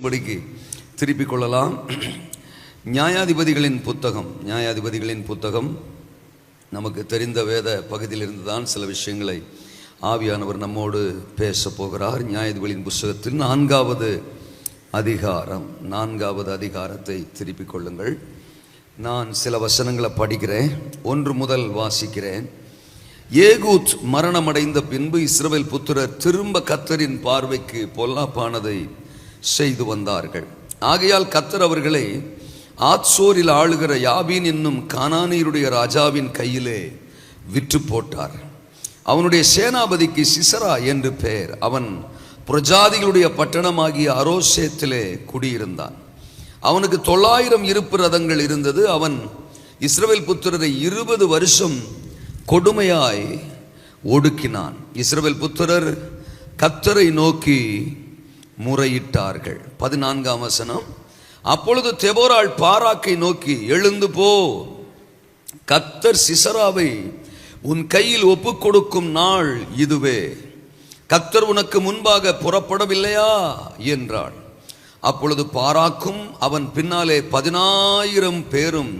படிக்கு திருப்பிக் கொள்ளலாம். நியாயாதிபதிகளின் புத்தகம் நமக்கு தெரிந்த வேத பகுதியிலிருந்து தான் சில விஷயங்களை ஆவியானவர் நம்மோடு பேச போகிறார். நியாயாதிபதிகளின் புத்தகத்தில் 4வது அதிகாரத்தை திருப்பிக் கொள்ளுங்கள். நான் சில வசனங்களை படிக்கிறேன், 1 முதல் வாசிக்கிறேன். ஏகூத் மரணமடைந்த பின்பு இஸ்ரவேல் புத்திரர் திரும்ப கர்த்தரின் பார்வைக்கு பொல்லாப்பானதை செய்து வந்தார்கள். ஆகையால் கர்த்தர் அவர்களை ஆத்சோரில் ஆளுகிற யாபீன் என்னும் கானானியருடைய ராஜாவின் கையிலே விற்று போட்டார். அவனுடைய சேனாபதிக்கு சிசரா என்று பெயர். அவன் பிரஜாதிகளுடைய பட்டணமாகிய அரோசேத்திலே குடியிருந்தான். அவனுக்கு 900 இருப்பு ரதங்கள் இருந்தது. அவன் இஸ்ரவேல் புத்திரரை 20 வருஷம் கொடுமையாய் ஒடுக்கினான். இஸ்ரவேல் புத்திரர் கர்த்தரை நோக்கி முறையிட்டார்கள். 14ஆம் வசனம். அப்பொழுது தெபோராள் பாராக்கை நோக்கி, எழுந்து போ, கர்த்தர் சிசராவை உன் கையில் ஒப்புக் கொடுக்கும் நாள் இதுவே. கர்த்தர் உனக்கு முன்பாக புறப்படவில்லையா என்றாள். அப்பொழுது பாராக்கும் அவன் பின்னாலே 10,000 பேரும்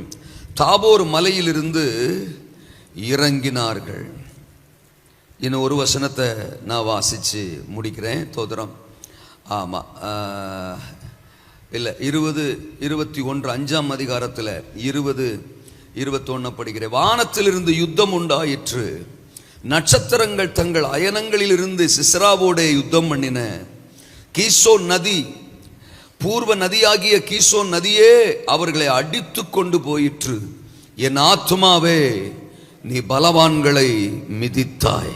தாபோர் மலையிலிருந்து இறங்கினார்கள். இன்னும் ஒரு வசனத்தை நான் வாசித்து முடிக்கிறேன். தோத்திரம். ஆமாம், இல்லை 20, 21 5ஆம் அதிகாரத்தில் 20, 21 படிக்கிறேன். வானத்திலிருந்து யுத்தம் உண்டாயிற்று. நட்சத்திரங்கள் தங்கள் அயனங்களிலிருந்து சிசராவோடே யுத்தம் பண்ணின. கீசோன் நதி, பூர்வ நதியாகிய கீசோன் நதியே அவர்களை அடித்து கொண்டு போயிற்று. என் ஆத்துமாவே, நீ பலவான்களை மிதித்தாய்.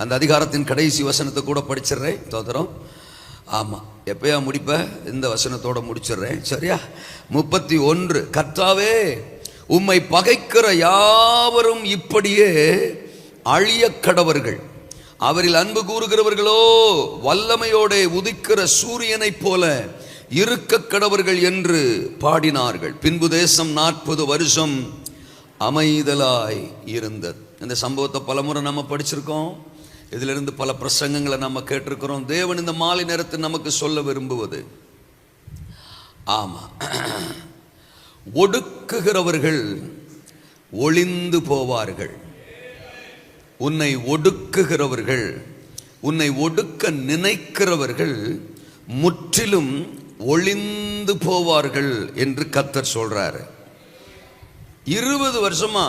அந்த அதிகாரத்தின் கடைசி வசனத்தை கூட படிச்சிடுறேன். தோதரம். ஆமாம், எப்பயா முடிப்ப? இந்த வசனத்தோட முடிச்சிடுறேன், சரியா? 31. கர்த்தாவே, உம்மை பகைக்கிற யாவரும் இப்படியே அழிய கடவர்கள். அவரில் அன்பு கூறுகிறவர்களோ வல்லமையோட உதிக்கிற சூரியனைப் போல இருக்க கடவர்கள் என்று பாடினார்கள். பின்பு தேசம் 40 வருஷம் அமைதலாய் இருந்தது. இந்த சம்பவத்தை பலமுறை நம்ம படிச்சிருக்கோம். இதிலிருந்து பல பிரசங்கங்களை நம்ம கேட்டிருக்கிறோம். தேவன் இந்த மாலை நேரத்தில் நமக்கு சொல்ல விரும்புவது, ஆமா, ஒடுக்குகிறவர்கள் ஒளிந்து போவார்கள். உன்னை ஒடுக்குகிறவர்கள், உன்னை ஒடுக்க நினைக்கிறவர்கள் முற்றிலும் ஒளிந்து போவார்கள் என்று கர்த்தர் சொல்றாரு. 20 வருஷமா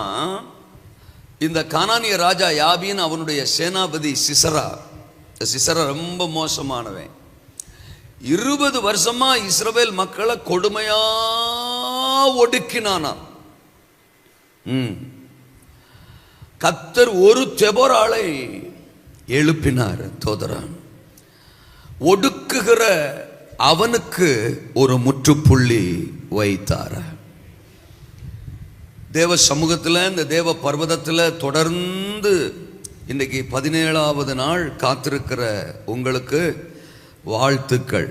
இந்த கானானிய ராஜா யாபீன், அவனுடைய சேனாபதி சிசரா ரொம்ப மோசமானவன். 20 வருஷமா இஸ்ரவேல் மக்களை கொடுமையா ஒடுக்கினானா. கர்த்தர் ஒரு தெபோராளை எழுப்பினார். தோதரான். ஒடுக்குகிற அவனுக்கு ஒரு முற்றுப்புள்ளி வைத்தார். தேவ சமூகத்தில், இந்த தேவ பர்வதத்தில் தொடர்ந்து இன்றைக்கு 17வது நாள் காத்திருக்கிற உங்களுக்கு வாழ்த்துக்கள்.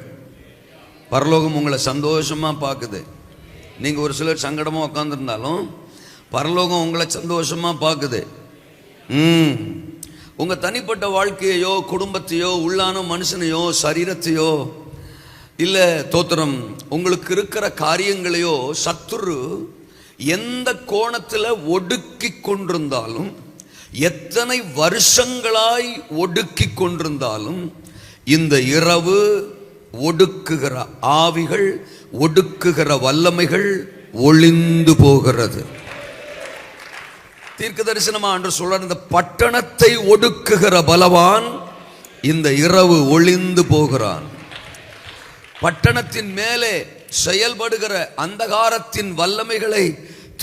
பரலோகம் உங்களை சந்தோஷமாக பார்க்குது. நீங்கள் ஒரு சிலர் சங்கடமாக உட்காந்துருந்தாலும் பரலோகம் உங்களை சந்தோஷமாக பார்க்குது. உங்கள் தனிப்பட்ட வாழ்க்கையோ, குடும்பத்தையோ, உள்ளான மனுஷனையோ, சரீரத்தையோ, இல்லை தோத்திரம் உங்களுக்கு இருக்கிற காரியங்களையோ சத்துரு எந்த கோணத்தில் ஒடுக்கி கொண்டிருந்தாலும், எத்தனை வருஷங்களாய் ஒடுக்கி கொண்டிருந்தாலும், இந்த இரவு ஒடுக்குகிற ஆவிகள், ஒடுக்குகிற வல்லமைகள் ஒளிந்து போகிறது. தீர்க்க தரிசனமா என்று சொல்ற, இந்த பட்டணத்தை ஒடுக்குகிற பலவான் இந்த இரவு ஒளிந்து போகிறான். பட்டணத்தின் மேலே செயல்படுகிற அந்தகாரத்தின் வல்லமைகளை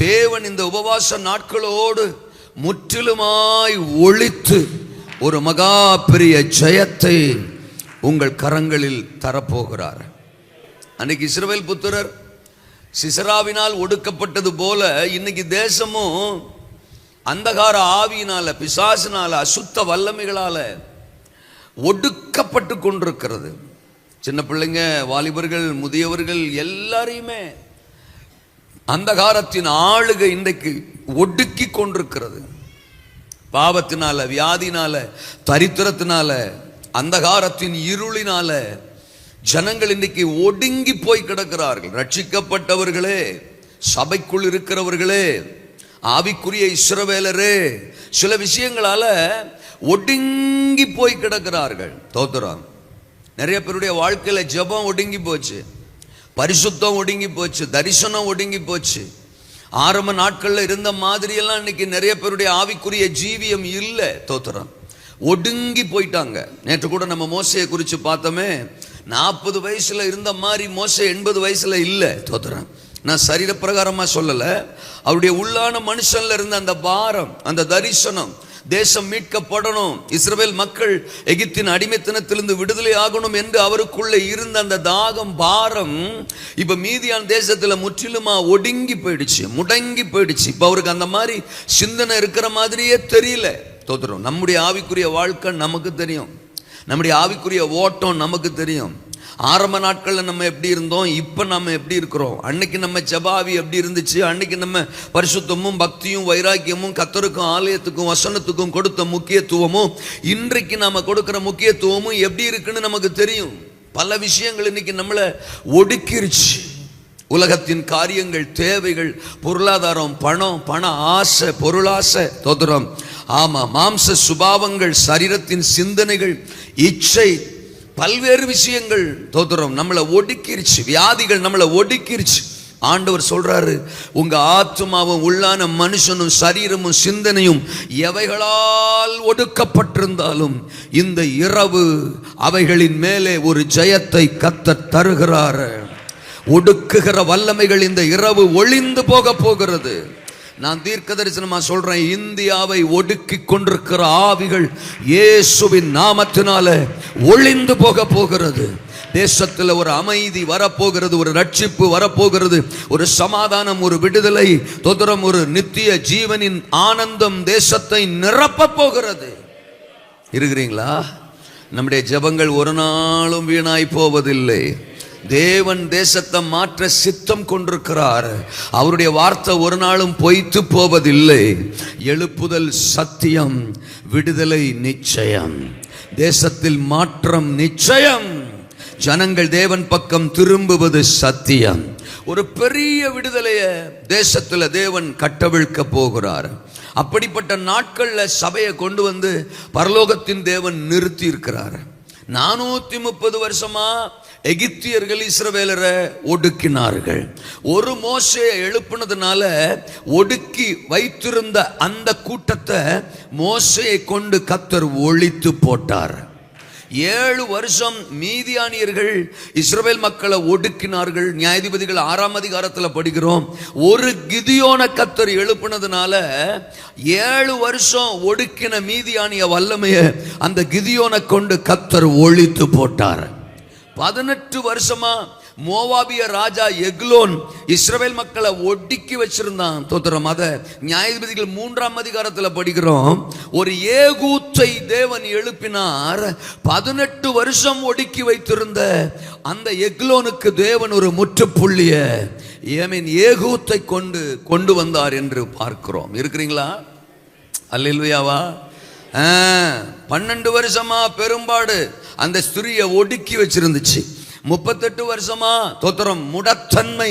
தேவன் இந்த உபவாச நாட்களோடு முற்றிலுமாய் ஒழித்து ஒரு மகா பெரிய ஜெயத்தை உங்கள் கரங்களில் தரப்போகிறார். அன்னைக்கு இஸ்ரவேல் புத்திரர் சிசராவினால் ஒடுக்கப்பட்டது போல இன்னைக்கு தேசமும் அந்தகார ஆவியினால, பிசாசினால, அசுத்த வல்லமைகளால ஒடுக்கப்பட்டு கொண்டிருக்கிறது. சின்ன பிள்ளைங்க, வாலிபர்கள், முதியவர்கள் எல்லாரையுமே அந்தகாரத்தின் ஆளுகை இன்றைக்கு ஒடுக்கி கொண்டிருக்கிறது. பாவத்தினால, வியாதினால, தரித்திரத்தினால, அந்தகாரத்தின் இருளினால ஜனங்கள் இன்னைக்கு ஒடுங்கி போய் கிடக்கிறார்கள். ரட்சிக்கப்பட்டவர்களே, சபைக்குள் இருக்கிறவர்களே, ஆவிக்குரிய இஸ்ரவேலரே, சில விஷயங்களால ஒடுங்கி போய் கிடக்கிறார்கள். தோத்திரம். நிறைய பேருடைய வாழ்க்கையில ஜெபம் ஒடுங்கி போச்சு, பரிசுத்தம் ஒடுங்கி போச்சு, தரிசனம் ஒடுங்கி போச்சு. ஆரம்ப நாட்கள்ல இருந்த மாதிரியெல்லாம் இன்னைக்கு நிறைய பேருடைய ஆவிக்குரிய ஜீவியம் இல்லை. தோத்திரம். ஒடுங்கி போயிட்டாங்க. நேற்று கூட நம்ம மோசையை குறித்து பார்த்தோமே, 40 வயசுல இருந்த மாதிரி மோசே 80 வயசுல இல்லை. தோத்திரம். நான் சரீர பிரகாரமா சொல்லல, அவருடைய உள்ளான மனுஷன்ல இருந்த அந்த பாரம், அந்த தரிசனம், தேசம் மீட்கப்படணும், இஸ்ரவேல் மக்கள் எகிப்தின் அடிமைத்தனத்திலிருந்து விடுதலை ஆகணும் என்று அவருக்குள்ள இருந்த அந்த தாகம், பாரம் இப்ப மீதியான் தேசத்துல முற்றிலுமா ஒடுங்கி போயிடுச்சு, முடங்கி போயிடுச்சு. இப்ப அவருக்கு அந்த மாதிரி சிந்தனை இருக்கிற மாதிரியே தெரியல. தோத்துறோம். நம்முடைய ஆவிக்குரிய வாழ்க்கை நமக்கு தெரியும், நம்முடைய ஆவிக்குரிய ஓட்டம் நமக்கு தெரியும். ஆரம்ப நாட்களில் நம்ம எப்படி இருந்தோம், இப்போ நம்ம எப்படி இருக்கிறோம். அன்னைக்கு நம்ம ஜெபாவி எப்படி இருந்துச்சு, அன்னைக்கு நம்ம பரிசுத்தமும் பக்தியும் வைராக்கியமும் கர்த்தருக்கும் ஆலயத்துக்கும் வசனத்துக்கும் கொடுத்த முக்கியத்துவமும் இன்றைக்கு நாம கொடுக்கிற முக்கியத்துவமும் எப்படி இருக்குன்னு நமக்கு தெரியும். பல விஷயங்கள் இன்னைக்கு நம்மளை ஒடுக்கிருச்சு. உலகத்தின் காரியங்கள், தேவைகள், பொருளாதாரம், பணம், பண ஆசை, பொருளாசை, தோத்திரம். ஆமா, மாம்ச சுபாவங்கள், சரீரத்தின் சிந்தனைகள், இச்சை, பல்வேறு விஷயங்கள் தோத்திரம் நம்மளை ஒடுக்கிருச்சு. வியாதிகள் நம்மளை ஒடுக்கிருச்சு. ஆண்டவர் சொல்றாரு, உங்க ஆத்துமாவும் உள்ளான மனுஷனும் சரீரமும் சிந்தனையும் எவைகளால் ஒடுக்கப்பட்டிருந்தாலும் இந்த இரவு அவைகளின் மேலே ஒரு ஜெயத்தை கர்த்தர் தருகிறார். ஒடுக்குகிற வல்லமைகள் இந்த இரவு ஒளிந்து போக போகிறது. நான் தீர்க்க தரிசனமா சொல்றேன், இந்தியாவை ஒடுக்கி கொண்டிருக்கிற ஆவிகள் இயேசுவின் நாமத்தினால ஒளிந்து போக போகிறது. தேசத்தில் ஒரு அமைதி வரப்போகிறது, ஒரு ரட்சிப்பு வரப்போகிறது, ஒரு சமாதானம், ஒரு விடுதலை, தோத்திரம், ஒரு நித்திய ஜீவனின் ஆனந்தம் தேசத்தை நிரப்ப போகிறது. இருக்கிறீங்களா? நம்முடைய ஜெபங்கள் ஒரு நாளும் வீணாய் போவதில்லை. தேவன் தேசத்தை மாற்ற சித்தம் கொண்டிருக்கிறார். அவருடைய வார்த்தை ஒரு நாளும் பொய்த்து போவதில்லை. எழுப்புதல் சத்தியம், விடுதலை நிச்சயம், தேசத்தில் மாற்றம் நிச்சயம், ஜனங்கள் தேவன் பக்கம் திரும்புவது சத்தியம். ஒரு பெரிய விடுதலையை தேசத்தில் தேவன் கட்டவிழ்க்க போகிறார். அப்படிப்பட்ட நாட்கள்ல சபையை கொண்டு வந்து பரலோகத்தின் தேவன் நிறுத்தி இருக்கிறார். 430 வருஷமா எகிப்தியர்கள் இஸ்ரவேலரை ஒடுக்கினார்கள். ஒரு மோசேயை எழுப்பினதுனால ஒடுக்கி வைத்திருந்த அந்த கூட்டத்தை மோசேயை கொண்டு கர்த்தர் ஒழித்து போட்டார். 7 வருஷம் மீதியானியர்கள் இஸ்ரவேல் மக்களை ஒடுக்கினார்கள். நியாயாதிபதிகள் 6ஆம் அதிகாரத்தில் படிக்கிறோம். ஒரு கிதியோனை கர்த்தர் எழுப்பினதுனால 7 வருஷம் ஒடுக்கின மீதியானிய வல்லமையை அந்த கிதியோனை கொண்டு கர்த்தர் ஒழித்து போட்டார். 18 வருஷமா மோவாபிய ராஜா எக்லோன் இஸ்ரவேல் மக்களை ஒடுக்கி வச்சிருந்தான். தோத்திரம். அத நியாயாதிபதிகள் 3ஆம் அதிகாரத்தில் படிக்கிறோம். ஒரு ஏகூத்தை தேவன் எழுப்பினார். 18 வருஷம் ஒடுக்கி வைத்திருந்த அந்த எக்லோனுக்கு தேவன் ஒரு முற்றுப்புள்ளிய ஏகூத்தை கொண்டு வந்தார் என்று பார்க்கிறோம். இருக்கிறீங்களா? அல்லேலூயாவா? 12 வருஷமா பெரும்பாடு அந்த ஸ்திரியை ஒடுக்கி வச்சிருந்துச்சு. 38 வருஷமா தோத்திரம் முடத்தன்மை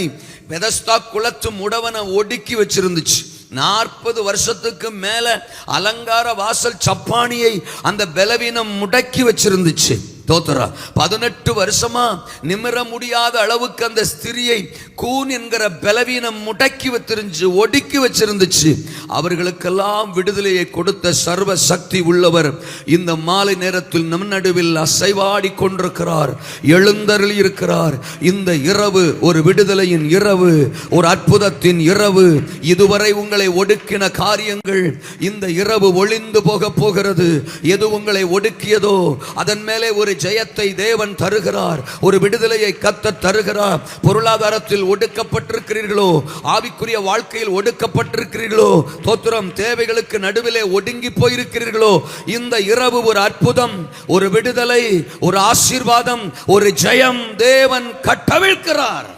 பெதஸ்தா குலத்து முடவனை ஒடுக்கி வச்சிருந்துச்சு. 40 வருஷத்துக்கு மேல அலங்கார வாசல் சப்பானியை அந்த பலவீனம் முடக்கி வச்சிருந்துச்சு. தோத்திரா 18 வருஷமா நிமிர முடியாத அளவுக்கு அந்த ஸ்திரியை கூன் என்கிற பலவீனம் முடக்கி வச்சிருந்துச்சு, ஒடுக்கி வச்சிருந்துச்சு. அவர்களுக்கெல்லாம் விடுதலையை கொடுத்த சர்வ சக்தி உள்ளவர் இந்த மாலை நேரத்தில் நம் நடுவில் அசைவாடி கொண்டிருக்கிறார், எழுந்தருளி இருக்கிறார். இந்த இரவு ஒரு விடுதலையின் இரவு, ஒரு அற்புதத்தின் இரவு. இதுவரை உங்களை ஒடுக்கின காரியங்கள் இந்த இரவு ஒளிந்து போக போகிறது. எது உங்களை ஒடுக்கியதோ அதன் மேலே ஒரு ஜெயத்தை தேவன் தருகிறார், ஒரு விடுதலையை கர்த்தர் தருகிறார். பொருளாதாரத்தில் ஒடுக்கப்பட்டிருக்கிறீர்களோ, ஆவிக்குரிய வாழ்க்கையில் ஒடுக்கப்பட்டிருக்கிறீர்களோ, தோத்திரம் தேவைகளுக்கு நடுவிலே ஒடுங்கி போயிருக்கிறீர்களோ, இந்த இரவு ஒரு அற்புதம், ஒரு விடுதலை, ஒரு ஆசீர்வாதம், ஒரு ஜெயம் தேவன் கட்டவிழ்க்கிறார்.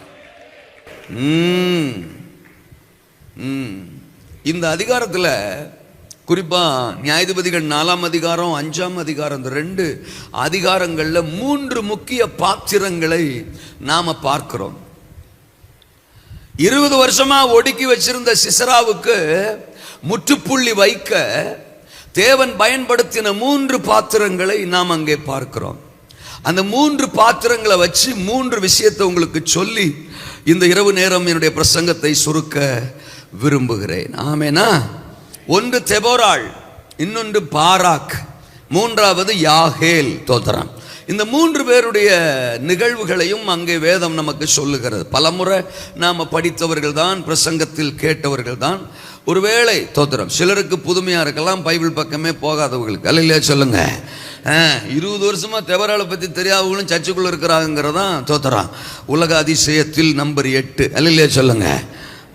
இந்த அதிகாரத்தில் குறிப்பா நியாயாதிபதிகள் 4ஆம் அதிகாரம் 5ஆம் அதிகாரம், இந்த 2 அதிகாரங்கள்ல 3 முக்கிய பாத்திரங்களை நாம பார்க்கிறோம். 20 வருஷமா ஒடுக்கி வச்சிருந்த சிசராவுக்கு முற்றுப்புள்ளி வைக்க தேவன் பயன்படுத்தின 3 பாத்திரங்களை நாம் அங்கே பார்க்கிறோம். அந்த 3 பாத்திரங்களை வச்சு 3 விஷயத்தை உங்களுக்கு சொல்லி இந்த இரவு நேரம் என்னுடைய பிரசங்கத்தை சுருக்க விரும்புகிறேன். ஆமெனா? ஒன்று தெபோராள், இன்னொன்று பாராக், மூன்றாவது யாகேல். தோத்திரம். இந்த 3 பேருடைய நிகழ்வுகளையும் அங்கே வேதம் நமக்கு சொல்லுகிறது. பலமுறை நாம் படித்தவர்கள் தான், பிரசங்கத்தில் கேட்டவர்கள் தான். ஒருவேளை தோத்திரம் சிலருக்கு புதுமையா இருக்கலாம், பைபிள் பக்கமே போகாதவர்களுக்கு. அல்லையா சொல்லுங்க. 20 வருஷமா தெபோராளை பத்தி தெரியாதவங்களும் சர்ச்சுக்குள்ள இருக்கிறாங்கிறதான் தோத்திரம் உலக அதிசயத்தில் நம்பர் 8. அல்லையா சொல்லுங்க.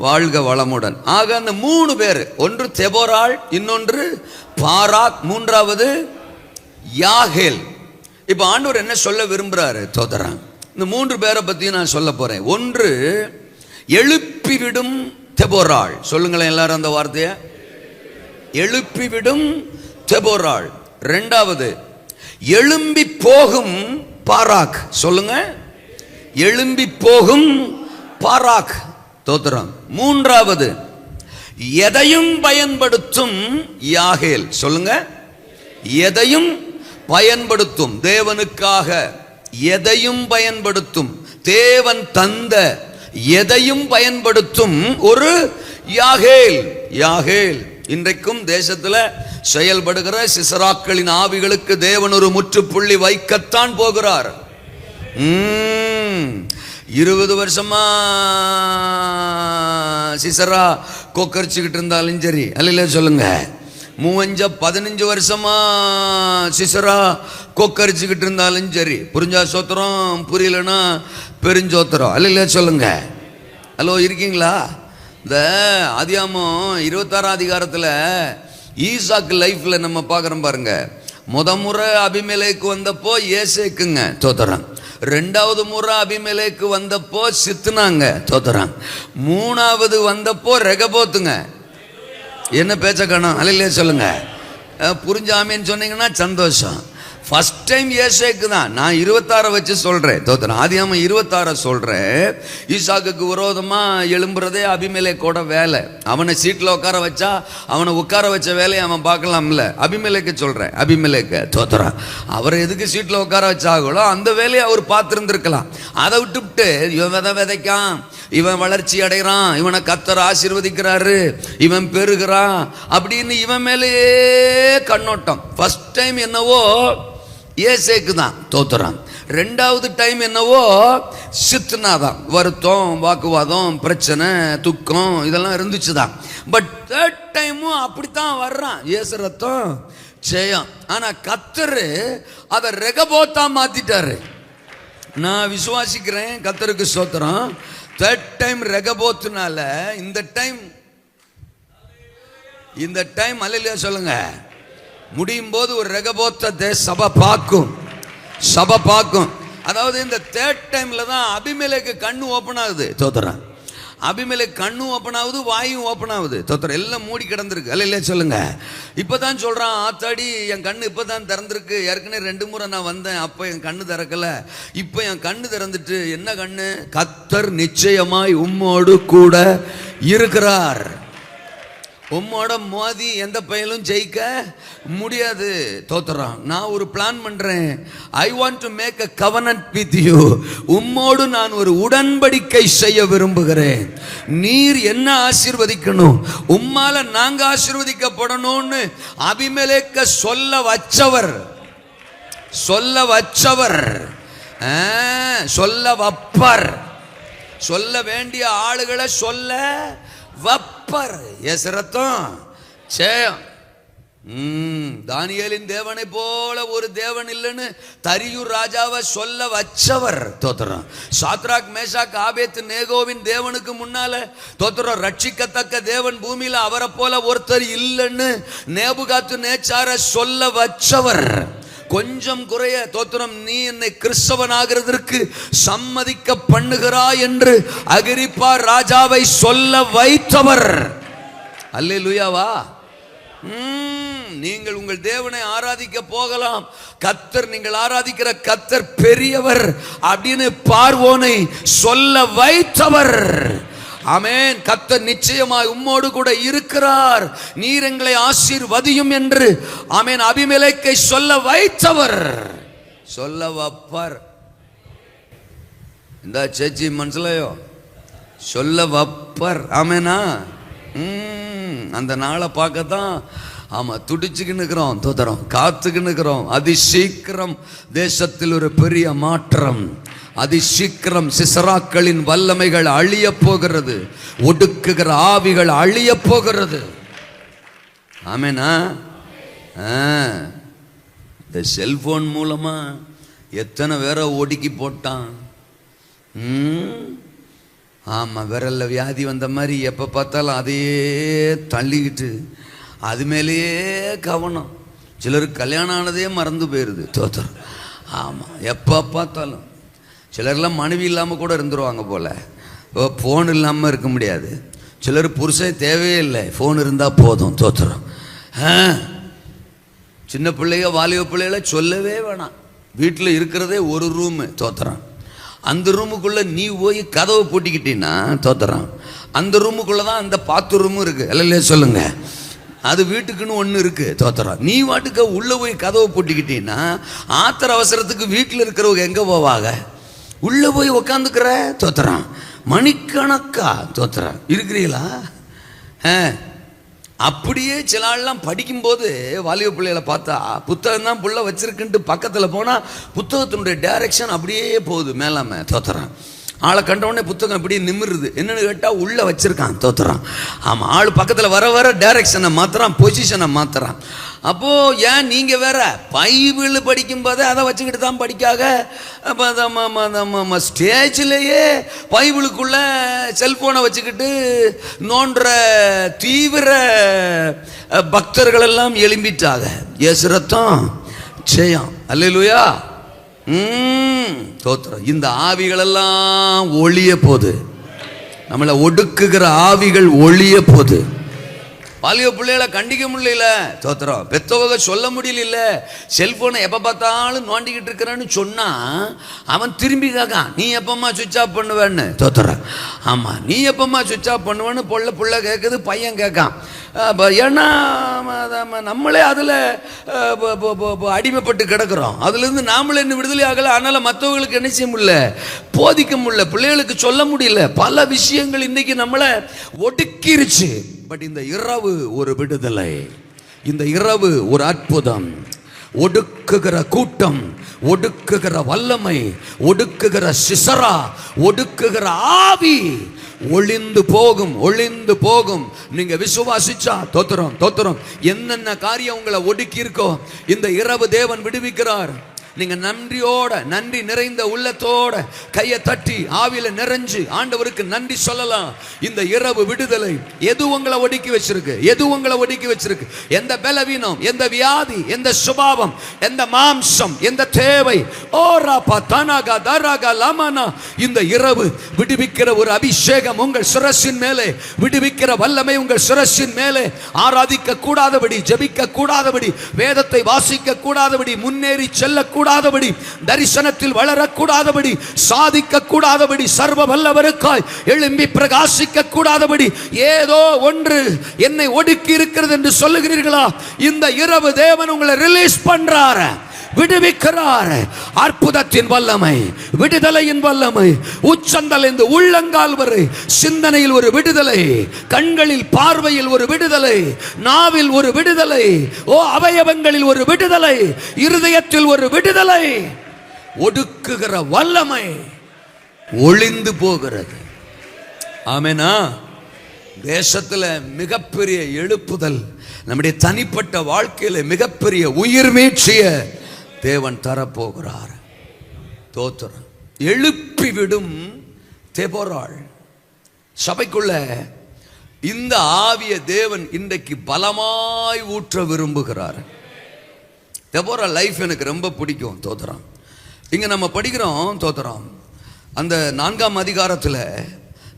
வாழ்க வளமுடன். ஆக அந்த 3 பேர், ஒன்று தெபோராள், இன்னொன்று பாராக், மூன்றாவது யாகேல். இப்ப ஆண்டவர் என்ன சொல்ல விரும்புறாரு தோதரன்? இந்த 3 பேரை பத்தி நான் சொல்ல போறேன். ஒன்று எழுப்பிவிடும் தெபோராள். சொல்லுங்களேன் எல்லாரும் அந்த வார்த்தைய. எழுப்பிவிடும் தெபோராள். இரண்டாவது எழும்பி போகும் பாராக். சொல்லுங்க, எழும்பி போகும் பாராக். தோத்திரம். மூன்றாவது எதையும் பயன்படுத்தும் யாகேல். சொல்லுங்க, எதையும் பயன்படுத்தும், தேவனுக்காக எதையும் பயன்படுத்தும், தேவன் தந்த எதையும் பயன்படுத்தும் ஒரு யாகேல். யாகேல் இன்றைக்கும் தேசத்துல செயல்படுகிற சிசராக்களின் ஆவிகளுக்கு தேவன் ஒரு முற்றுப்புள்ளி வைக்கத்தான் போகிறார். 20 வருஷமா சிசரா கொக்கரிச்சுக்கிட்டு இருந்தாலும் சரி. அல்ல சொல்லுங்க. 15 வருஷமா சிசரா கொக்கரிச்சுக்கிட்டு இருந்தாலும் சரி. புரிஞ்சா சோத்திரம், புரியலன்னா பெருஞ்சோத்திரம். அல்ல சொல்லுங்க. ஹலோ, இருக்கீங்களா? இந்த ஆதியாகமம் 26ஆம் அதிகாரத்துல ஈசாக்கு லைஃப்ல நம்ம பார்க்குறோம் பாருங்க. முறை அபிமெலேக்கு வந்தப்போ ஏசேக்குங்க தோத்திரம். 2வது முறை அபிமெலேக்கு வந்தப்போ சித்துனாங்க தோத்திரம். 3வது வந்தப்போ ரெகபோத்துங்க. என்ன பேச்ச காணோம்? அல்லையா சொல்லுங்க. புரிஞ்சாமேன்னு சொன்னீங்கன்னா சந்தோஷம். ஃபர்ஸ்ட் டைம் ஏசேக்கு தான். நான் 26 வச்சு சொல்றேன் தோத்திரம். ஆதியாகமம் 26 சொல்றேன். ஈசாக்குக்கு விரோதமா எழும்புறதே அபிமெலேக்கோட வேலை. அவனை சீட்டில் உட்கார வச்சா அவனை உட்கார வச்ச வேலையை அவன் பார்க்கலாம்ல. அபிமெலேக்கு சொல்றேன். அபிமெலேக்கு தோத்திரம். அவரை எதுக்கு சீட்டில் உட்கார வச்சாங்களோ அந்த வேலையை அவர் பார்த்துருந்துருக்கலாம். அதை விட்டுவிட்டு இவன் விதைக்கான், இவன் வளர்ச்சி அடைகிறான், இவனை கர்த்தர் ஆசீர்வதிக்கிறாரு, இவன் பெருகிறான் அப்படின்னு இவன் மேலேயே கண்ணோட்டம். ஃபர்ஸ்ட் டைம் என்னவோ ஏசேக்கு தான் தோத்துறான். 2வது டைம் என்னவோ சித்துனாதான். வருத்தம், வாக்குவாதம், பிரச்சனை, துக்கம் இதெல்லாம் இருந்துச்சு தான். பட் 3rd டைமும் அப்படித்தான் வர்றான். ஏசு ரத்தம் ஜெயம். ஆனா கர்த்தர் அதை ரெகபோத்தா மாத்திட்டாரு. நான் விசுவாசிக்கிறேன். கர்த்தருக்கு ஸ்தோத்திரம். 3rd டைம் ரெகபோத்துனால இந்த டைம் அல்லையா சொல்லுங்க. முடியும் போது ஒரு ரெகபோத்தை சபை பார்க்கும். அதாவது இந்த 3rd டைம்ல தான் அபிமெலேக்கு கண்ணு ஓப்பன் ஆகுது தோத்திரம். அபிமெலேக்கு கண்ணு ஓப்பன் ஆகுது, வாயும் ஓப்பன் ஆகுது தோத்திரம். எல்லாம் மூடி கிடந்திருக்கு. அல்லையா சொல்லுங்க. இப்பதான் சொல்றான், ஆத்தாடி என் கண்ணு இப்பதான் திறந்திருக்கு. ஏற்கனவே 2 முறை நான் வந்தேன், அப்ப என் கண்ணு திறக்கல, இப்ப என் கண்ணு திறந்துட்டு. என்ன கண்ணு? கர்த்தர் நிச்சயமாய் உம்மோடு கூட இருக்கிறார். உம்மோட மோதி எந்த பையலும் ஜெயிக்க முடியாது தோத்துறான். நான் ஒரு பிளான் பண்றேன். I want to make a covenant with you. உம்மோடு நான் ஒரு உடன்படிக்கை செய்ய விரும்புகிறேன். நீர் என்ன ஆசீர்வதிக்கணும், உம்மால நாங்க ஆசீர்வதிக்கப்படணும்னு அபிமெலேக்க சொல்ல வச்சவர், சொல்ல வப்பர், சொல்ல வேண்டிய ஆளுகளை சொல்ல வப்பர். ஏசு ரத்தம் ஜெயம். தானியேலின் தேவனை போல ஒரு தேவன் இல்லைன்னு தரியூர் ராஜாவை சொல்ல வச்சவர் தோத்திரம். சாத்ராக், மேஷாக், ஆபேத் நேகோவின் தேவனுக்கு முன்னால தோத்திரம் ரட்சிக்கத்தக்க தேவன் பூமியில அவரை போல ஒருத்தர் இல்லைன்னு நேபுகாத்து நேச்சார சொல்ல வச்சவர். கொஞ்சம் குறைய தோத்திரம் நீ என்னை கிறிஸ்தவன் ஆகிறதற்கு சம்மதிக்க பண்ணுகிறாய் என்று அகிரிப்பா ராஜாவை சொல்ல வைத்தவர். அல்லேலூயாவா? நீங்கள் உங்கள் தேவனை ஆராதிக்க போகலாம். கர்த்தர், நீங்கள் ஆராதிக்கிற கர்த்தர் பெரியவர் அப்படின்னு பார்வோனை சொல்ல வைத்தவர். ஆமென். கர்த்தர் நிச்சயமாய் உம்மோடு கூட இருக்கிறார், நீர் எங்களை ஆசீர்வதியும் என்று ஆமென் அபிமெலேக்கை சொல்ல வைத்தவர், சொல்ல வைப்பார். இந்த சேச்சி மனசுலயோ சொல்ல வைப்பார். ஆமேனா? அந்த நாளை பார்க்கத்தான் ஆமா துடிச்சுக்கின்னு இருக்கிறோம். தோத்திரம் காத்துக்கின்னு இருக்கிறோம். அதிசீக்கிரம் தேசத்தில் ஒரு பெரிய மாற்றம். அதிசீக்கிரம் சிசராக்களின் வல்லமைகள் அழிய போகிறது. ஒடுக்குகிற ஆவிகள் அழிய போகிறது. ஆமேனா? இந்த செல்போன் மூலமா எத்தனை பேரை ஒடுக்கி போட்டான். ஆமா, விரல்ல வியாதி வந்த மாதிரி எப்ப பார்த்தாலும் அதையே தள்ளிக்கிட்டு அது மேலேயே கவனம். சிலருக்கு கல்யாணம் ஆனதே மறந்து போயிருது. தோத்திரம். ஆமா, எப்போ பார்த்தாலும் சிலர்லாம் மனைவி இல்லாமல் கூட இருந்துருவாங்க போல. ஃபோன் இல்லாமல் இருக்க முடியாது. சிலர் புருஷன் தேவையே இல்லை, ஃபோன் இருந்தால் போதும். தோத்திரம். சின்ன பிள்ளைங்க வாலிப பிள்ளைகள சொல்லவே வேணாம். வீட்டில் இருக்கிறதே ஒரு ரூமு. தோத்திரம். அந்த ரூமுக்குள்ளே நீ போய் கதவை பூட்டிக்கிட்டீன்னா தோத்திரம், அந்த ரூமுக்குள்ளே தான் அந்த பாத்ரூமும் இருக்குது. இல்லையே சொல்லுங்க, அது வீட்டுக்குன்னு ஒன்று இருக்குது. தோத்திரம். நீ வாட்டுக்க உள்ளே போய் கதவை பூட்டிக்கிட்டீங்கன்னா ஆத்திர அவசரத்துக்கு வீட்டில் இருக்கிறவங்க எங்கே போவாங்க? உள்ளே போய் உக்காந்துக்கிற. தோத்திரம். மணிக்கணக்கா. தோத்திரம். இருக்கிறீங்களா? அப்படியே சில ஆள்லாம் படிக்கும்போது வாலிப பிள்ளைகளை பார்த்தா புத்தகம் தான் புள்ள வச்சிருக்குன்ட்டு பக்கத்தில் போனால் புத்தகத்தினுடைய டைரக்ஷன் அப்படியே போகுது மேலாம. தோத்திரம். ஆளை கண்டவுடனே புத்தகம் இப்படியே நிமிருது. என்னன்னு கேட்டால் உள்ளே வச்சிருக்கான். தோத்திரம். ஆமாம், ஆள் பக்கத்தில் வர வர டைரக்ஷனை மாற்றுறான், பொசிஷனை மாற்றுறான். அப்போது ஏன் நீங்கள் வேற பைபிள் படிக்கும்போதே அதை வச்சுக்கிட்டு தான் படிக்காக. அப்போ ஸ்டேஜ்லேயே பைபிளுக்குள்ள செல்ஃபோனை வச்சுக்கிட்டு நோன்ற தீவிர பக்தர்கள் எல்லாம் எழும்பிட்டாங்க. இயேசு ரத்தம் ஜெயம். அல்லேலூயா. தோத்திரம். இந்த ஆவிகள் எல்லாம் ஒழிய போது, நம்மளை ஒடுக்குகிற ஆவிகள் ஒழிய போது. வாலிப பிள்ளைகளை கண்டிக்க முடியல. தோத்திரம். பெத்தவங்க சொல்ல முடியல. செல்போனை எப்போ பார்த்தாலும் நோண்டிக்கிட்டு இருக்கிறான்னு சொன்னா அவன் திரும்பி கேட்கான், நீ எப்பமா சுவிட்ச் ஆஃப் பண்ணுவேன்னு. தோத்திரம். ஆமா, நீ எப்பமா சுவிட்ச் ஆஃப் பண்ணுவேன்னு புள்ள கேட்குது, பையன் கேட்கான். ஏன்னா நம்மளே அதில் அடிமைப்பட்டு கிடக்கிறோம். அதுலேருந்து நாமளே இன்னும் விடுதலை ஆகலை. அதனால் மற்றவங்களுக்கு என்ன செய்ய முடியல, போதிக்க முடியல, பிள்ளைகளுக்கு சொல்ல முடியல. பல விஷயங்கள் இன்னைக்கு நம்மளை ஒடுக்கிருச்சு. பட் இந்த இரவு ஒரு விடுதலை, இந்த இரவு ஒரு அற்புதம். ஒடுக்குகிற கூட்டம், ஒடுக்குகிற வல்லமை, ஒடுக்குகிற சிசரா, ஒடுக்குகிற ஆவி ஒளிந்து போகும், ஒளிந்து போகும். நீங்க விசுவாசிச்சா தோத்திரம். தோத்திரம். என்னென்ன காரியம் உங்களை ஒடுக்கி இருக்கோ இந்த இரவு தேவன் விடுவிக்கிறார். நீங்க நன்றியோட, நன்றி நிறைந்த உள்ளத்தோட கையை தட்டி ஆவியில நிறைஞ்சு ஆண்டவருக்கு நன்றி சொல்லலாம். இந்த இரவு விடுதலை. எது உங்களை ஒடுக்கி வச்சிருக்கு? எது உங்களை ஒடுக்கி வச்சிருக்கு? எந்த பலவீனம், எந்த வியாதி, எந்த சுபாவம், எந்த மாம்சம், எந்த தேவை? ஓராபா தனகா தரகா லமனா. இந்த இரவு விடுவிக்கிற ஒரு அபிஷேகம் உங்கள் சிரசின் மேலே, விடுவிக்கிற வல்லமை உங்கள் சிரசின் மேலே. ஆராதிக்க கூடாதபடி, ஜெபிக்க கூடாதபடி, வேதத்தை வாசிக்க கூடாதபடி, முன்னேறி செல்ல கூடாதபடி, தரிசனத்தில் வளரக்கூடாதபடி, சாதிக்க கூடாதபடி, சர்வ வல்லவருக்காய் எழும்பி பிரகாசிக்க கூடாதபடி ஏதோ ஒன்று என்னை ஒடுக்கி இருக்கிறது என்று சொல்லுகிறீர்களா? இந்த இரவு தேவன் உங்களை ரிலீஸ் பண்றார், விடுவிக்கிறார். அற்புதத்தின் வல்லமை, விடுதலையின் வல்லமை. உச்சந்தல் இந்த உள்ளங்கால் வரை சிந்தனையில் ஒரு விடுதலை, கண்களில் பார்வையில் ஒரு விடுதலை, நாவில் ஒரு விடுதலை, அவயவங்களில் ஒரு விடுதலை, இருதயத்தில் ஒரு விடுதலை. ஒடுக்குகிற வல்லமை ஒளிந்து போகிறது. ஆமெனா? தேசத்தில் மிகப்பெரிய எழுப்புதல், நம்முடைய தனிப்பட்ட வாழ்க்கையில் மிகப்பெரிய உயிர் மீட்சிய தேவன் தரப்போகிறார். தோத்திரம். எழுப்பிவிடும் தெபோராள். சபைக்குள்ள இந்த ஆவிய தேவன் இன்றைக்கு பலமாய் ஊற்ற விரும்புகிறார். தெபோரா லைஃப் எனக்கு ரொம்ப பிடிக்கும். தோத்திரம். இங்க நம்ம படிக்கிறோம். தோத்திரம். அந்த 4ஆம் அதிகாரத்தில்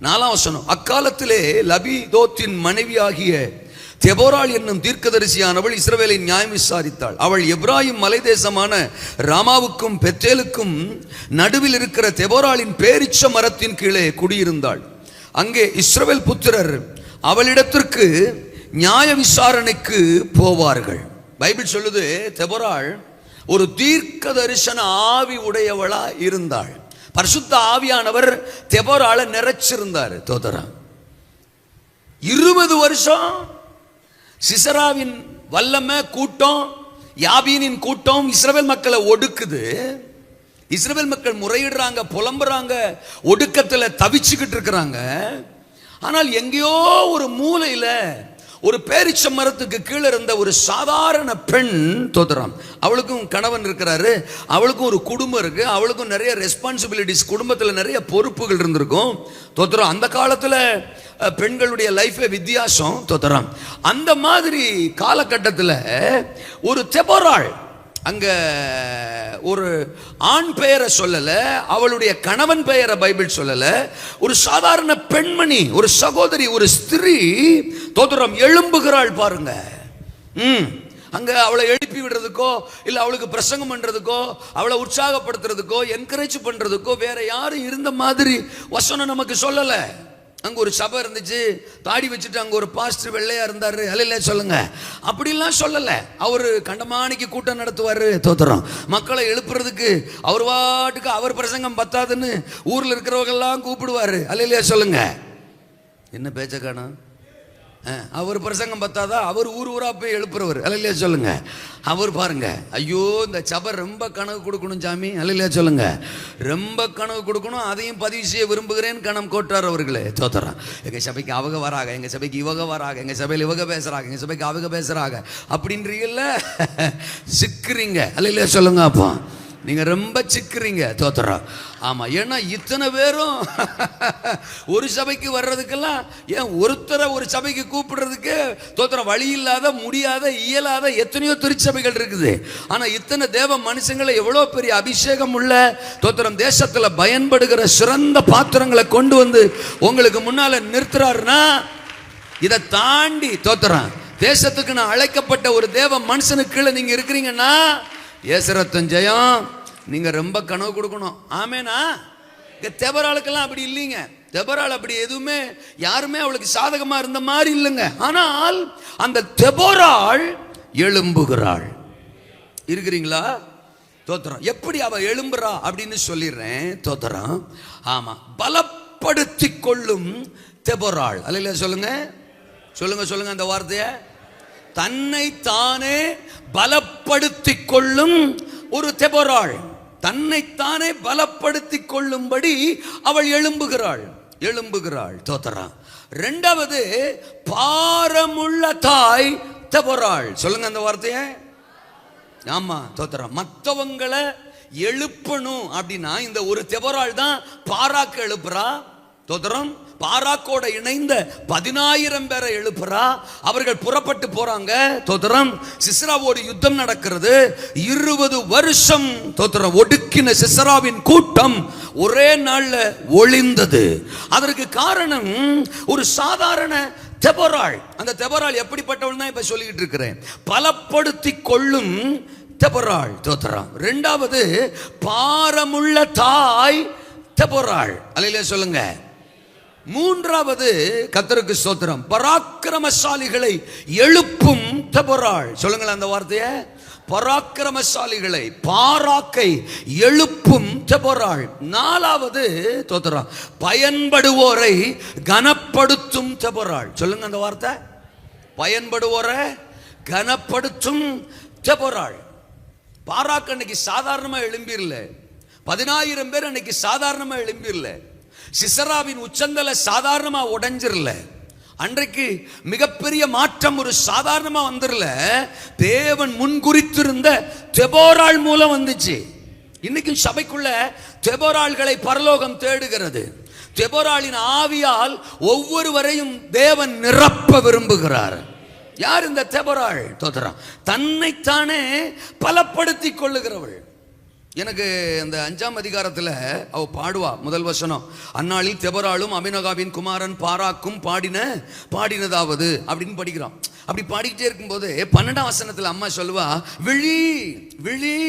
4ஆம் வசனம், அக்காலத்திலே லபிதோத்தின் மனைவியாகிய தெபோராள் என்னும் தீர்க்கதரிசியானவள் இஸ்ரவேலை நியாயம் விசாரித்தாள். அவள் எப்ராயிம் மலை தேசமான ராமாவுக்கும் பெத்தேலுக்கும் நடுவில் இருக்கிற தெபோராளின் பேரிச்ச மரத்தின் கீழே குடியிருந்தாள். அங்கே இஸ்ரவேல் புத்திரர் அவளிடத்திற்கு நியாய விசாரணைக்கு போவார்கள். பைபிள் சொல்லுது, தெபோராள் ஒரு தீர்க்க தரிசன ஆவி உடையவளா இருந்தாள். பரிசுத்த ஆவியானவர் தெபோராளை நிறைச்சிருந்தார். தோதரா 20 வருஷம் சிசராவின் வல்லமை கூட்டம், யாபீனின் கூட்டம் இஸ்ரவேல் மக்களை ஒடுக்குது. இஸ்ரவேல் மக்கள் முறையிடுறாங்க, புலம்புறாங்க, ஒடுக்கத்தில் தவிச்சுக்கிட்டு இருக்கிறாங்க. ஆனால் எங்கேயோ ஒரு மூலையில் ஒரு பேரிச்ச மரத்துக்கு கீழே இருந்த ஒரு சாதாரண பெண் தோத்துறான். அவளுக்கும் கணவன் இருக்கிறாரு, அவளுக்கும் ஒரு குடும்பம் இருக்கு, அவளுக்கும் நிறைய ரெஸ்பான்சிபிலிட்டிஸ், குடும்பத்தில் நிறைய பொறுப்புகள் இருந்திருக்கும். தோத்துறோம். அந்த காலத்தில் பெண்களுடைய லைஃபே வித்தியாசம். தோத்துறான். அந்த மாதிரி காலகட்டத்தில் ஒரு தெபோராள், அங்க ஒரு ஆண் பெயரை சொல்லல, அவளுடைய கணவன் பெயரை பைபிள் சொல்லல, ஒரு சாதாரண பெண்மணி, ஒரு சகோதரி, ஒரு ஸ்திரீ தோத்திரம் எழும்புகிறாள் பாருங்க. அங்க அவளை எழுப்பி விடுறதுக்கோ இல்ல அவளுக்கு பிரசங்கம் பண்றதுக்கோ அவளை உற்சாகப்படுத்துறதுக்கோ என்கரேஜ் பண்றதுக்கோ வேற யாரும் இருந்த மாதிரி வசனம் நமக்கு சொல்லல. அங்க ஒரு சபை இருந்துச்சு, தாடி வச்சுட்டு அங்க ஒரு பாஸ்டர் வெள்ளையா இருந்தாரு, அல்ல சொல்லுங்க, அப்படிலாம் சொல்லல. அவரு கண்டமானிக்கு கூட்டம் நடத்துவாரு. தோத்திரம். மக்களை எழுப்புறதுக்கு அவர் வாட்டுக்கு அவர் பிரசங்கம் பத்தாதுன்னு ஊர்ல இருக்கிறவங்க எல்லாம் கூப்பிடுவாரு. அல்ல சொல்லுங்க. என்ன பேச்ச காணோம்? அவர் பிரசங்கம் பத்தாதா? அவர் ஊர் ஊரா போய் எழுப்புறவர். அல்ல சொல்லுங்க. அவர் பாருங்க, ஐயோ இந்த சபை ரொம்ப கணக்கு கொடுக்கணும் சாமி. அல்ல சொல்லுங்க. ரொம்ப கணக்கு கொடுக்கணும், அதையும் பதிவு செய்ய விரும்புகிறேன் கணம் கோட்டார் அவர்களே. தோத்தரா. எங்க சபைக்கு அவங்க வராங்க, எங்க சபைக்கு இவங்க வராங்க, எங்க சபையில் இவங்க பேசுறாங்க, எங்க சபைக்கு அவங்க பேசுறாங்க அப்படின்றீங்கல்ல, சிக்கிறீங்க. அல்ல சொல்லுங்க. அப்போ நீங்க ரொம்ப சிக்கிறீங்க. தோத்தரா. ஆமா. ஏன்னா இத்தனை பேரும் ஒரு சபைக்கு வர்றதுக்கெல்லாம், ஏன் ஒருத்தரை ஒரு சபைக்கு கூப்பிடுறதுக்கு தோத்திரம் வழி இல்லாத, முடியாத, இயலாத எத்தனையோ திருச்சபைகள் இருக்குது. ஆனா இத்தனை தேவ மனுஷங்களை எவ்வளவு பெரிய அபிஷேகம் உள்ள தோத்திரம் தேசத்துல பயன்படுகிற சிறந்த பாத்திரங்களை கொண்டு வந்து உங்களுக்கு முன்னால நிறுத்துறாருன்னா, இதை தாண்டி தோத்திரம் தேசத்துக்கு நான் அழைக்கப்பட்ட ஒரு தேவ மனுஷனுக்கு கீழே நீங்க இருக்கிறீங்கன்னா ஏசரத்தன் ஜெயம். நீங்க ரொம்ப கனவு கொடுக்கணும். ஆமேனா? தெபோராளுக்கெல்லாம் அப்படி இல்லைங்க. தெபோராள் அப்படி எதுவுமே யாருமே அவளுக்கு சாதகமா இருந்த மாதிரி இல்லைங்க. ஆனால் அந்த தெபோராள் எழும்புகிறாள். இருக்கிறீங்களா? தோத்திரம். எப்படி அவ எழும்புறா அப்படின்னு சொல்லிடுறேன். தோத்திரம். ஆமா. பலப்படுத்தி கொள்ளும் தெபோராள். அல்ல சொல்லுங்க, சொல்லுங்க, சொல்லுங்க அந்த வார்த்தைய. தன்னை தானே பலப்படுத்தி கொள்ளும் ஒரு தெபோராள். தன்னைத்தானே பலப்படுத்தி கொள்ளும்படி அவள் எழும்புகிறாள். எழும்புகிறாள். தோத்தரா. இரண்டாவது, பாரமுள்ள தாய் தெபோராள். சொல்லுங்க அந்த வார்த்தைய. ஆமா. தோத்தரா. மற்றவங்களை எழுப்பணும் அப்படின்னா இந்த ஒரு தெபோராள் தான் பாராக்கு எழுப்புறா. தோத்திரம். பாராக்கோட இணைந்த 10,000 பேரை எழுப்புறா. அவர்கள் புறப்பட்டு போறாங்க. தோத்திரம். சிஸ்ராவோடு யுத்தம் நடக்கிறது. 20 வருஷம் தோத்திரம் ஒடுக்கின சிஸ்ராவின் கூட்டம் ஒரே நாள்ல ஒளிந்தது. அதற்கு காரணம் ஒரு சாதாரண தெபோராள். அந்த தெபோராள் எப்படிப்பட்டவள் தான் இப்ப சொல்லிக்கிட்டு இருக்கிறேன். பலப்படுத்தி கொள்ளும் தெபோராள். தோத்திரம். இரண்டாவது, பாரமுள்ள தாய் தெபோராள். அல்ல சொல்லுங்க. மூன்றாவது, கர்த்தருக்கு ஸ்தோத்திரம், பராக்கிரமசாலிகளை எழுப்பும் தெபோராள். சொல்லுங்களேன் அந்த வார்த்தைய. பராக்கிரமசாலிகளை, பாராக்கை எழுப்பும் தெபோராள். நாலாவது, தோத்திரம், பயன்படுவோரை கனப்படுத்தும் தெபோராள். சொல்லுங்க அந்த வார்த்தை. பயன்படுவோரை கனப்படுத்தும் தெபோராள். பாராக்கு அன்னைக்கு சாதாரணமா எழும்பிரல. 10,000 பேர் அன்னைக்கு சாதாரணமா எழும்பிரல. சிசராவின் உச்சந்தல சாதாரணமா உடைஞ்சிரல. அன்றைக்கு மிகப்பெரிய மாற்றம் ஒரு சாதாரணமா வந்துடல. தேவன் முன்குறித்திருந்த தெபோராள் மூலம் வந்துச்சு. இன்னைக்கு சபைக்குள்ள தெபோராள்களை பரலோகம் தேடுகிறது. தெபோராளின் ஆவியால் ஒவ்வொருவரையும் தேவன் நிரப்ப விரும்புகிறார். யார் இந்த தெபோராள்? தோத்திரம். தன்னைத்தானே பலப்படுத்தி கொள்ளுகிறவள். எனக்கு அந்த 5ஆம் அதிகாரத்தில் அவ பாடுவா. முதல் வசனம், அந்நாளில் தெபோராளும் அபினகாவின் குமாரன் பாராக்கும் பாடினதாவது அப்படின்னு படிக்கிறோம். அப்படி பாடிக்கிட்டே இருக்கும்போது 12ஆம் வசனத்துல அம்மா சொல்லுவா, விழி விழி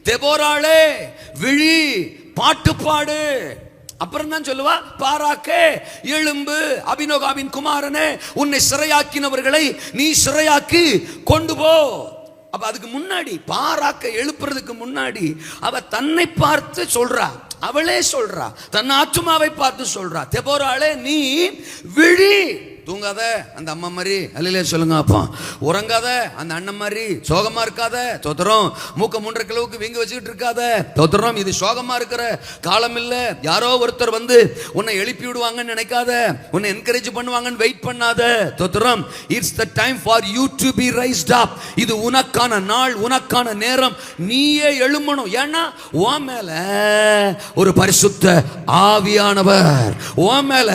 தெபோராளே விழி, பாட்டு பாடு. அப்புறம் தான் சொல்லுவா, பாராக்கே எழும்பு, அபினோகாவின் குமாரனே உன்னை சிறையாக்கினவர்களை நீ சிறையாக்கி கொண்டு போ. அப்ப அதுக்கு முன்னாடி பாராக்க எழுப்புறதுக்கு முன்னாடி அவ தன்னை பார்த்து சொல்றா, அவளே சொல்றா, தன் ஆத்துமாவை பார்த்து சொல்றா, தெபோராளே நீ விழி, தூங்காத அந்த அம்மா மாதிரி, அல்லையிலே சொல்லுங்க அப்பா, உறங்காத அந்த அண்ணன் மாதிரி, சோகமா இருக்காத, தோத்திரம், மூக்க 3.5 கிலோவுக்கு வீங்க வச்சுக்கிட்டு இருக்காத, தோத்திரம், இது சோகமா இருக்கிற காலம் இல்ல, யாரோ ஒருத்தர் வந்து உன்னை எழுப்பி விடுவாங்கன்னு நினைக்காத, உன்னை என்கரேஜ் பண்ணுவாங்கன்னு வெயிட் பண்ணாத, தோத்திரம், it's the time for you to be raised up, இது உனக்கான நாள், உனக்கான நேரம், நீயே எழும்பணும். ஏன்னா உன் மேல ஒரு பரிசுத்த ஆவியானவர், உன் மேல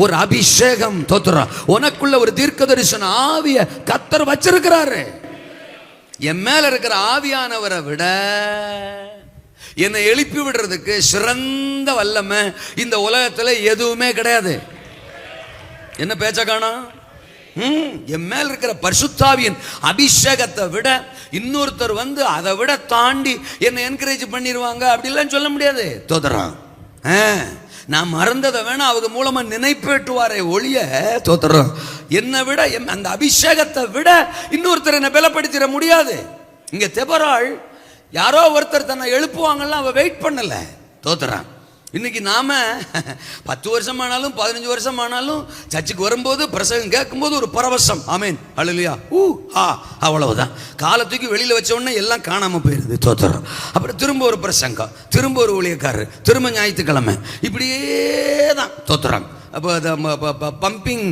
ஒரு அபிஷேகம், தோத்திரம், உனக்குள்ள ஒரு தீர்க்க தரிசன ஆவிய கர்த்தர் வச்சிருக்கிறாரு. என் மேல இருக்கிற ஆவியானவரை விட என்னை எழுப்பி விடுறதுக்கு சிறந்த வல்லமை இந்த உலகத்துல எதுவுமே கிடையாது. என்ன பேச்ச காணோம்? என் மேல இருக்கிற பரிசுத்தாவியின் அபிஷேகத்தை விட இன்னொருத்தர் வந்து அதை விட தாண்டி என்னை என்கரேஜ் பண்ணிடுவாங்க அப்படிலாம் சொல்ல முடியாது. தோதரம், நான் மறந்ததை வேணா அவங்க மூலமா நினைப்பேட்டுவாரே ஒழிய, தோத்திரம், என்னை விட அந்த அபிஷேகத்தை விட இன்னொருத்தர் என்னை பலப்படுத்திட முடியாது. இங்க தெபோராள் யாரோ ஒருத்தர் தன்னை எழுப்புவாங்கலாம் அவ வெயிட் பண்ணல. தோத்திரம், இன்னைக்கு நாம 10 வருஷம் ஆனாலும் 15 வருஷம் ஆனாலும் சர்ச்சுக்கு வரும்போது பிரசங்கம் கேட்கும்போது ஒரு பரவசம், ஆமேன் அல்லேலூயா அவ்வளவுதான். காலத்துக்கு வெளியில வச்ச உடனே எல்லாம் காணாம போயிருது. தோத்திரம், அப்புறம் திரும்ப ஒரு பிரசங்கம், திரும்ப ஒரு ஊழியக்காரர், திரும்ப ஞாயிற்றுக்கிழமை, இப்படியே தான். தோத்திரம், அப்போ பம்பிங்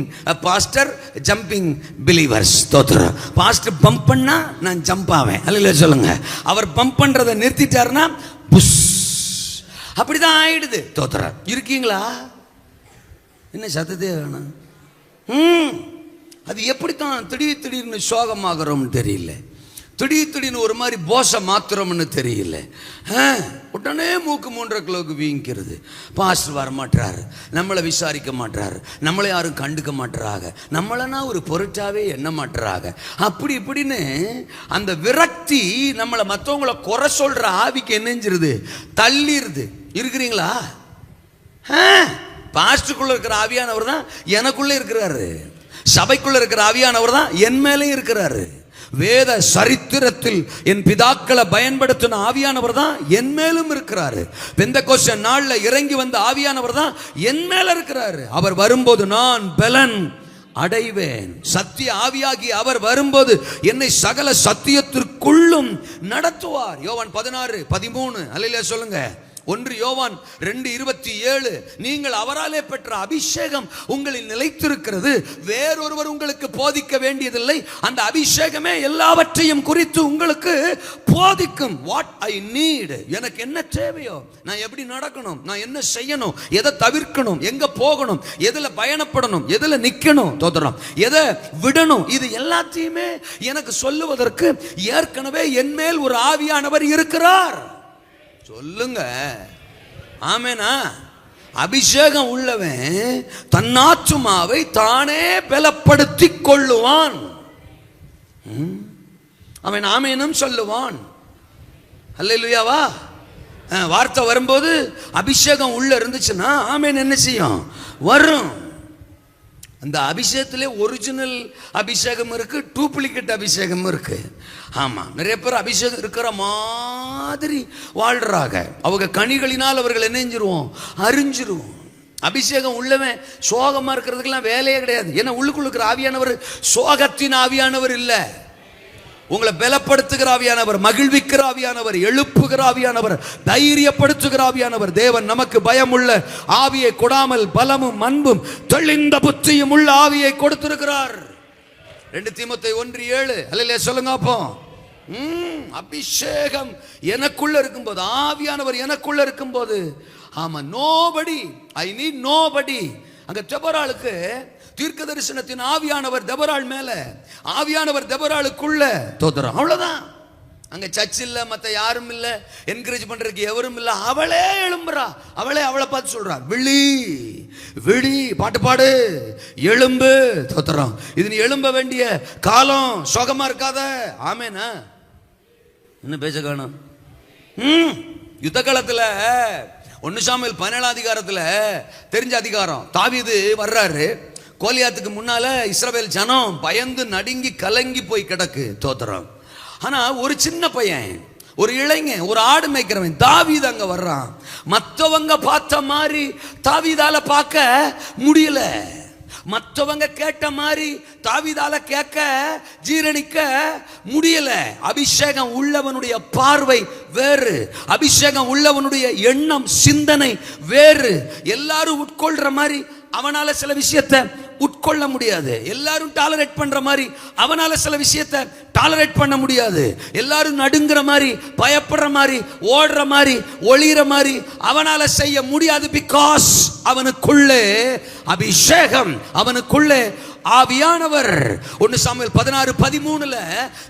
பாஸ்டர், ஜம்பிங் பிலீவர்ஸ். தோத்திரம், பாஸ்டர் பம்ப் பண்ணா நான் ஜம்ப் ஆவேன், அல்லேலூயா சொல்லுங்க. அவர் பம்ப் பண்றதை நிறுத்திட்டாருன்னா புஷ், அப்படிதான் ஆயிடுது. தோத்திரம், இருக்கீங்களா? என்ன சத்தத்தே வேணும்? அது எப்படித்தான் திடீர்னு சோகமாகறோம்னு தெரியல, திடீர்னு ஒரு மாதிரி போச மாத்திரம்னு தெரியல. உடனே மூக்கு 3.5 கிலோவுக்கு வீங்கிறது. பாஸ்டர் வர மாட்டாரு, நம்மளை விசாரிக்க மாட்டாரு, நம்மளை யாரும் கண்டுக்க மாட்டாங்க, நம்மளனா ஒரு பொருட்டாவே எண்ண மாட்டாங்க. அப்படி இப்படின்னு அந்த விரக்தி நம்மளை மற்றவங்களை குறை சொல்ற ஆவிக்கு என்னஞ்சிருது, தள்ளிருது. இருக்கிறீங்களா? பாஸ்டருக்குள்ள இருக்கிற ஆவியானவர் தான் எனக்குள்ள இருக்கிறாரு, சபைக்குள்ள இருக்கிற ஆவியானவர் தான் என் மேலே இருக்கிறாரு. வேத சரித்திரத்தில் என் பிதாக்களை பயன்படுத்தின ஆவியானவர் தான் என் மேலும் இருக்கிறாரு. பெந்தெகோஸ்தே நாள்ல இறங்கி வந்த ஆவியானவர் தான் என் மேல இருக்கிறாரு. அவர் வரும்போது நான் பலன் அடைவேன். சத்திய ஆவியாகி அவர் வரும்போது என்னை சகல சத்தியத்திற்குள்ளும் நடத்துவார். யோவான் 16:13 அல்லேலூயா சொல்லுங்க. 1 யோவான் 2:27 நீங்கள் அவராலே பெற்ற அபிஷேகம் உங்களில் நிலைத்திருக்கிறது, வேறொருவர் உங்களுக்கு போதிக்க வேண்டியதில்லை, அந்த அபிஷேகமே எல்லாவற்றையும் குறித்து உங்களுக்கு போதிக்கும். வாட் ஐ நீட், எனக்கு என்ன தேவையோ, நான் எப்படி நடக்கணும், நான் என்ன செய்யணும், எதை தவிர்க்கணும், எங்க போகணும், எதுல பயணப்படணும், எதுல நிக்கணும், தோத்திரம், எதை விடணும், இது எல்லாத்தையுமே எனக்கு சொல்லுவதற்கு ஏற்கனவே என் மேல் ஒரு ஆவியானவர் இருக்கிறார். சொல்லுங்க ஆமேனா? அபிஷேகம் உள்ளவன் தன்னாத்துமாவை தானே பலப்படுத்திக் கொள்ளுவான். அவன் ஆமேனும் சொல்லுவான். அல்லேலூயாவா? வார்த்தை வரும்போது அபிஷேகம் உள்ள இருந்துச்சுன்னா ஆமேன் என்ன செய்யும்? வரும். அந்த அபிஷேகத்திலே ஒரிஜினல் அபிஷேகம் இருக்கு, டூப்ளிகேட் அபிஷேகம் இருக்கு. ஆமா, நிறைய பேர் அபிஷேகம் இருக்கிற மாதிரி வாழ்றாங்க. அவங்க கனிகளினால் அவர்கள் என்னஞ்சிருவோம், அறிஞ்சிருவோம். அபிஷேகம் உள்ளவன் சோகமா இருக்கிறதுக்கெல்லாம் வேலையே கிடையாது. ஏன்னா உள்ளுக்குள்ள இருக்கிற ஆவியானவர் சோகத்தின் ஆவியானவர் இல்ல, உங்களை பலப்படுத்துகிற ஆவியானவர், மகிழ்விக்கிற ஆவியானவர், எழுப்புகிற ஆவியானவர், தைரியப்படுத்துகிற ஆவியானவர். தேவன் நமக்கு பயமுள்ள ஆவியை கொடாமல் பலமும் அன்பும் தெளிந்த புத்தியும் உள்ள ஆவியை கொடுத்திருக்கிறார். 2 தீமோத்தேயு 1:7 அல்லேலூயா சொல்லுங்க. அப்போ அபிஷேகம் எனக்குள்ள இருக்கும்போது, ஆவியானவர் எனக்குள்ள இருக்கும்போது, ஆமா, நோபடி ஐ நீட் நோபடி. அங்க தெபோராளுக்கு தீர்க்க தரிசனத்தின் ஆவியானவர் தெபோராள் மேல, ஆவியானவர் தெபோராளுக்குள்ள. தோத்திரம், அவ்வளவுதான். அங்க சர்ச் இல்ல, மத்த யாரும் இல்ல, என்கரேஜ் பண்றதுக்கு எவரும் இல்ல. அவளே எழும்புறா, அவளை பார்த்து சொல்றா, விழி விழி, பாட்டு பாடு, எழும்பு. தோத்திரம். இது நீ எழும்ப வேண்டிய காலம். சோகமா இருக்காத. ஆமேனா? என்ன பேச காணும்? யுத்த காலத்துல 1 சாமுவேல் 17 அதிகாரத்துல தெரிஞ்ச அதிகாரம், தாவீது வர்றாரு. கோலியாத்துக்கு முன்னால இஸ்ரவேல் ஜனம் பயந்து நடுங்கி கலங்கி போய் கிடக்கு. தோத்திரம். ஆனா ஒரு சின்ன பையன், ஒரு இளைஞன், ஒரு ஆடு மேய்க்கிறவன் தாவீது அங்க வர்றான். மற்றவங்க பார்த்த மாதிரி தாவீதால பார்க்க முடியல. மற்றவங்க கேட்ட மாதிரி தாவீதால கேட்க ஜீரணிக்க முடியல. அபிஷேகம் உள்ளவனுடைய பார்வை வேறு, அபிஷேகம் உள்ளவனுடைய எண்ணம் சிந்தனை வேறு. எல்லாரும் உட்கொள்ற மாதிரி அவனால சில விஷயத்தை உட்கொள்ள முடியாது. எல்லாரும் டாலரேட் பண்ற மாதிரி அவனால சில விஷயத்தை டாலரேட் பண்ண முடியாது. எல்லாரும் நடுங்குற மாதிரி, பயப்படுற மாதிரி, ஓடுற மாதிரி, ஒளிற மாதிரி அவனால செய்ய முடியாது. பிகாஸ் அவனுக்குள்ளே அபிஷேகம், அவனுக்குள்ளே ஆவியானவர். 1 சாமுவேல் 16:13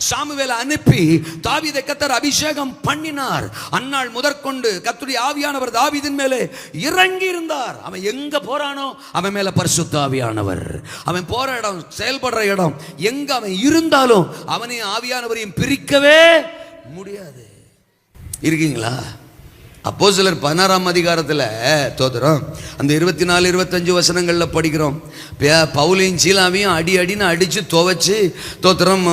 சாமுவேலை அனுப்பி தாவீதை கர்த்தர் அபிஷேகம் பண்ணினார். அந்நாள் முதற்கொண்டு கர்த்தருடைய ஆவியானவர் தாவீதின் மேலே இறங்கி இருந்தார். அவன் எங்க போறானோ அவன் மேல பரிசுத்த ஆவியானவர். அவன் போற இடம், செயல்படுற இடம், எங்க அவன் இருந்தாலும் அவனையும் ஆவியானவரையும் பிரிக்கவே முடியாது. இருக்கீங்களா? அப்போஸ்தலர் 16 அதிகாரத்தில் தோத்திரம் அந்த 24-25 வசனங்கள்ல படிக்கிறோம். பவுலையும் சீலாவையும் அடின்னு அடிச்சு துவைச்சு தோத்திரம்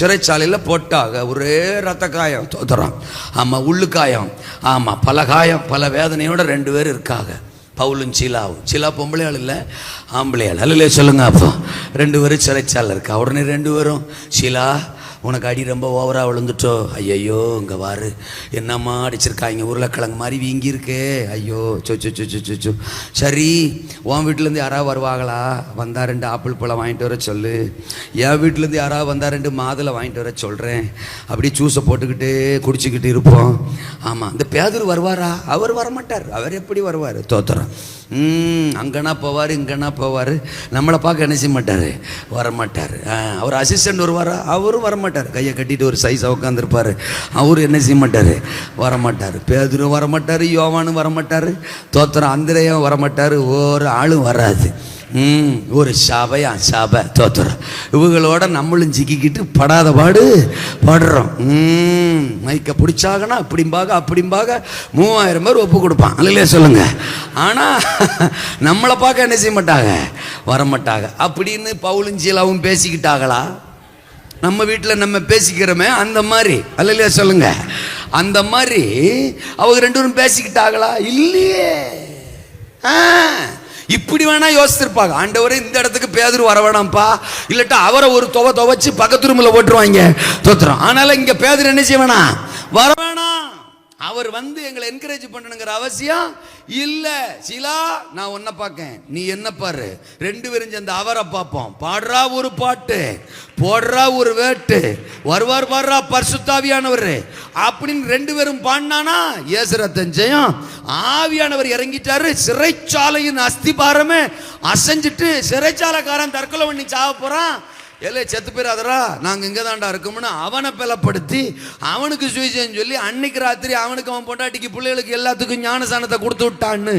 சிறைச்சாலையில் போட்டாங்க. ஒரே ரத்த காயம். தோத்திரம். ஆமா, உள்ளு காயம். ஆமா, பல காயம், பல வேதனையோட 2 பேர் இருக்காங்க. பவுலும் சீலாவும். சீலா பொம்பளையாள் இல்லை, ஆம்பளையாள். அல்ல சொல்லுங்க. அப்போ 2 பேரும் சிறைச்சாலை இருக்கா. உடனே 2 பேரும், சீலா உனக்கு அடி ரொம்ப ஓவராக விழுந்துட்டோ. ஐயோ இங்கே வாரு, என்னம்மா அடிச்சிருக்காங்க, உருளைக்கிழங்கு மாதிரி வீங்கி இருக்கே. ஐயோ சொச்சு. சரி, உன் வீட்டிலேருந்து யாராவது வருவாங்களா? வந்தால் 2 ஆப்பிள் பழம் வாங்கிட்டு வர சொல்லு. என் வீட்டிலேருந்து யாராவது வந்தால் 2 மாதுளை வாங்கிட்டு வர சொல்கிறேன். அப்படியே ஜூஸை போட்டுக்கிட்டு குடிச்சிக்கிட்டு இருப்போம். ஆமாம், இந்த பேதுரு வருவாரா? அவர் வரமாட்டார். அவர் எப்படி வருவார்? தோத்திரம். அங்கனா போவார், இங்கனா போவார். நம்மளை பார்க்க என்ன செய்ய மாட்டார்? வரமாட்டார். அவர் அசிஸ்டன்ட் வருவாரா? அவரும் வரமாட்டார். கையை கட்டிட்டு ஒரு சைஸாக உட்காந்துருப்பார். அவரும் என்ன செய்ய மாட்டார்? வரமாட்டார். பேதுரு வரமாட்டார், யோவானும் வரமாட்டார். தோத்திரம். அந்திரேயும் வரமாட்டார். ஒரு ஆளும் வராது. ஒரு சபையா சபை. தோத்திரம். இவங்களோட நம்மளும் சிக்கிக்கிட்டு படாத பாடு படுறோம். மைக்க பிடிச்சாங்கன்னா அப்படிம்பாக 3000 பேர் ஒப்பு கொடுப்பான். இல்லையா சொல்லுங்க. ஆனா நம்மளை பார்க்க என்ன செய்ய மாட்டாங்க? வரமாட்டாங்க. அப்படின்னு பவுலும் சீலாவும் பேசிக்கிட்டாங்களா? நம்ம வீட்டில் நம்ம பேசிக்கிறோமே அந்த மாதிரி. அல்லையா சொல்லுங்க. அந்த மாதிரி அவங்க 2 பேரும் பேசிக்கிட்டாங்களா? இல்லையே. இப்படி வேணா யோசிச்சிருப்பாங்க. ஆண்டவரே இந்த இடத்துக்கு பேதுரு வர வேணாம்ப்பா, இல்லட்டா அவரை ஒரு துவைச்சு பக்கத்து ரூம்ல போட்டுருவாங்க. தோத்திரம். ஆனாலும் இங்க பேதுரு என்ன செய்ய வேணாம்? வர வேணாம். அவர் வந்து எங்களை என்கரேஜ் பண்ணணுங்கிற அவசியம் இல்ல. சீலா, நான் உன்னை பார்க்கேன், நீ என்ன பாரு. 2 பேரும் சேர்ந்து அவரை பார்ப்போம். பாடுறா ஒரு பாட்டு, போடுறா ஒரு வேட்டு, வருவார் பாடுறா பரிசுத்தாவியானவர் அப்படின்னு 2 பேரும் பாடினானா ஏசுரத்தன் ஜெயம். ஆவியானவர் இறங்கிட்டாரு. சிறைச்சாலையின் அஸ்திபாரமே அசைஞ்சிட்டு சிறைச்சாலைக்காரன் தற்கொலை பண்ணி சாவ போறான். ஏலே செத்து போயிடாதரா, நாங்கள் இங்கே தாண்டா இருக்கோம்னு அவனை பலப்படுத்தி அவனுக்கு சுவிசேஷம் சொல்லி அன்னைக்கு ராத்திரி அவனுக்கு, அவன் பொண்டாட்டிக்கு, பிள்ளைகளுக்கு எல்லாத்துக்கும் ஞானசானத்தை கொடுத்து விட்டான்னு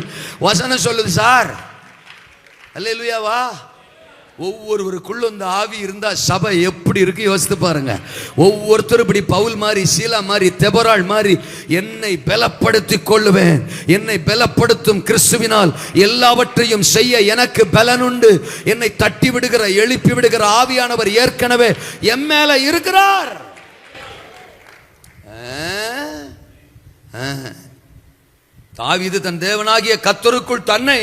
வசனம் சொல்லுது சார். அல்லேலூயாவா? ஒவ்வொருவருக்குள்ள இந்த ஆவி இருந்தா சபை எப்படி இருக்கு யோசித்து பாருங்க. ஒவ்வொருத்தரும் இப்படி பவுல் மாதிரி, சீலா மாதிரி, தெபொராள் மாதிரி என்னை பலப்படுத்தி கொள்ளுவேன், என்னை பலப்படுத்தும் கிறிஸ்துவினால் எல்லாவற்றையும் செய்ய எனக்கு பலனுண்டு, என்னை தட்டி விடுகிற, எழுப்பி விடுகிற ஆவியானவர் ஏற்கனவே என் மேல இருக்கிறார். தாவீது தன் தேவனாகிய கர்த்தருக்குள் தன்னை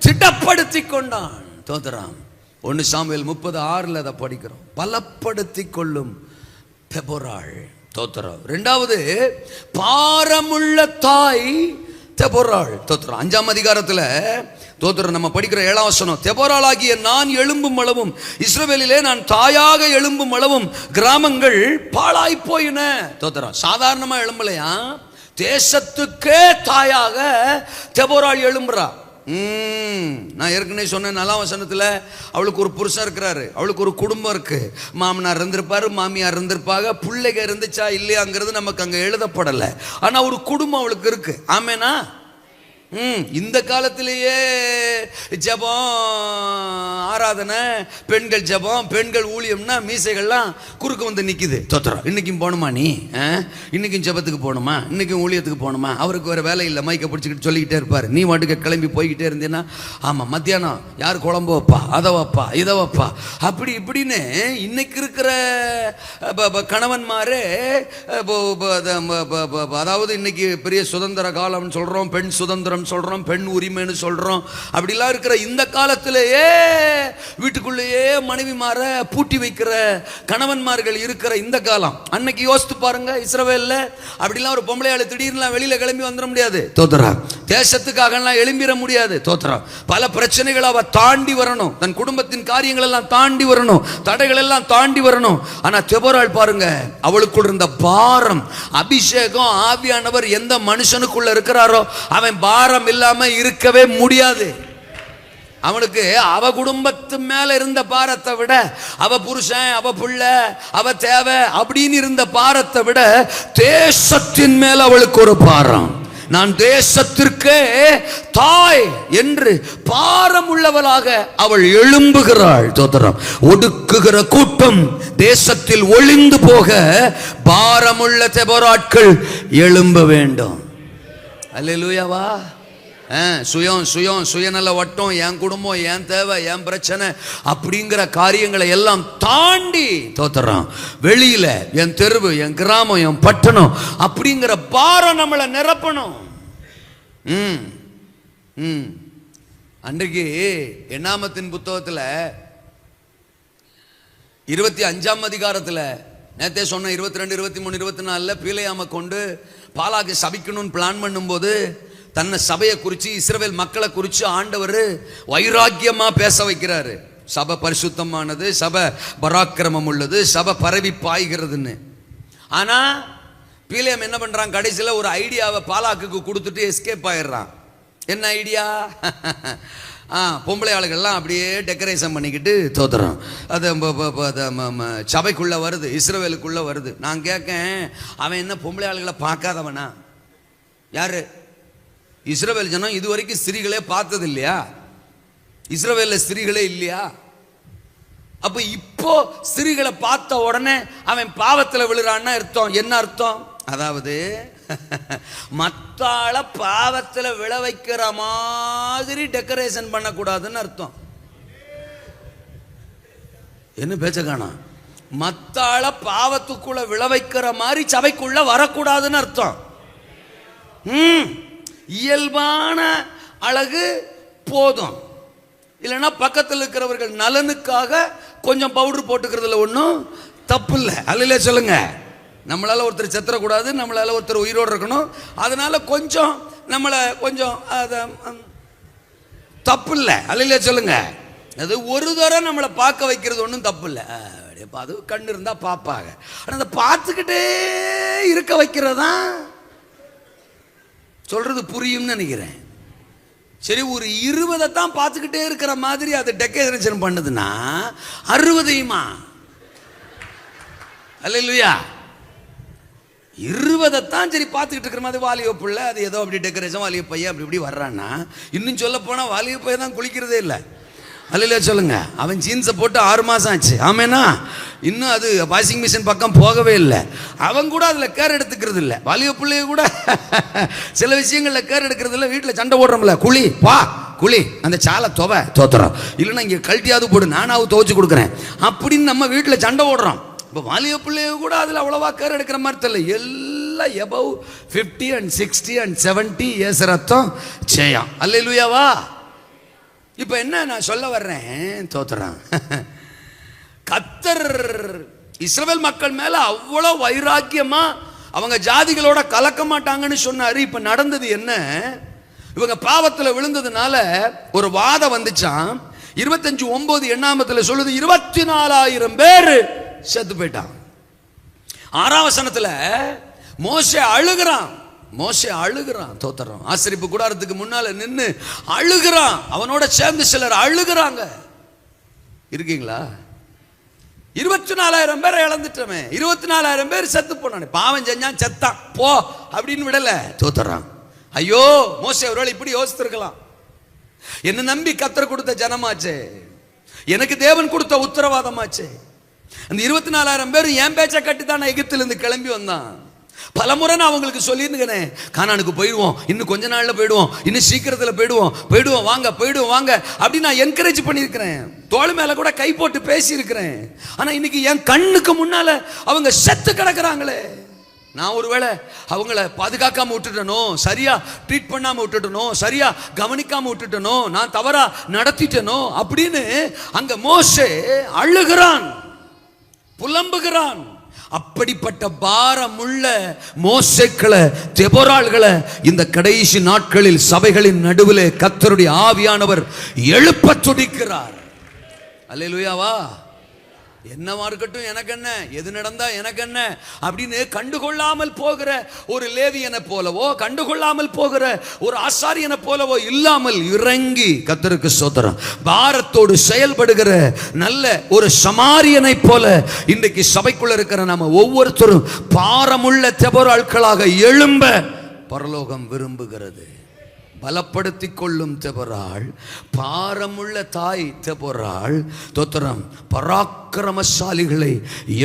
திடப்படுத்தி கொண்டான். தோத்திரம். 1 சாமுவேல் 30:6 அதை படிக்கிறோம். பலப்படுத்தி கொள்ளும் தெபொராள். தோத்திரம். 2வது பாரமுள்ள தாய் தெபொராள். தோத்திரம். 5ஆம் அதிகாரத்தில் தோத்திரம் நம்ம படிக்கிற 7ஆம் வசனம். தெபொராளாகிய நான் எழும்பும் அளவும் இஸ்ரவேலிலே நான் தாயாக எழும்பும் அளவும் கிராமங்கள் பாழாய் போயின. தோத்திரம். சாதாரணமா எழும்பலையா, தேசத்துக்கே தாயாக தெபொராள் எழும்புறா. நான் ஏற்கனவே சொன்னேன் 4ஆம் வசனத்தில், அவளுக்கு ஒரு புருஷன் இருக்கிறாரு, அவளுக்கு ஒரு குடும்பம் இருக்கு. மாமனார் இருந்திருப்பாரு, மாமியார் இருந்திருப்பாங்க, பிள்ளைங்க இருந்துச்சா இல்லையாங்கிறது நமக்கு அங்கே எழுதப்படலை. ஆனால் ஒரு குடும்பம் அவளுக்கு இருக்கு. ஆமேனா? இந்த காலத்திலேயே ஜெபம், ஆராதனை, பெண்கள் ஜெபம், பெண்கள் ஊழியம்னா மீசைகள்லாம் குறுக்க வந்து நிக்குது. தோத்திரம். இன்னைக்கும் போகணுமா நீ? இன்னைக்கும் ஜெபத்துக்கு போகணுமா? இன்னைக்கும் ஊழியத்துக்கு போகணுமா? அவருக்கு வேற வேலை இல்லை, மைக்கை பிடிச்சிக்கிட்டு சொல்லிக்கிட்டே இருப்பார். நீ வாட்டுக்கு கிளம்பி போய்கிட்டே இருந்தேன்னா, ஆமாம் மத்தியானம் யார் குழம்பு வைப்பா, அதை வைப்பா, இதை வைப்பா, அப்படி இப்படின்னு இன்னைக்கு இருக்கிற கணவன்மாரே, அதாவது இன்னைக்கு பெரிய சுதந்திர காலம்னு சொல்றோம், பெண் சுதந்திரம் சொல்றோம், பெண் உரிமைன்னு சொல்றோம். அப்படிலாம் இருக்கிற இந்த காலத்திலேயே வீட்டுக்குள்ளேயே மனைவிமார பூட்டி வைக்கிற கணவன்மார்கள் இருக்கிற இந்த காலம். அன்னைக்கு யோசித்து பாருங்க, இஸ்ரவேல்ல அப்படிலாம் ஒரு பொம்பளையாளு திடீர்னு வெளியில கிளம்பி வந்துட முடியாது. தோத்திரம். தேசத்துக்காக எல்லாம் எழும்பிட முடியாது. தோத்திரம். பல பிரச்சனைகளை அவ தாண்டி வரணும், தன் குடும்பத்தின் காரியங்கள் எல்லாம் தாண்டி வரணும், தடைகள் எல்லாம் தாண்டி வரணும். ஆனா தெபோராள் பாருங்க, அவளுக்குள் இருந்த பாரம், அபிஷேகம், ஆவியானவர் எந்த மனுஷனுக்குள்ள இருக்கிறாரோ அவன் பாரம் இல்லாம இருக்கவே முடியாது. அவனுக்கு அவ குடும்பத்து மேல இருந்த பாரத்தை விட, அவ புருஷன், அவ புள்ள, அவ தேவை அப்படின்னு இருந்த பாரத்தை விட தேசத்தின் மேல அவளுக்கு ஒரு பாரம். நான் தேசத்திற்கே தாய் என்று பாரம் உள்ளவளாக அவள் எழும்புகிறாள். தோத்திரம். ஒடுக்குகிற கூட்டம் தேசத்தில் ஒளிந்து போக பாரமுள்ள தெபோராட்கள் எழும்ப வேண்டும். அல்லேலூயாவா. சுயம் சுயம் சுயநல வட்டம், என் குடும்பம், என் தேவை, என் பிரச்சனை அப்படிங்கிற காரியங்களை எல்லாம் தாண்டி தோத்துறோம். வெளியில என் தெருவு, என் கிராமம், என் பட்டணம் அப்படிங்கிற பாரம் நம்மளை நிரப்பணும். அன்றைக்கு எண்ணாமத்தின் புத்தகத்தில் 25ஆம் அதிகாரத்தில் நேத்தே சொன்ன 22, 23, 24 பீலையாம கொண்டு பாலாக்கு சபிக்கணும்னு பிளான் பண்ணும்போது தன்னை சபையை குறித்து, இஸ்ரவேல் மக்களை குறித்து ஆண்டவர் வைராக்கியமா பேச வைக்கிறாரு. சபை பரிசுத்தமானது, சபை பராக்கிரமம் உள்ளது, சபை பரவி பாய்கிறதுன்னு. ஆனா பீலையாம் என்ன பண்றான், கடைசியில் ஒரு ஐடியாவை பாலாக்குக்கு கொடுத்துட்டு எஸ்கேப் ஆயிடுறான். என்ன ஐடியா? பொம்பளை ஆளுகள்லாம் அப்படியே டெக்கரேஷன் பண்ணிக்கிட்டு தோத்துறோம். அது சபைக்குள்ள வருது, இஸ்ரவேலுக்குள்ள வருது. நான் கேட்கேன், அவன் என்ன பொம்பளை ஆளுகளை பார்க்காதவனா? யாரு? இஸ்ரவேல் ஜனம் இது வரைக்கும் ஸ்திரீகளே பார்த்தது இல்லையா? இஸ்ரவேல்ல ஸ்திரீகளே இல்லையா? அப்ப இப்போ ஸ்திரீகளை பார்த்த உடனே அவன் பாவத்தில் விழுறான்னு அர்த்தம். என்ன அர்த்தம்? அதாவது மத்தாள பாவத்தில் விழ வைக்கிற மாதிரி டெக்கரேஷன் பண்ணக்கூடாதுன்னு அர்த்தம். என்ன பேச்ச காணோம்? மத்தாள பாவத்துக்குள்ள விழ வைக்கிற மாதிரி சபைக்குள்ள வரக்கூடாதுன்னு அர்த்தம். இயல்பான அழகு போதும். இல்லைன்னா பக்கத்தில் இருக்கிறவர்கள் நலனுக்காக கொஞ்சம் பவுடர் போட்டுக்கிறதுல ஒன்றும் தப்பு இல்லை. அல்லையிலே சொல்லுங்க. நம்மளால ஒருத்தர் செத்துறக்கூடாது, நம்மளால ஒருத்தர் உயிரோடு இருக்கணும். அதனால கொஞ்சம் நம்மளை கொஞ்சம் தப்பு இல்லை. அல்லையிலே சொல்லுங்க. அது ஒரு தடவை நம்மளை பார்க்க வைக்கிறது ஒன்றும் தப்பு இல்லை. அது கண்ணு இருந்தா பார்ப்பாங்க. ஆனால் அதை பார்த்துக்கிட்டே இருக்க வைக்கிறதான் சொல்றது புரியும்னு நினைக்கிறேன். சரி, ஒரு 20 தான் பார்த்துக்கிட்டே இருக்கிற மாதிரி அது டெக்கரேஷன் பண்ணுதுன்னா 60 அல்லேலூயா. 20 தான் சரி பார்த்துக்கிட்டு இருக்கிற மாதிரி வாலிப பிள்ளை அது ஏதோ அப்படி டெக்கரேஷன், வாலிப பையன் அப்படி இப்படி வர்றான்னா, இன்னும் சொல்ல போனா வாலிப பையன் தான் குளிக்கிறதே இல்லை. அல்லேலூயா சொல்லுங்க. அவன் ஜீன்ஸை போட்டு 6 மாசம் ஆச்சு. ஆமேனா? இன்னும் அது வாஷிங் மிஷின் பக்கம் போகவே இல்லை. அவன் கூட அதில் கேர் எடுத்துக்கிறது இல்லை. வாலிப பிள்ளைய கூட சில விஷயங்களில் கேர் எடுக்கிறது இல்லை. வீட்டில் சண்டை போடுறோம்ல, குழி பா குழி, அந்த சாலை துவை தோத்துறோம், இல்லைன்னா இங்கே கழட்டியாவது போடு, நானாவது துவைச்சு கொடுக்குறேன் அப்படின்னு நம்ம வீட்டில் சண்டை ஓடுறோம். இப்போ வாலிப பிள்ளைய கூட அதில் அவ்வளோவா கேர் எடுக்கிற மாதிரி தெரியல. எல்லாம் எபவ் 50 and 60 and 70 இயர்ஸ் ரத்தம் செய்யும். அல்லேலூயாவா. இப்போ என்ன நான் சொல்ல வர்றேன், தோத்துறான். கர்த்தர் இஸ்ரவேல் மக்கள் மேல அவ்வளோ வைராக்கியமா அவங்க ஜாதிகளோட கலக்க மாட்டாங்கன்னு சொன்னாரு. இப்ப நடந்தது என்ன? இவங்க பாவத்தில் விழுந்ததுனால ஒரு வாதம் வந்துச்சான். 25:9 எண்ணாமத்தில் சொல்லுது 24,000 பேர் செத்து போயிட்டான். 6ஆம் வசனத்துல மோசே அழுகிறான். மோசே அழுகிறான். தோத்துறோம். ஆசரிப்பு கூடாரத்துக்கு முன்னால நின்று அழுகிறான். அவனோட சேர்ந்து சிலர் அழுகிறாங்க. இருக்கீங்களா? 24,000 பேரை இழந்துட்டோமே, 24,000 பேர் செத்து போனானே. பாவம் செஞ்சான், செத்தான், போ அப்படின்னு விடல. தோத்துறான். ஐயோ மோசே ஒருவேளை இப்படி யோசித்திருக்கலாம், என்ன நம்பி கர்த்தர் கொடுத்த ஜனமாச்சே, எனக்கு தேவன் கொடுத்த உத்தரவாதமாச்சே, அந்த 24,000 பேர் என் பேச்ச கட்டி தான் எகிப்திலிருந்து கிளம்பி வந்தான். பலமுறை நான் அவங்களுக்கு சொல்லியிருந்தேன், கானானுக்கு போயிடுவோம், இன்னும் கொஞ்ச நாள்ல போயிடுவோம், இன்னும் சீக்கிரத்தில் போயிடுவோம் வாங்க அப்படின்னு நான் என்கரேஜ் பண்ணியிருக்கிறேன், தோள் மேல கூட கை போட்டு பேசி இருக்கிறேன். ஆனா இன்னைக்கு என் கண்ணுக்கு முன்னால அவங்க செத்து கிடக்குறாங்களே. நான் ஒருவேளை அவங்கள பாதுகாக்காம விட்டுட்டனோ, சரியா ட்ரீட் பண்ணாம விட்டுட்டனோ, சரியா கவனிக்காம விட்டுட்டனோ, நான் தவறா நடத்திட்டனோ அப்படின்னு அங்க மோசே அழுகிறான், புலம்புகிறான். அப்படிப்பட்ட பாரமுள்ள மோசேக்களை, தெபொராள்களை இந்த கடைசி நாட்களில் சபைகளின் நடுவிலே கர்த்தருடைய ஆவியானவர் எழுப்ப துடிக்கிறார். அல்லேலூயாவா. என்னவா இருக்கட்டும், எனக்கு என்ன, எது நடந்தா எனக்கு என்ன அப்படின்னு கண்டுகொள்ளாமல் போகிற ஒரு லேவியனை போலவோ, கண்டுகொள்ளாமல் போகிற ஒரு ஆசாரியனை போலவோ இல்லாமல் இறங்கி கர்த்தருக்கு ஸ்தோத்திரம் பாரத்தோடு செயல்படுகிற நல்ல ஒரு சமாரியனை போல இன்றைக்கு சபைக்குள்ள இருக்கிற நம்ம ஒவ்வொருத்தரும் பாரமுள்ள தெபொராள்களாக எழும்ப பரலோகம் விரும்புகிறது. பலப்படுத்திக் கொள்ளும் தெபொராள், பாரமுள்ள தாய் தெபொராள், தோத்திரம் பராக்கிரமசாலிகளை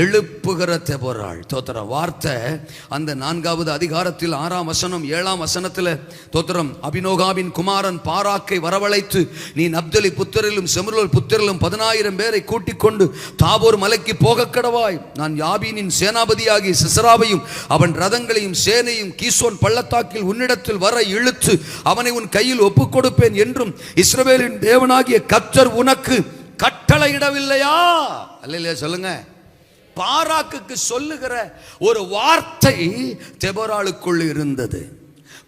எழுப்புகிற தெபொராள். தோத்திரம் வார்த்தை அந்த 4வது அதிகாரத்தில் 6ஆம் வசனம் 7ஆம் வசனத்தில் தோத்திரம் அபினோகாவின் குமாரன் பாராக்கை வரவழைத்து, நீ நப்தலி புத்திரிலும் செமுரோல் புத்திரிலும் 10,000 பேரை கூட்டிக் கொண்டு தாபோர் மலைக்கு போக கடவாய். நான் யாபீனின் சேனாபதியாகி சிசராவையும் அவன் ரதங்களையும் சேனையும் கீசோன் பள்ளத்தாக்கில் உன்னிடத்தில் வர இழுத்து அவனை உன் கையில் ஒப்புக் கொடுப்பேன் என்றும் இஸ்ரவேலின் தேவனாகிய கர்த்தர் உனக்கு கட்டளையிடவில்லையா? அல்லேலூயா சொல்லுங்க. பாராக்குக்கு சொல்லுகிற ஒரு வார்த்தை தெபொராளுக்குள் இருந்தது.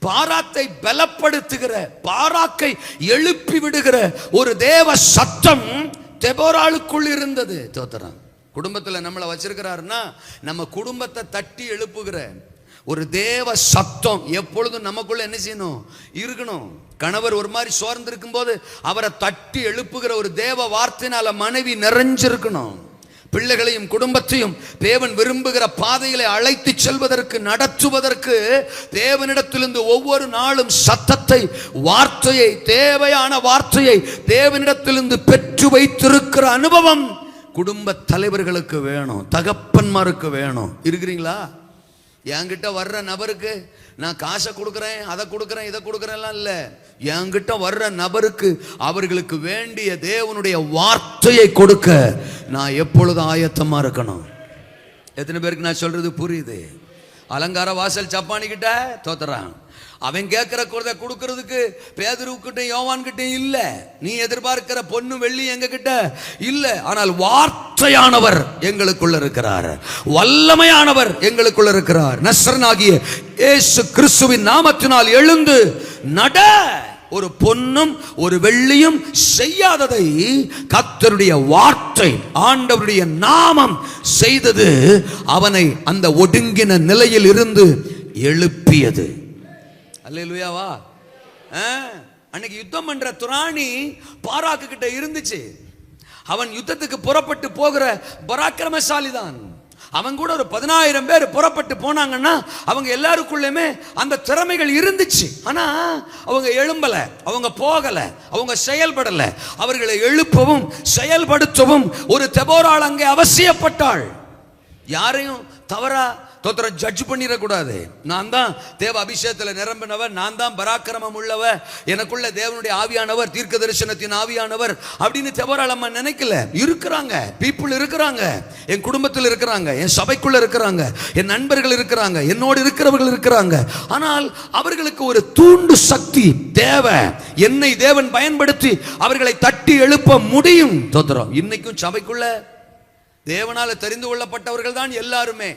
பாராத்தை பலப்படுத்துகிற, பாராக்கை எழுப்பி விடுகிற ஒரு தேவ சத்தம் தெபொராளுக்குள் இருந்தது. தோத்திரம் குடும்பத்தில் நம்மளை வச்சிருக்கிறாருன்னா நம்ம குடும்பத்தை தட்டி எழுப்புகிற ஒரு தேவ சத்தம் எப்பொழுதும் நமக்குள்ள என்ன செய்யணும், இருக்கணும். கணவர் ஒரு மாதிரி சோர்ந்து இருக்கும் போது அவரை தட்டி எழுப்புகிற ஒரு தேவ வார்த்தையினால மனைவி நிறைஞ்சிருக்கணும். பிள்ளைகளையும் குடும்பத்தையும் தேவன் விரும்புகிற பாதைகளை அழைத்து செல்வதற்கு, நடத்துவதற்கு தேவனிடத்திலிருந்து ஒவ்வொரு நாளும் சத்தத்தை, வார்த்தையை, தேவையான வார்த்தையை தேவனிடத்திலிருந்து பெற்று வைத்திருக்கிற அனுபவம் குடும்ப தலைவர்களுக்கு வேணும், தகப்பன்மாருக்கு வேணும். இருக்கிறீங்களா? என்கிட்ட வர்ற நபருக்கு நான் காசை கொடுக்குறேன், அதை கொடுக்குறேன், இதை கொடுக்குறேன்லாம் இல்லை. என்கிட்ட வர்ற நபருக்கு அவர்களுக்கு வேண்டிய தேவனுடைய வார்த்தையை கொடுக்க நான் எப்பொழுதும் ஆயத்தமா இருக்கணும். எத்தனை பேருக்கு நான் சொல்றது புரியுது? அலங்கார வாசல் சப்பானிக்கிட்ட தோத்துறான், அவன் கேட்கிற குறத கொடுக்கறதுக்கு பேதுருக்கிட்ட யோவான்கிட்ட இல்ல. நீ எதிர்பார்க்கிற பொண்ணு வெள்ளி எங்க கிட்ட இல்ல. ஆனால் வார்த்தையானவர் எங்களுக்குள்ள இருக்கிறார், வல்லமையானவர் எங்களுக்குள்ள இருக்கிறார். நசரனாகிய இயேசு கிறிஸ்துவின் நாமத்தினால் எழுந்து நட. ஒரு பொன்னும் ஒரு வெள்ளியும் செய்யாததை கர்த்தருடைய வார்த்தை, ஆண்டவருடைய நாமம் செய்தது. அவனை அந்த ஒடுங்கின நிலையில் இருந்து எழுப்பியது. அல்லேலூயாவா. அன்னைக்கு யுத்தம் பண்ற துராணி பாராக்கு கிட்ட இருந்துச்சு. அவன் யுத்தத்துக்கு புறப்பட்டு போகிற பராக்கிரமசாலி தான். அவன் கூட ஒரு 10,000 பேர் புறப்பட்டு போனாங்கன்னா அவங்க எல்லாருக்குள்ளேயுமே அந்த திறமைகள் இருந்துச்சு. ஆனா அவங்க எழும்பல, அவங்க போகல, அவங்க செயல்படல. அவர்களை எழுப்பவும் செயல்படுத்தவும் ஒரு தெபொராள் அங்கே அவசியப்பட்டாள். யாரையும் தவறா தோத்திரம் ஜட்ஜ் பண்ணிடக்கூடாது. நான் தான் தேவ அபிஷேகத்தில் நிரம்பினவர், நான் தான் பராக்கிரமம் உள்ளவர், எனக்குள்ள தேவனுடைய ஆவியானவர், தீர்க்க தரிசனத்தின் ஆவியானவர் அப்படின்னு தெபொராள் அம்மா நினைக்கல. இருக்கிறாங்க, பீப்புள் இருக்கிறாங்க, என் குடும்பத்தில் இருக்கிறாங்க, என் சபைக்குள்ள இருக்கிறாங்க, என் நண்பர்கள் இருக்கிறாங்க, என்னோடு இருக்கிறவர்கள் இருக்கிறாங்க. ஆனால் அவர்களுக்கு ஒரு தூண்டு சக்தி தேவை. என்னை தேவன் பயன்படுத்தி அவர்களை தட்டி எழுப்ப முடியும். தோத்திரம் இன்னைக்கும் சபைக்குள்ள தேவனால தெரிந்து கொள்ளப்பட்டவர்கள் தான் எல்லாருமே.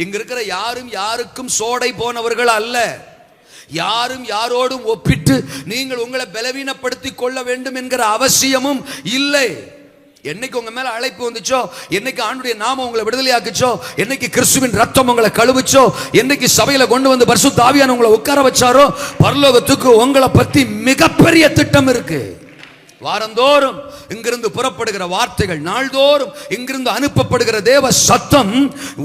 இங்க இருக்கிற யாரும் யாருக்கும் சோடை போனவர்கள் அல்ல. யாரும் யாரோடும் ஒப்பிட்டு நீங்கள் உங்களை பலவீனப்படுத்திக் கொள்ள வேண்டும் என்கிற அவசியமும் இல்லை. என்னைக்கு உங்க மேல அழைப்பு வந்துச்சோ, என்னைக்கு ஆண்டுடைய நாமம் உங்களை விடுதலையாக்குச்சோ, என்னைக்கு கிறிஸ்துவின் ரத்தம் உங்களை கழுவுச்சோ, என்னைக்கு சபையில கொண்டு வந்து பரிசுத்த ஆவியானவர் உங்களை உட்கார வச்சாரோ, பரலோகத்துக்கு உங்களை பத்தி மிகப்பெரிய திட்டம் இருக்கு. வாரந்தோறும் இங்கிருந்து புறப்படுகிற வார்த்தைகள், நாள்தோறும் இங்கிருந்து அனுப்பப்படுகிற தேவ சத்தம்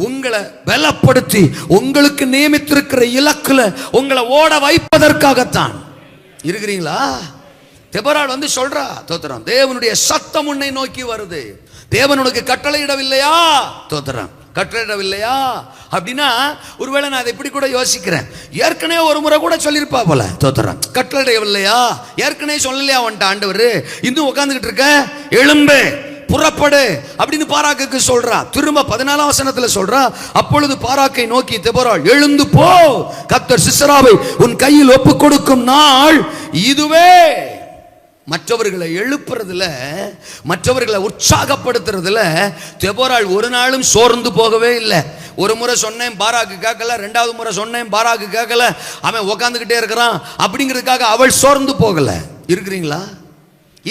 உங்களை பலப்படுத்தி உங்களுக்கு நியமித்திருக்கிற இலக்குல உங்களை ஓட வைப்பதற்காகத்தான். இருக்கிறீங்களா? தெபொராள் வந்து சொல்றா, தோத்திரம், தேவனுடைய சத்தம் உன்னை நோக்கி வருது. தேவன் உனக்கு கட்டளையிடவில்லையா? தோத்திரம், கட்டளையிடவில்லையா அப்படின்னா, ஒருவேளை நான் அதை இப்படி கூட யோசிக்கிறேன், ஏற்கனவே ஒரு முறை கூட சொல்லியிருப்பா போல. தோத்திரம், கட்டளையிடவில்லையா? ஏற்கனவே சொல்லலையா வந்துட்டு ஆண்டவர்? இன்னும் உட்காந்துக்கிட்டு இருக்க, எழும்பு, புறப்படு அப்படின்னு பாராக்குக்கு சொல்றா. திரும்ப 14ஆம் வசனத்துல சொல்றா, அப்பொழுது பாராக்கை நோக்கி தெபொராள், எழுந்து போ, கர்த்தர் சிசராவை உன் கையில் ஒப்பு கொடுக்கும் நாள் இதுவே. மற்றவர்களை எழுப்புறதுல, மற்றவர்களை உற்சாகப்படுத்துறதுல தெபொராள் ஒரு நாளும் சோர்ந்து போகவே இல்லை. ஒரு முறை சொன்னேன், பாராக்கு கேட்கல. ரெண்டாவது முறை சொன்னேன், பாராக்கு கேட்கல. அவன் உக்காந்துக்கிட்டே இருக்கிறான் அப்படிங்கிறதுக்காக அவள் சோர்ந்து போகல. இருக்கிறீங்களா?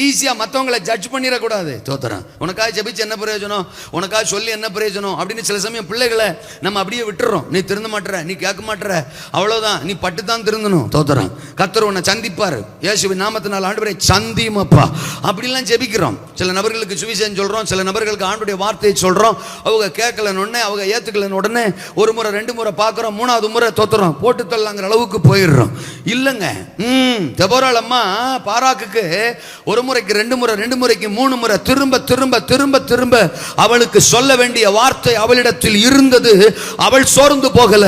ஈஸியா மற்றவங்களை ஜட்ஜ் பண்ணிடக்கூடாது. தோத்திரம், உனக்காக ஜெபிச்சு என்ன பிரயோஜனம், உனக்காக சொல்லி என்ன பிரயோஜனம் அப்படின்னு சில சமயம் பிள்ளைகளை நம்ம அப்படியே விட்டுறோம். நீ திருந்த மாட்டற, நீ கேட்க மாட்டற, அவ்வளவுதான், நீ பட்டு தான் திருந்தணும். தோத்திரம், கர்த்தர் உன்னை சந்திப்பார். இயேசுவின் நாமத்தினால் ஆண்டவரே சந்திமப்பா அப்படிலாம் ஜெபிக்கிறோம். சில நபர்களுக்கு சுவிசேஷம் சொல்றோம், சில நபர்களுக்கு ஆண்டவருடைய வார்த்தையை சொல்றோம். அவங்க கேட்கலன்னு உடனே, அவங்க ஏத்துக்கலன்னு உடனே ஒரு முறை ரெண்டு முறை பார்க்குறோம், மூணாவது முறை தோத்துறோம், போட்டு தள்ளலாங்கிற அளவுக்கு போயிடுறோம். இல்லைங்க, தெபொராள் அம்மா பாராக்குக்கு ஒரு முறைக்கு ரெண்டு முறை, ரெண்டு முறைக்கு மூணு முறை திரும்ப திரும்ப திரும்ப திரும்ப அவளுக்கு சொல்ல வேண்டிய வார்த்தை அவளிடத்தில் இருந்தது. அவள் சோர்ந்து போகல,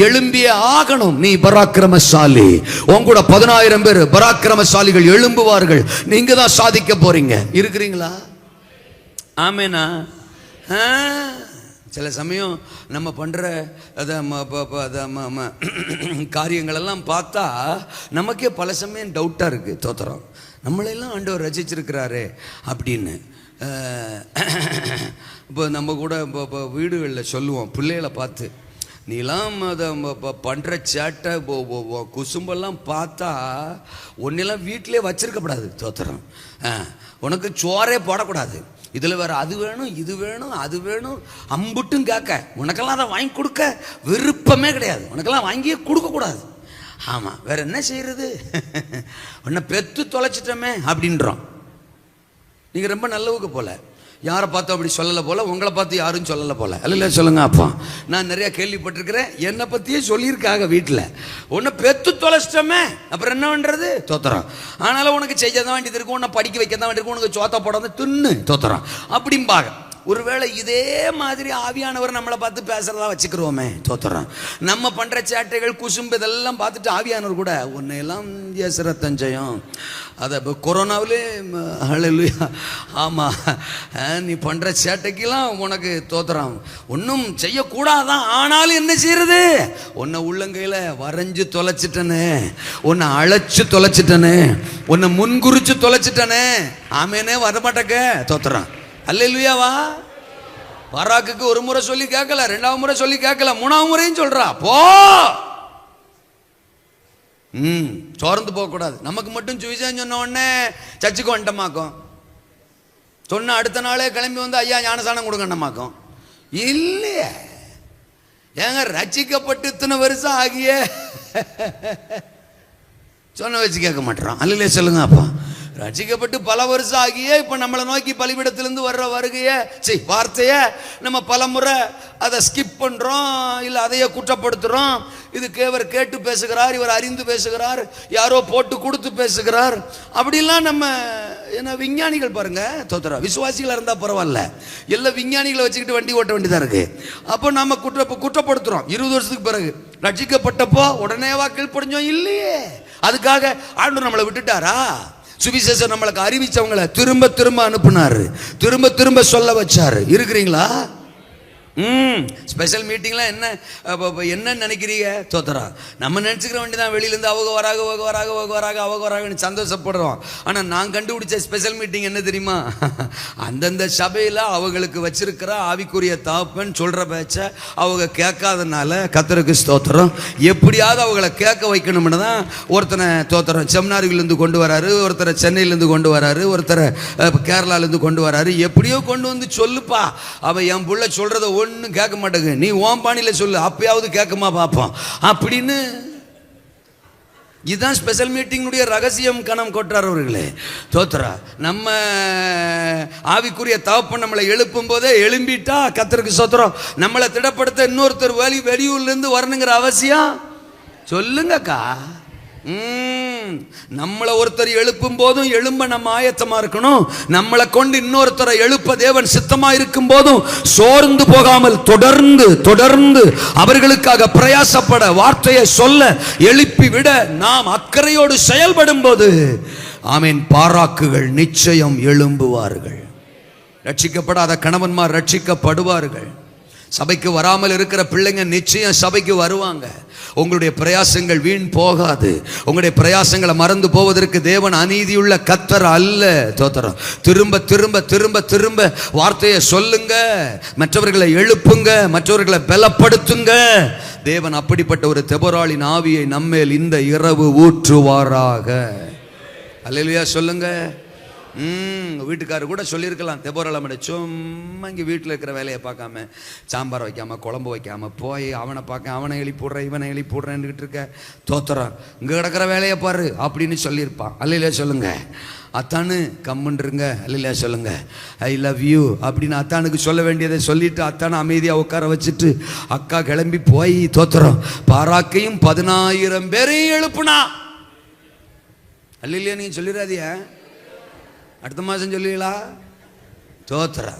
எழும்பியே ஆகணும். நீ பராக்கிரமசாலி, உங்களோட 10,000 பேர் பராக்கிரமசாலிகள் எழும்புவார்கள். நீங்க தான் சாதிக்க போறீங்க. இருக்கிறீங்களா? ஆமேனா? சில சமயம் நம்ம பண்ணுற காரியங்கள் எல்லாம் பார்த்தா நமக்கே பல சமயம் டவுட்டாக இருக்குது. தோத்திரம், நம்மளெல்லாம் ஆண்டவர் ரசிச்சிருக்கிறாரு அப்படின்னு. இப்போ நம்ம கூட இப்போ வீடுகளில் சொல்லுவோம் பிள்ளைகளை பார்த்து, நீலாம் அதை பண்ணுற சேட்டை குசும்பெல்லாம் பார்த்தா ஒன்றெல்லாம் வீட்டிலே வச்சிருக்கப்படாது. தோத்திரம், உனக்கு சோறே போடக்கூடாது, இதில் வேறு அது வேணும், இது வேணும், அது வேணும், அம்புட்டும் கேட்க, உனக்கெல்லாம் அதை வாங்கி கொடுக்க விருப்பமே கிடையாது, உனக்கெல்லாம் வாங்கியே கொடுக்கக்கூடாது. ஆமாம், வேற என்ன செய்யறது, உன்னை பெற்று தொலைச்சிட்டோமே அப்படின்றோம். நீங்கள் ரொம்ப நல்லவுக்கு போல, யாரை பார்த்து அப்படி சொல்லலை போல, உங்களை பார்த்து யாரும் சொல்லலை போல. அல்ல சொல்லுங்க. அப்பா, நான் நிறையா கேள்விப்பட்டிருக்கிறேன், என்னை பற்றியே சொல்லியிருக்காங்க வீட்டில். உன்னை பெற்று தொலைச்சிட்டோமே, அப்புறம் என்ன பண்ணுறது? தோத்திரம், ஆனாலும் உனக்கு செய்ய தான் வேண்டியது இருக்கும், உன்னை படிக்க வைக்க தான் வேண்டியிருக்கும், உனக்கு சோத்த போடாத தின்னு. தோத்திரம் அப்படிம்பாங்க. ஒருவேளை இதே மாதிரி ஆவியானவர் நம்மளை பார்த்து பேசுறதா வச்சுக்கிறோமே. தோத்திரம், நம்ம பண்ற சேட்டைகள் குசும்பு இதெல்லாம் பார்த்துட்டு ஆவியானவர் கூட உன்னையெல்லாம் தஞ்சயம், அதை இப்போ கொரோனாவிலே ஹல்லேலூயா, ஆமாம், நீ பண்ணுற சேட்டைக்கெல்லாம் உனக்கு தோத்திரம் ஒன்றும் செய்யக்கூடாதான், ஆனாலும் என்ன செய்யறது, உன்னை உள்ளங்கையில் வரைஞ்சு தொலைச்சிட்டனே, உன்னை அழைச்சு தொலைச்சிட்டனே, உன்னை முன்குறிச்சு தொலைச்சிட்டனே. ஆமேனே வரமாட்டக்க. தோத்திரம், அல்லேலூயாவா? பாராக்குக்கு ஒரு முறை சொல்லி கேட்கல, ரெண்டாவது முறை சொல்லி கேட்கல, மூணாவது முறையும் சொல்றா, போ. சோர்ந்து போக கூடாது. நமக்கு மட்டும் சுவிசேஷம் சொன்ன உடனே சர்ச்சுக்கு வந்துட்டமாக்கும், சொன்ன அடுத்த நாளே கிளம்பி வந்து ஐயா ஞானசானம் கொடுங்கன்னமாக்கும். இல்லையே, ஏங்க ரட்சிக்கப்பட்டு இத்தனை வருஷம் ஆகிய சொன்ன வச்சு கேட்க மாட்டோம். அல்லையே சொல்லுங்க. அப்பா, ரட்சிக்கப்பட்டு பல வருஷம் ஆகியே இப்போ நம்மளை நோக்கி பலிபீடத்திலிருந்து வர்ற வருகையை வார்த்தையை நம்ம பல முறை அதை ஸ்கிப் பண்ணுறோம், இல்லை அதையே குற்றப்படுத்துகிறோம். இதுக்கு இவர் கேட்டு பேசுகிறார், இவர் அறிந்து பேசுகிறார், யாரோ போட்டு கொடுத்து பேசுகிறார் அப்படிலாம் நம்ம என்ன விஞ்ஞானிகள் பாருங்க. தோத்திர விசுவாசிகளாக இருந்தால் பரவாயில்ல, எல்லா விஞ்ஞானிகளை வச்சுக்கிட்டு வண்டி ஓட்ட வேண்டியதாக இருக்குது. அப்போ நம்ம குற்றப்படுத்துகிறோம். 20 வருஷத்துக்கு பிறகு ரட்சிக்கப்பட்டப்போ உடனேவா கீழ்ப்படிஞ்சோம்? இல்லையே. அதுக்காக ஆண்டவர் நம்மளை விட்டுட்டாரா? சுவிசேஷம் நம்மளுக்கு அறிவிச்சவங்களை திரும்ப திரும்ப அனுப்புனாரு, திரும்ப திரும்ப சொல்ல வச்சாரு. இருக்கிறீங்களா? ஸ்பெஷல் மீட்டிங்லாம் என்ன நினைக்கிறீங்க? தோத்தரா நம்ம நினச்சிக்கிற வேண்டியதான், வெளியிலேருந்து அவங்க வராங்க சந்தோஷப்படுறோம். ஆனால் நான் கண்டுபிடிச்ச ஸ்பெஷல் மீட்டிங் என்ன தெரியுமா? அந்தந்த சபையில் அவங்களுக்கு வச்சிருக்கிற ஆவிக்குரிய தாப்பன் சொல்கிற பேச்ச அவங்க கேட்காதனால கர்த்தருக்கு ஸ்தோத்திரம், எப்படியாவது அவங்கள கேட்க வைக்கணும்னு தான் ஒருத்தனை தோத்திரம் செமினாரிலேருந்து கொண்டு வராரு, ஒருத்தரை சென்னையிலேருந்து கொண்டு வராரு, ஒருத்தரை கேரளாலேருந்து கொண்டு வராரு. எப்படியோ கொண்டு வந்து சொல்லுப்பா, அவன் என் புள்ள சொல்கிறத ஒன்றும் கேட்க மாட்டேங்க, நீ ஓம் பாணியில் சொல்லு, அப்பயாவது கேட்குமா பார்ப்போம் அப்படின்னு இதுதான் ஸ்பெஷல் மீட்டிங்குடைய ரகசியம். கணம் கொட்டார் அவர்களே, தோத்ரா. நம்ம ஆவிக்குரிய தகப்பன் நம்மளை எழுப்பும் போதே எழும்பிட்டா கர்த்தருக்கு ஸ்தோத்திரம். நம்மளை திடப்படுத்த இன்னொருத்தர் வெளியூர்ல இருந்து வரணுங்கிற அவசியம் சொல்லுங்கக்கா. நம்மளை ஒருத்தர் எழுப்பும் போதும் எழும்ப நம்ம ஆயத்தமா இருக்கணும். நம்மளை கொண்டு இன்னொருத்தரை எழுப்ப தேவன் சித்தமா இருக்கும் போதும் சோர்ந்து போகாமல் தொடர்ந்து தொடர்ந்து அவர்களுக்காக பிரயாசப்பட, வார்த்தையை சொல்ல, எழுப்பி விட நாம் அக்கறையோடு செயல்படும் போது ஆமீன், பாராக்குகள் நிச்சயம் எழும்புவார்கள். ரட்சிக்கப்படாத கணவன்மார் ரட்சிக்கப்படுவார்கள். சபைக்கு வராமல் இருக்கிற பிள்ளைங்க நிச்சயம் சபைக்கு வருவாங்க. உங்களுடைய பிரயாசங்கள் வீண் போகாது. உங்களுடைய பிரயாசங்களை மறந்து போவதற்கு தேவன் அநீதியுள்ள கர்த்தர் அல்ல. தோத்திரம். திரும்ப திரும்ப திரும்ப திரும்ப வார்த்தையை சொல்லுங்க, மற்றவர்களை எழுப்புங்க, மற்றவர்களை பலப்படுத்துங்க. தேவன் அப்படிப்பட்ட ஒரு தெபொராளின் ஆவியை நம்மேல் இந்த இரவு ஊற்றுவாராக. அல்லேலூயா சொல்லுங்க. வீட்டுக்காரர் கூட சொல்லியிருக்கலாம், தெபொராளை சும்மா இங்கே வீட்டில் இருக்கிற வேலையை பார்க்காம, சாம்பார் வைக்காம, குழம்பு வைக்காம, போய் அவனை பார்க்க, அவனை எழுப்பிடுறேன், இவனை எழுப்பிடுறேன்னுக்கிட்டு இருக்க, தோத்துறான், இங்கே கிடக்கிற வேலையை பாரு அப்படின்னு சொல்லியிருப்பான். அல்லையா சொல்லுங்க. அத்தானு கம்முன்றுங்க. அல்லையா சொல்லுங்க. ஐ லவ் யூ அப்படின்னு அத்தானுக்கு சொல்ல வேண்டியதை சொல்லிட்டு அத்தானை அமைதியாக உட்கார வச்சுட்டு அக்கா கிளம்பி போய் தோத்துறோம். பாராக்கையும் 10,000 பேரையும் எழுப்புனா. அல்லையா நீங்கள் சொல்லிடாதியா, அடுத்த மாதம் சொல்லுவீங்களா? தோத்துறா.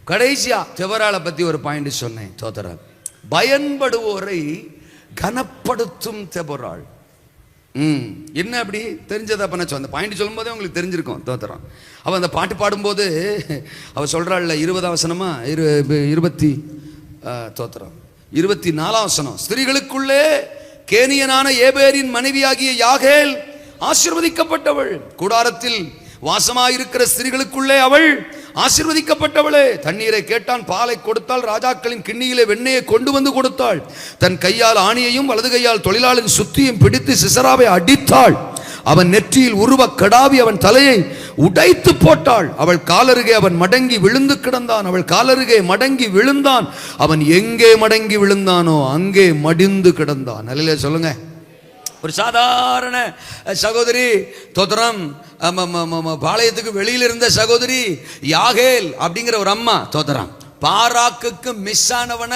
கடைசியா தெபொராளை பற்றி ஒரு பாயிண்ட் சொன்னேன். தோத்துறா. பயன்படுவோரை கனப்படுத்தும் தெபொராள். என்ன அப்படி தெரிஞ்சதா பண்ண அந்த பாயிண்ட் சொல்லும் போதே உங்களுக்கு தெரிஞ்சிருக்கும். தோத்துறான். அவள் அந்த பாட்டு பாடும்போது அவள் சொல்கிறாள்ல, 20ஆம் வசனமா 24ஆம் வசனம், ஸ்திரீகளுக்குள்ளே கேனியனான ஏபேரின் மனைவியாகிய யாகேல் ஆசீர்வதிக்கப்பட்டவள், கூடாரத்தில் வாசமாயிருக்கிற ஸ்திரீகளுக்குள்ளே அவள் ஆசீர்வதிக்கப்பட்டவளே. தண்ணீரை கேட்டான், பாலை கொடுத்தாள், ராஜாக்களின் கிண்ணியிலே வெண்ணெயை கொண்டு வந்து கொடுத்தாள். தன் கையால் ஆணியையும் வலது கையால் தொழிலாளின் சுத்தியும் பிடித்து சிசராவை அடித்தாள். அவன் நெற்றியில் உருவ கடாவி அவன் தலையை உடைத்து போட்டாள். அவள் காலருகே அவன் மடங்கி விழுந்து கிடந்தான். அவள் காலருகே மடங்கி விழுந்தான். அவன் எங்கே மடங்கி விழுந்தானோ அங்கே மடிந்து கிடந்தான். நல்ல சொல்லுங்க. ஒரு சாதாரண சகோதரி, தோத்திரம், பாளையத்துக்கு வெளியில் இருந்த சகோதரி யாகேல் அப்படிங்கிற ஒரு அம்மா, தோத்திரம், பாராக்குக்கு மிஸ் ஆனவன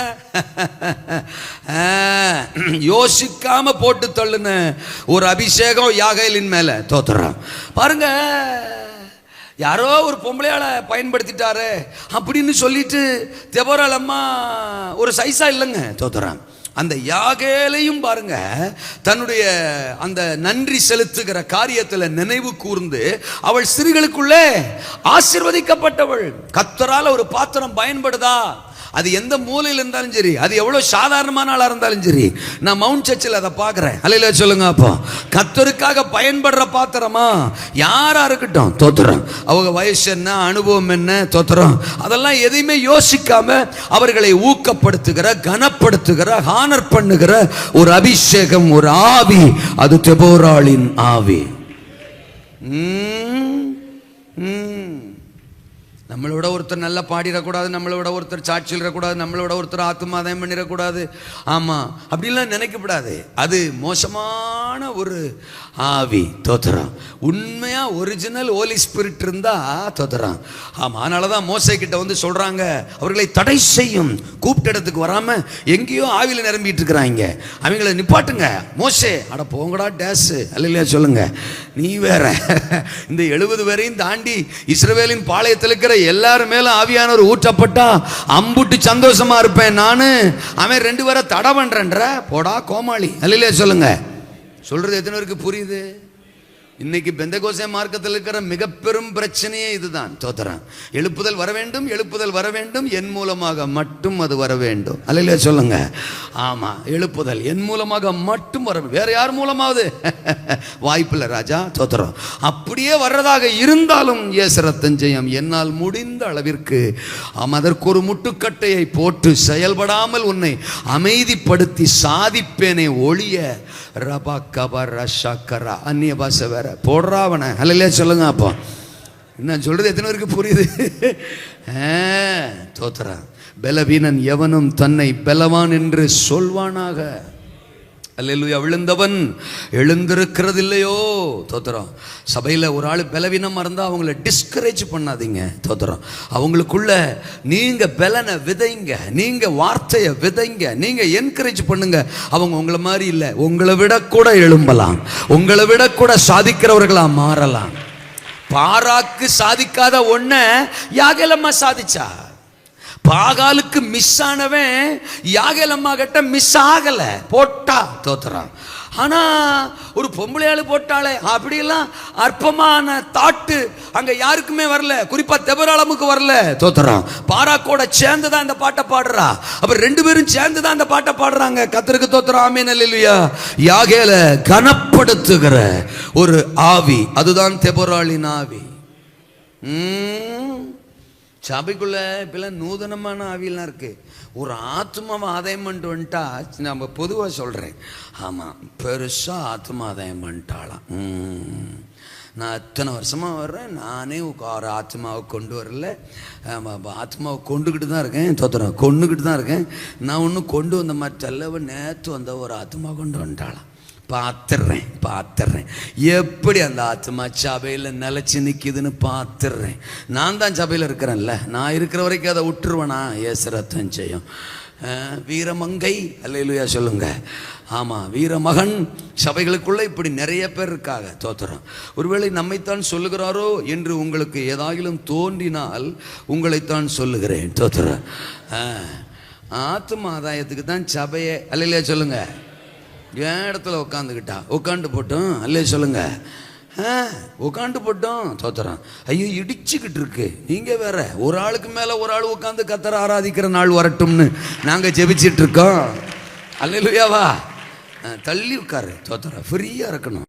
யோசிக்காம போட்டு தள்ளுன ஒரு அபிஷேகம் யாகேலின் மேல. தோத்திரம். பாருங்க, யாரோ ஒரு பொம்பளையால பயன்படுத்திட்டாரு அப்படின்னு சொல்லிட்டு தெபொராள் அம்மா ஒரு சைஸா இல்லைங்க. தோத்திரம். அந்த யாகேலையும் பாருங்க, தன்னுடைய அந்த நன்றி செலுத்துகிற காரியத்தில் நினைவு கூர்ந்து அவள் ஸ்திரீகளுக்குள்ளே ஆசீர்வதிக்கப்பட்டவள். கர்த்தரால் ஒரு பாத்திரம் பயன்படுதா, அது எந்த மூலையில் இருந்தாலும் சரி, அது எவ்வளோ சாதாரணமான ஆளாக இருந்தாலும் சரி, நான் மவுண்ட் சர்ச்சில் அதை பார்க்குறேன். அல்லையா சொல்லுங்க. அப்போ கர்த்தருக்காக பயன்படுற பாத்திரமா யாரா இருக்கட்டும், தோத்துறோம், அவங்க வயசு என்ன, அனுபவம் என்ன, தோத்துறோம், அதெல்லாம் எதையுமே யோசிக்காம அவர்களை ஊக்கப்படுத்துகிற, கனப்படுத்துகிற, ஹானர் பண்ணுகிற ஒரு அபிஷேகம், ஒரு ஆவி, அது தெபொராளின் ஆவி. நம்மளோட ஒருத்தர் நல்லா பாடிடக்கூடாது, நம்மளோட ஒருத்தர் சாட்சி சொல்லக்கூடாது, நம்மளோட ஒருத்தர் ஆத்மாதாயம் பண்ணிடக்கூடாது. ஆமாம், அப்படின்லாம் நினைக்கப்படாது. அது மோசமான ஒரு ஆவி. தோத்துறான். உண்மையாக ஒரிஜினல் ஹோலி ஸ்பிரிட் இருந்தா தோத்துறான். ஆமாம், அதனால தான் மோசே கிட்ட வந்து சொல்கிறாங்க, அவர்களை தடை செய்யும், கூப்பிட்ட இடத்துக்கு வராமல் எங்கேயோ ஆவியில் நிரம்பிட்டு இருக்கிறாங்க, அவங்கள நிப்பாட்டுங்க. மோசே, அட போங்கடா டேஸு. அல்லையா சொல்லுங்க. நீ வேற இந்த 70 பேரையும் தாண்டி இஸ்ரவேலின் பாளையத்தில் இருக்கிற எல்லாரும் மேல ஆவியானவர் ஊற்றப்பட்டா அம்புட்டு சந்தோஷமா இருப்பேன் நானு. அவன் 2 பேரை தடை பண்றேன்ற போடா கோமாளி. அல்லையா சொல்லுங்க. சொல்றது எத்தனை பேருக்கு புரியுது? இன்னைக்கு பெந்தகோஸ்தே மார்க்கத்தில் இருக்கிற மிக பெரும் பிரச்சனையே இதுதான். தோத்துறான். எழுப்புதல் வர வேண்டும், எழுப்புதல் வர வேண்டும், என் மூலமாக மட்டும் அது வர வேண்டும். அல்லையா சொல்லுங்க. ஆமா, எழுப்புதல் என் மூலமாக மட்டும் வர, வேற யார் மூலமாவது வாய்ப்பில்லை ராஜா. தோத்துறோம். அப்படியே வர்றதாக இருந்தாலும் ஏசரத்தன் ஜெயம், என்னால் முடிந்த அளவிற்கு அதற்கு ஒரு முட்டுக்கட்டையை போட்டு செயல்படாமல் உன்னை அமைதிப்படுத்தி சாதிப்பேனே ஒழிய ரபா கபர ஷக்கரா அந்நிய பாஷை வேற போடுறாவன. அல்லையா சொல்லுங்க. அப்போ என்ன சொல்றது எத்தனை பேருக்கு புரியுது? தோத்துறான். பலவீனன் எவனும் தன்னை பலவான் என்று சொல்வானாக. அல்லேலூயா. விழுந்தவன் எழுந்திருக்கிறது இல்லையோ. தோத்திரம். சபையில் ஒரு ஆள் பலவீனமாக இருந்தால் அவங்கள டிஸ்கரேஜ் பண்ணாதீங்க. தோத்திரம். அவங்களுக்குள்ள நீங்கள் பலனை விதைங்க, நீங்கள் வார்த்தையை விதைங்க, நீங்கள் என்கரேஜ் பண்ணுங்க. அவங்க உங்களை மாதிரி இல்லை, உங்களை விட கூட எழும்பலாம், உங்களை விட கூட சாதிக்கிறவர்களாக மாறலாம். பாராக்கு சாதிக்காத ஒன்ன யாகேலம்மா சாதிச்சா. பாகாலுக்கு மிஸ் ஆனவன் யாகேலம்மா கிட்ட மிஸ் ஆகல, போட்டா. தோத்துறான். ஆனா ஒரு பொம்பளையாளு போட்டாளே, அப்படியெல்லாம் அற்பமான தாட்டு அங்க யாருக்குமே வரல, குறிப்பா தெபராளமுக்கு வரல. தோத்துறான். பாராக்கோட சேர்ந்துதான் இந்த பாட்டை பாடுறா. அப்ப ரெண்டு பேரும் சேர்ந்துதான் இந்த பாட்டை பாடுறாங்க. கர்த்தருக்கு தோத்துறான். ஆமென் அல்லேலூயா. யாகேல கனப்படுத்துகிற ஒரு ஆவி, அதுதான் தெபராளின் ஆவி. சபைக்குள்ள இப்பெல்லாம் நூதனமான ஆவியெல்லாம் இருக்கு. ஒரு ஆத்மாவை ஆதாயம் பண்ணிட்டு வந்துட்டா, நம்ம பொதுவாக சொல்கிறேன், ஆமாம் பெருசாக ஆத்மா ஆதாயம் பண்ணிட்டாலாம். நான் எத்தனை வருஷமாக வர்றேன், நானே ஒரு ஆத்மாவை கொண்டு வரல, ஆத்மாவை கொண்டுக்கிட்டு தான் இருக்கேன். தோத்துறேன், கொண்டுக்கிட்டு தான் இருக்கேன். நான் ஒன்றும் கொண்டு வந்த மாதிரி தெல்லவன் நேற்று வந்த ஒரு ஆத்மா கொண்டு வந்துட்டாலாம். பார்த்துடுறேன் எப்படி அந்த ஆத்மா சபையில் நிலச்சி நிற்கிதுன்னு பார்த்துடுறேன். நான் தான் சபையில் இருக்கிறேன்ல, நான் இருக்கிற வரைக்கும் அதை விட்டுருவேனா? ஏசு ரத்தம் செய்யும். வீரமங்கை அல்லேலூயா சொல்லுங்க. ஆமாம், வீரமகன். சபைகளுக்குள்ளே இப்படி நிறைய பேர் இருக்காங்க. தோத்துறோம். ஒருவேளை நம்மைத்தான் சொல்லுகிறாரோ என்று உங்களுக்கு ஏதாயிலும் தோன்றினால் உங்களைத்தான் சொல்லுகிறேன். தோத்துறோம். ஆத்மா ஆதாயத்துக்கு தான் சபையே. அல்லேலூயா சொல்லுங்க. என் இடத்துல உட்காந்து போட்டோம். அல்லே சொல்லுங்க. உட்காந்து போட்டோம். தோத்துறான். ஐயோ இடிச்சுக்கிட்டு இருக்கு. நீங்க வேற ஒரு ஆளுக்கு மேல ஒரு ஆள் உட்காந்து கத்தரை ஆராதிக்கிற நாள் வரட்டும்னு நாங்க ஜெபிச்சிட்டு இருக்கோம். அல்லேலூயாவா. தள்ளி உட்காரு. தோத்துறேன். ஃப்ரீயா இருக்கணும்.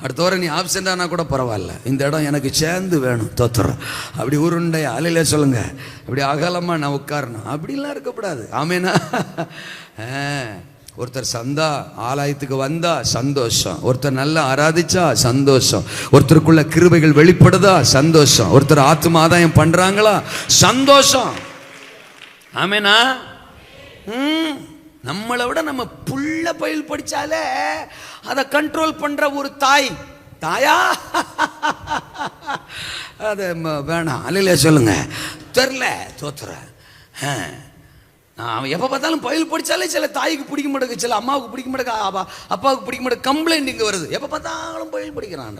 அடுத்த வாரம் நீ ஆப்சென்ட் ஆனா கூட பரவாயில்ல, இந்த இடம் எனக்கு சேர்ந்து வேணும். தோத்துறோம். அப்படி உருண்டையா அல்லேலூயா சொல்லுங்க. அப்படி அகலமா நான் உட்காரணும், அப்படிலாம் இருக்கக்கூடாது. ஆமேனா. ஒருத்தர் ஆலயத்துக்கு வந்தா சந்தோஷம், ஒருத்தர் நல்லா ஆராதிச்சா சந்தோஷம், ஒருத்தருக்குள்ள கிருபைகள் வெளிப்படுதா சந்தோஷம், ஒருத்தர் ஆத்ம ஆதாயம் பண்றாங்களா சந்தோஷம். ஆமேனா. நம்மளை விட நம்ம புள்ள பயில் படிச்சாலே அதை கண்ட்ரோல் பண்ற ஒரு தாயா அது வேணாம். அல்லேலூயா சொல்லுங்க. தெரியல. தோத்துற. அவன் எப்போ பார்த்தாலும் பயில் படித்தாலே சில தாய்க்கு பிடிக்க மாட்டேங்குது, சில அம்மாவுக்கு பிடிக்க மாட்டேங்க, அப்பாவுக்கு பிடிக்க மாட்டேங்க, கம்ப்ளைண்ட் இங்கே வருது. எப்போ பார்த்தாலும் பயில் படிக்கிறான்.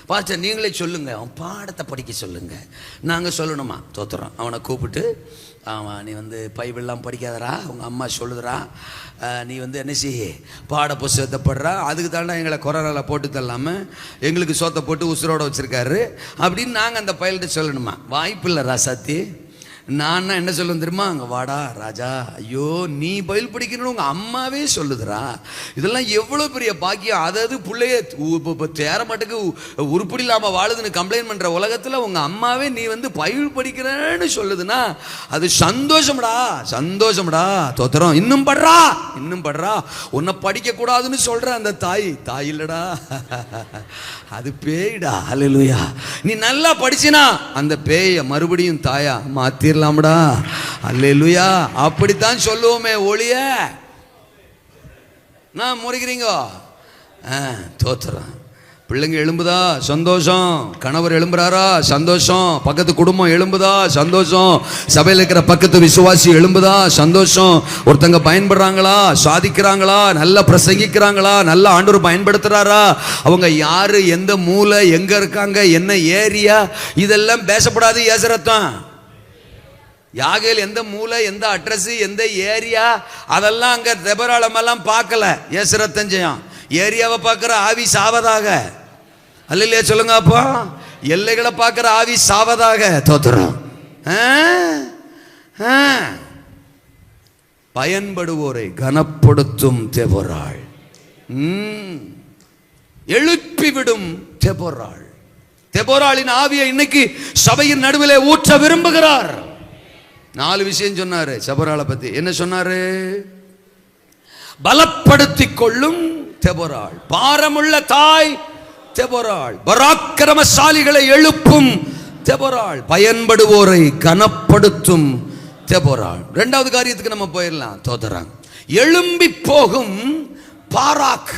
பாஸ்டர் நீங்களே சொல்லுங்க, அவன் பாடத்தை படிக்க சொல்லுங்க. நாங்கள் சொல்லணுமா? தோத்துறோம். அவனை கூப்பிட்டு, ஆமாம் நீ பைபிள்லாம் படிக்காதரா, உங்கள் அம்மா சொல்லுதுரா, நீ என்ன செய்ய பாட புஸ்தகத்தை படுறா, அதுக்கு தாண்டா எங்களை கொரோனாவில் போட்டு தள்ளாமல் எங்களுக்கு சோத்தை போட்டு உசுரோட வச்சுருக்காரு அப்படின்னு நாங்கள் அந்த பையல்கிட்ட சொல்லணுமா? வாய்ப்பு இல்லை ராசாத்தி. நான் என்ன சொல்லுவேன் தெரியுமா? அங்கே வாடா ராஜா, ஐயோ நீ பயில் படிக்கணும்னு உங்கள் அம்மாவே சொல்லுதுரா. இதெல்லாம் எவ்வளோ பெரிய பாக்கியம். அதாவது பிள்ளைய தேர மாட்டுக்கு உருப்படி இல்லாமல் வாழுதுன்னு கம்ப்ளைண்ட் பண்ணுற உலகத்தில் உங்கள் அம்மாவே நீ பயில் படிக்கிறேன்னு சொல்லுதுன்னா அது சந்தோஷம்டா, சந்தோஷம்டா. தோத்துறோம். இன்னும் படுறா உன்னை படிக்கக்கூடாதுன்னு சொல்கிற அந்த தாய் இல்லைடா, அது பேய்டா. அல்லேலூயா. நீ நல்லா படிச்சினா அந்த பேயை மறுபடியும் தாயா மாத்திரலாம்டா. அல்லேலூயா. அப்படித்தான் சொல்லுவோமே ஒளிய நான் முறைக்கிறீங்க. தோத்துறான். பிள்ளைங்க எழும்புதா சந்தோஷம், கணவர் எழும்புறாரா சந்தோஷம், பக்கத்து குடும்பம் எழும்புதா சந்தோஷம், சபையில் இருக்கிற பக்கத்து விசுவாசி எழும்புதா சந்தோஷம், ஒருத்தங்க பயன்படுறாங்களா, சாதிக்கிறாங்களா, நல்லா பிரசங்கிக்கிறாங்களா, நல்லா ஆண்டவர் பயன்படுத்துறாரா, அவங்க யாரு, எந்த மூலை, எங்க இருக்காங்க, என்ன ஏரியா, இதெல்லாம் பேசப்படாது. ஏசரத்தான். யாகேல் எந்த மூலை, எந்த அட்ரஸ், எந்த ஏரியா, அதெல்லாம் அங்க தெபராளமெல்லாம் பார்க்கல. ஏசரத்தன் செய்யும். ஏரியாவை பார்க்கிற ஆவி சாவதாக. அல்லையா சொல்லுங்க. அப்போ எல்லைகளை பார்க்கிற ஆவி சாவதாக. தோத்துறோம். பயன்படுவோரை கனப்படுத்தும் தெபொராள், எழுப்பிவிடும் தெபொராள். தெபொராளின் ஆவியை இன்னைக்கு சபையின் நடுவிலே ஊற்ற விரும்புகிறார். 4 விஷயம் சொன்னாரு தெபொராளை பத்தி. என்ன சொன்னாரு? பலப்படுத்திக் கொள்ளும் தெபொராள், பாரமுள்ள தாய் தெபொராள், பராக்கிரமசாலிகளை எழுப்பும் தெபொராள், பயன்படுவோரை கனப்படுத்தும் தெபொராள். 2வது காரியத்துக்கு நம்ம போயிடலாம். தோத்துறாங்க. எழும்பி போகும் பாராக்.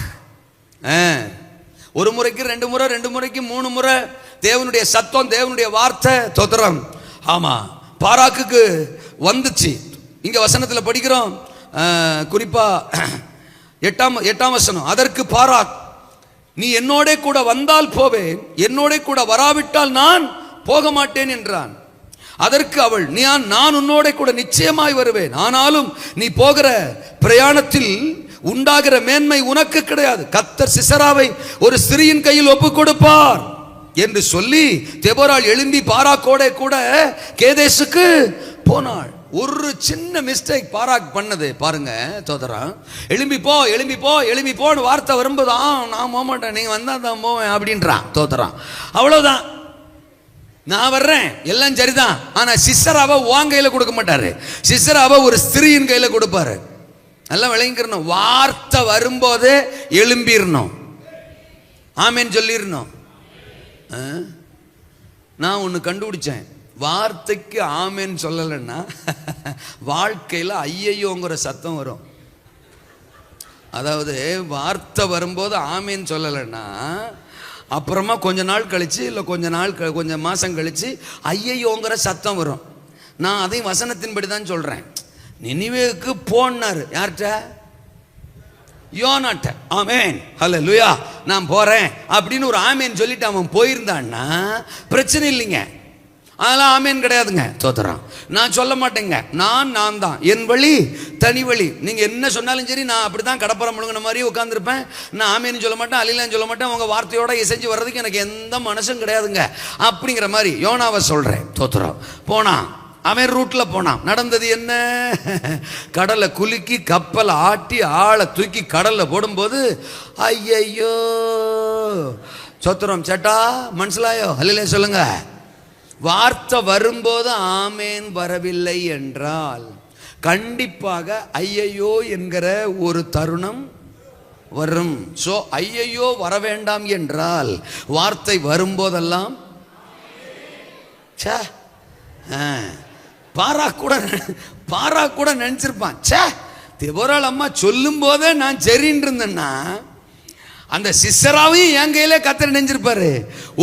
ஒரு முறைக்கு 2 முறை, 2 முறைக்கு 3 முறை தேவனுடைய சத்தம், தேவனுடைய வார்த்தை, தோத்திரம். ஆமா, பாராக்குக்கு வந்துச்சு. இங்க வசனத்துல படிக்கிறோம், குறிப்பா 8ஆம் வசனம். அதற்கு பாராக், நீ என்னோட கூட வந்தால் போவேன், என்னோட கூட வராவிட்டால் நான் போக மாட்டேன் என்றான். அதற்கு அவள், நான் உன்னோட கூட நிச்சயமாய் வருவேன், ஆனாலும் நீ போகிற பிரயாணத்தில் உண்டாகிற மேன்மை உனக்கு கிடையாது. கர்த்தர் சிசராவை ஒரு ஸ்திரீயின் கையில் ஒப்பு கொடுப்பார் என்று சொல்லி தெபோராள் எழும்பி பாராக்கோட கூட கேதேசுக்கு போனாள். ஒரு சின்ன மிஸ்டேக் பாராக் பண்ணது பாருங்க தோதரா. எழும்பி போன்னு வார்த்தை வரும்போது நான் போக மாட்டேன், நீங்க வந்தா தான் போவேன் அப்படின்றான் தோதரான். அவ்வளவுதான், நான் வர்றேன், எல்லாம் சரிதான். ஆனா சிஸ்டராவை உன் கையில கொடுக்க மாட்டாரு, சிஸ்டராவை ஒரு ஸ்திரீயின் கையில கொடுப்பாரு. நல்லா விளங்கிக்கணும். வார்த்தை வரும்போது எழும்பிடணும், ஆமேன்னு சொல்லிடணும். நான் ஒன்று கண்டுபிடிச்சேன், வார்த்தைக்கு ஆமேன்னு சொல்லலைன்னா வாழ்க்கையில் ஐயையோங்கிற சத்தம் வரும். அதாவது வார்த்தை வரும்போது ஆமேன்னு சொல்லலைன்னா அப்புறமா கொஞ்ச நாள் கழிச்சு, இல்லை கொஞ்சம் மாதம் கழிச்சு ஐயையோங்கிற சத்தம் வரும். நான் அதையும் வசனத்தின்படி தான் சொல்கிறேன். நினிவேவுக்கு போனாரு, யார்கிட்ட? யோனாட்ட. ஆமேன், ஹல்லேலூயா, நான் போறேன் அப்படின்னு ஒரு ஆமேன் சொல்லிட்டு அவன் போயிருந்தான்னா பிரச்சனை இல்லைங்க. அதெல்லாம் ஆமேன் கிடையாதுங்க, தோத்துறான். நான் சொல்ல மாட்டேங்க, நான் தான், என் வழி தனி வழி. நீங்க என்ன சொன்னாலும் சரி, நான் அப்படிதான் கடப்பறம் முழுங்கின மாதிரி உட்காந்துருப்பேன். நான் ஆமேன்னு சொல்ல மாட்டேன், அலிலான்னு சொல்ல மாட்டேன். உங்க வார்த்தையோட இசைஞ்சு வர்றதுக்கு எனக்கு எந்த மனசும் கிடையாதுங்க அப்படிங்கிற மாதிரி யோனாவை சொல்றேன். தோத்துறான். போனான், அவன் ரூட்ல போனான். நடந்தது என்ன? கடலை குலுக்கி கப்பலை ஆட்டி ஆளை தூக்கி கடல்ல போடும்போது ஐயையோ, சொத்துறோம் சேட்டா, மனசிலாயோ, அல்லையா சொல்லுங்க. வார்த்தை வரும்போது ஆமேன் வரவில்லை என்றால் கண்டிப்பாக ஐயையோ என்கிற ஒரு தருணம் வரும். சோ ஐயையோ வர வேண்டாம் என்றால் வார்த்தை வரும்போதெல்லாம் பாரா கூட நினைச்சிருப்பான், சே தெபோராள் அம்மா சொல்லும் போதே நான் சரின்னு இருந்தேன்னா அந்த சிஸ்டராவையும் என் கையிலே கத்தர் நினைஞ்சிருப்பாரு,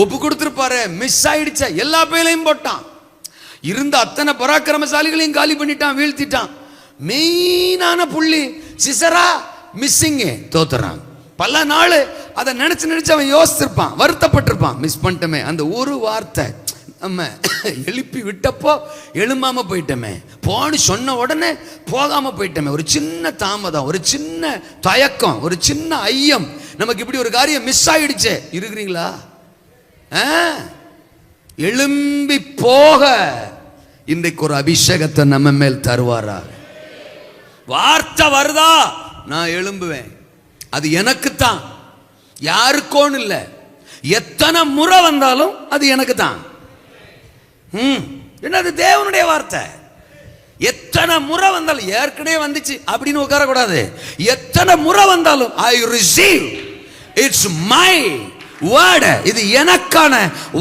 ஒப்பு கொடுத்துருப்பாரு. மிஸ் ஆயிடுச்சா, எல்லா பேரையும் போட்டான். இருந்த அத்தனை பராக்கிரமசாலிகளையும் காலி பண்ணிட்டான், வீழ்த்திட்டான். மெயினான புள்ளி சிஸ்டரா மிஸ்ஸிங்கு, தோத்துறான். பல நாள் அதை நினைச்சு அவன் யோசிச்சிருப்பான், வருத்தப்பட்டிருப்பான். மிஸ் பண்ணிட்டோமே, அந்த ஒரு வார்த்தை நம்ம எழுப்பி விட்டப்போ எழும்பாம போயிட்டோமே, போன்னு சொன்ன உடனே போகாம போயிட்டோமே. ஒரு சின்ன தாமதம், ஒரு சின்ன தயக்கம், ஒரு சின்ன ஐயம், நமக்கு இப்படி ஒரு காரியம் மிஸ் ஆயிடுச்சு. இருக்கிறீங்களா? எழும்பி போக இன்றைக்கு ஒரு அபிஷேகத்தை நம்ம மேல் தருவாரா? வார்த்தை வருதா, நான் எழும்புவேன். அது எனக்குத்தான், யாருக்கோன்னு இல்லை. எத்தனை முறை வந்தாலும் அது எனக்கு தான். என்னது? தேவனுடைய வார்த்தை. எத்தனை முறை வந்தாலும், ஏற்கனவே வந்துச்சு அப்படின்னு உட்காரக்கூடாது. எத்தனை முறை வந்தாலும் I receive, it's my word, இது எனக்கான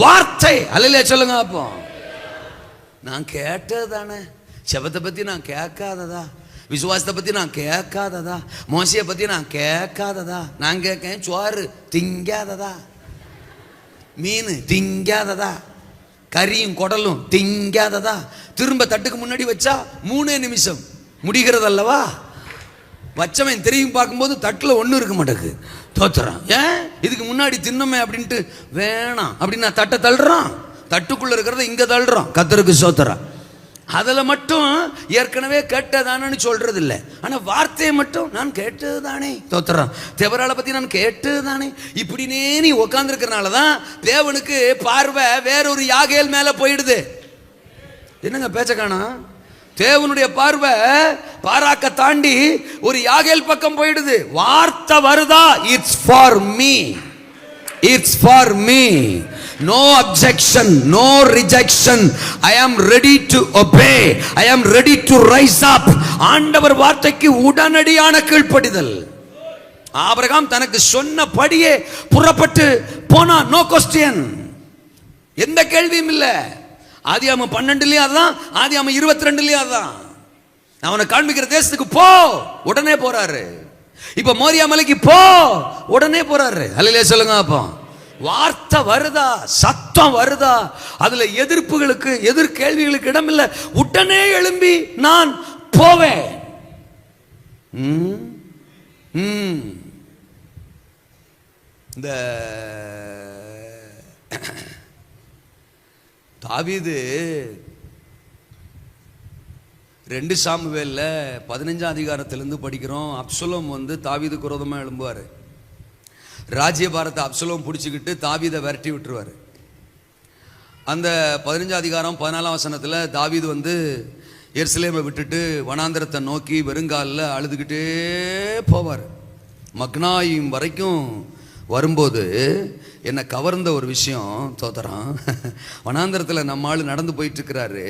வார்த்தை. அல்லையா சொல்லுங்க. அப்போ நான் கேட்டது தானே, செபத்தை பத்தி நான் கேட்காததா, விசுவாசத்தை பத்தி நான் கேட்காததா, மோசையை பத்தி நான் கேட்காததா? நான் கேட்கேன், சோறு திங்காததா, மீன் திங்காததா, கறியும் குடலும் திங்காததா? திரும்ப தட்டுக்கு முன்னாடி வச்சா 3 நிமிஷம் முடிகிறது அல்லவா? வச்சவன் தெரியும் பார்க்கும்போது தட்டில் ஒன்றும் இருக்க மாட்டேங்குது, தோத்துறான். ஏன்? இதுக்கு முன்னாடி தின்னமே அப்படின்ட்டு வேணாம் அப்படின்னு நான் தட்டை தள்ளுறான், தட்டுக்குள்ள இருக்கிறத இங்க தள்ளுறான். கர்த்தருக்கு ஸ்தோத்திரம். அதில் மட்டும் ஏற்கனவே கேட்டதானு சொல்றது இல்லை. ஆனால் வார்த்தையை மட்டும் நான் கேட்டது தானே, தோத்துறான். தெபோராளை பற்றி நான் கேட்டது தானே, இப்படினே நீ உட்காந்துருக்கிறனால தான் தேவனுக்கு பார்வை வேறொரு யாகேல் மேலே போயிடுது. என்னங்க பேச்ச காணோம்? தேவனுடைய பார்வை பாராக்க தாண்டி ஒரு யாகேல் பக்கம் போயிடுது. வார்த்தை வருதா, it's for me, it's for me. No objection, no rejection. I am ready to obey. I am ready to rise up. ஆண்டவர் வார்த்தைக்கு உடனடியான கீழ்ப்படிதல். ஆபிரகாம் தனக்கு சொன்னபடியே புறப்பட்டு போனா, நோ கொஸ்டின், எந்த கேள்வியும் இல்லை. ஆதியாகமம் 12லயும் அதான், ஆதியாகமம் 22லயும் அதான். அவனை காண்பிக்கிற தேசத்துக்கு போ, உடனே போறாரு. இப்ப மோரியா மலைக்கு போ, உடனே போறாரு. அல்லேலூயா சொல்லுங்க. அப்போ வார்த்தை வருதா, சத்தம் வருதா, அதுல எதிர்ப்புகளுக்கு எதிர்கேள்விகளுக்கு இடம் இல்லை. உடனே எழும்பி நான் போவேன். இந்த தாவீது 2 சாமுவேல்ல 15ஆம் அதிகாரத்திலிருந்து படிக்கிறோம். அப்சலோம் தாவீதுக்கு விரோதமா எழும்புவார். ராஜ்யபாரத்தை அப்சலோம் பிடிச்சிக்கிட்டு தாவீதை விரட்டி விட்டுருவார். அந்த 15ஆம் அதிகாரம் 14ஆம் வசனத்தில் தாவீது எருசலேமை விட்டுட்டு வனாந்தரத்தை நோக்கி வெறுங்காலில் அழுதுகிட்டே போவார். மக்னாயிம் வரைக்கும் வரும்போது என்னை கவர்ந்த ஒரு விஷயம், தோத்தரான், வனாந்தரத்தில் நம்ம ஆள் நடந்து போயிட்டு இருக்கிறாரு.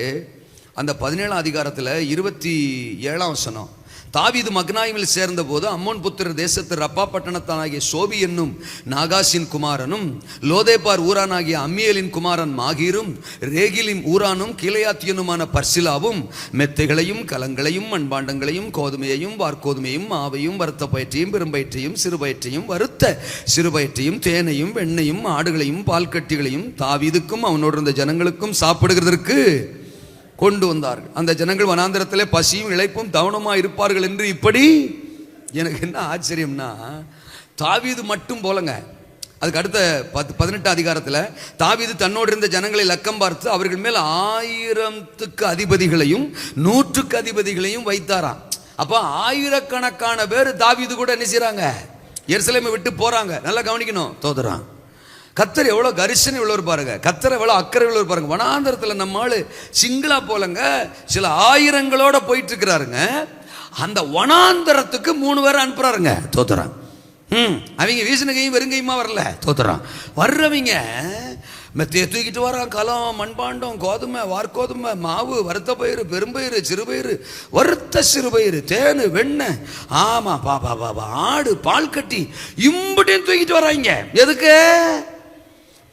அந்த 17ஆம் அதிகாரத்தில் 27ஆம் வசனம், தாவீது மக்னாயிமில் சேர்ந்த போது அம்மோன் புத்திரர் தேசத்து ரப்பா பட்டணத்தானாகிய சோபி என்னும் நாகாசின் குமாரனும் லோதேபார் ஊரானாகிய அம்மியலின் குமாரன் மாகீரும் ரேகிலிம் ஊரானும் கிளையாத்தியனுமான பர்சிலாவும் மெத்தைகளையும் கலங்களையும் மண்பாண்டங்களையும் கோதுமையையும் வார்கோதுமையும் மாவையும் வறுத்த பயிற்றையும் பெரும்பயிற்றையும் சிறுபயிற்றையும் வறுத்த சிறுபயிற்றையும் தேனையும் வெண்ணையும் ஆடுகளையும் பால் கட்டிகளையும் தாவீதுக்கும் அவனோடு இருந்த ஜனங்களுக்கும் சாப்பிடுகிறதற்கு கொண்டு வந்தார்கள். அந்த ஜனங்கள் வனாந்தரத்திலே பசியும் இளைப்பும் தவனமாக இருப்பார்கள் என்று. இப்படி எனக்கு என்ன ஆச்சரியம்னா, தாவீது மட்டும் போலங்க. அதுக்கு அடுத்த 18ஆம் அதிகாரத்தில் தாவீது தன்னோடு இருந்த ஜனங்களை லக்கம் பார்த்து அவர்கள் மேல் 1000க்கு அதிபதிகளையும் 100க்கு அதிபதிகளையும் வைத்தாராம். அப்போ 1000கணக்கான பேர் தாவீது கூட என்ன செய்றாங்க, எருசலேமை விட்டு போறாங்க. நல்லா கவனிக்கணும் தோதரான். கத்தர் எவ்வளோ கரிசனை உள்ளவர் பாருங்க, கத்தர் எவ்வளோ அக்கறை உள்ளவர் பாருங்க. வனாந்தரத்தில் நம்ம ஆளு சிங்களா போலங்க சில ஆயிரங்களோட போயிட்டு இருக்கிறாருங்க. அந்த வனாந்தரத்துக்கு 3 பேரை அனுப்புறாருங்க தோத்துறான். அவங்க வீசனகையும் வெறுங்கையுமா வரல தோத்துறான். வர்றவங்க மெத்தையை தூக்கிட்டு வரான். கலம், மண்பாண்டம், கோதுமை, வார்கோதுமை, மாவு, வறுத்த பயிறு, பெரும்பயிறு, சிறுபயிறு, வறுத்த சிறுபயிறு, தேனு, வெண்ணெய், ஆமா பாப்பா ஆடு, பால் கட்டி, இம்புட்டையும் தூக்கிட்டு வராங்க. எதுக்கு?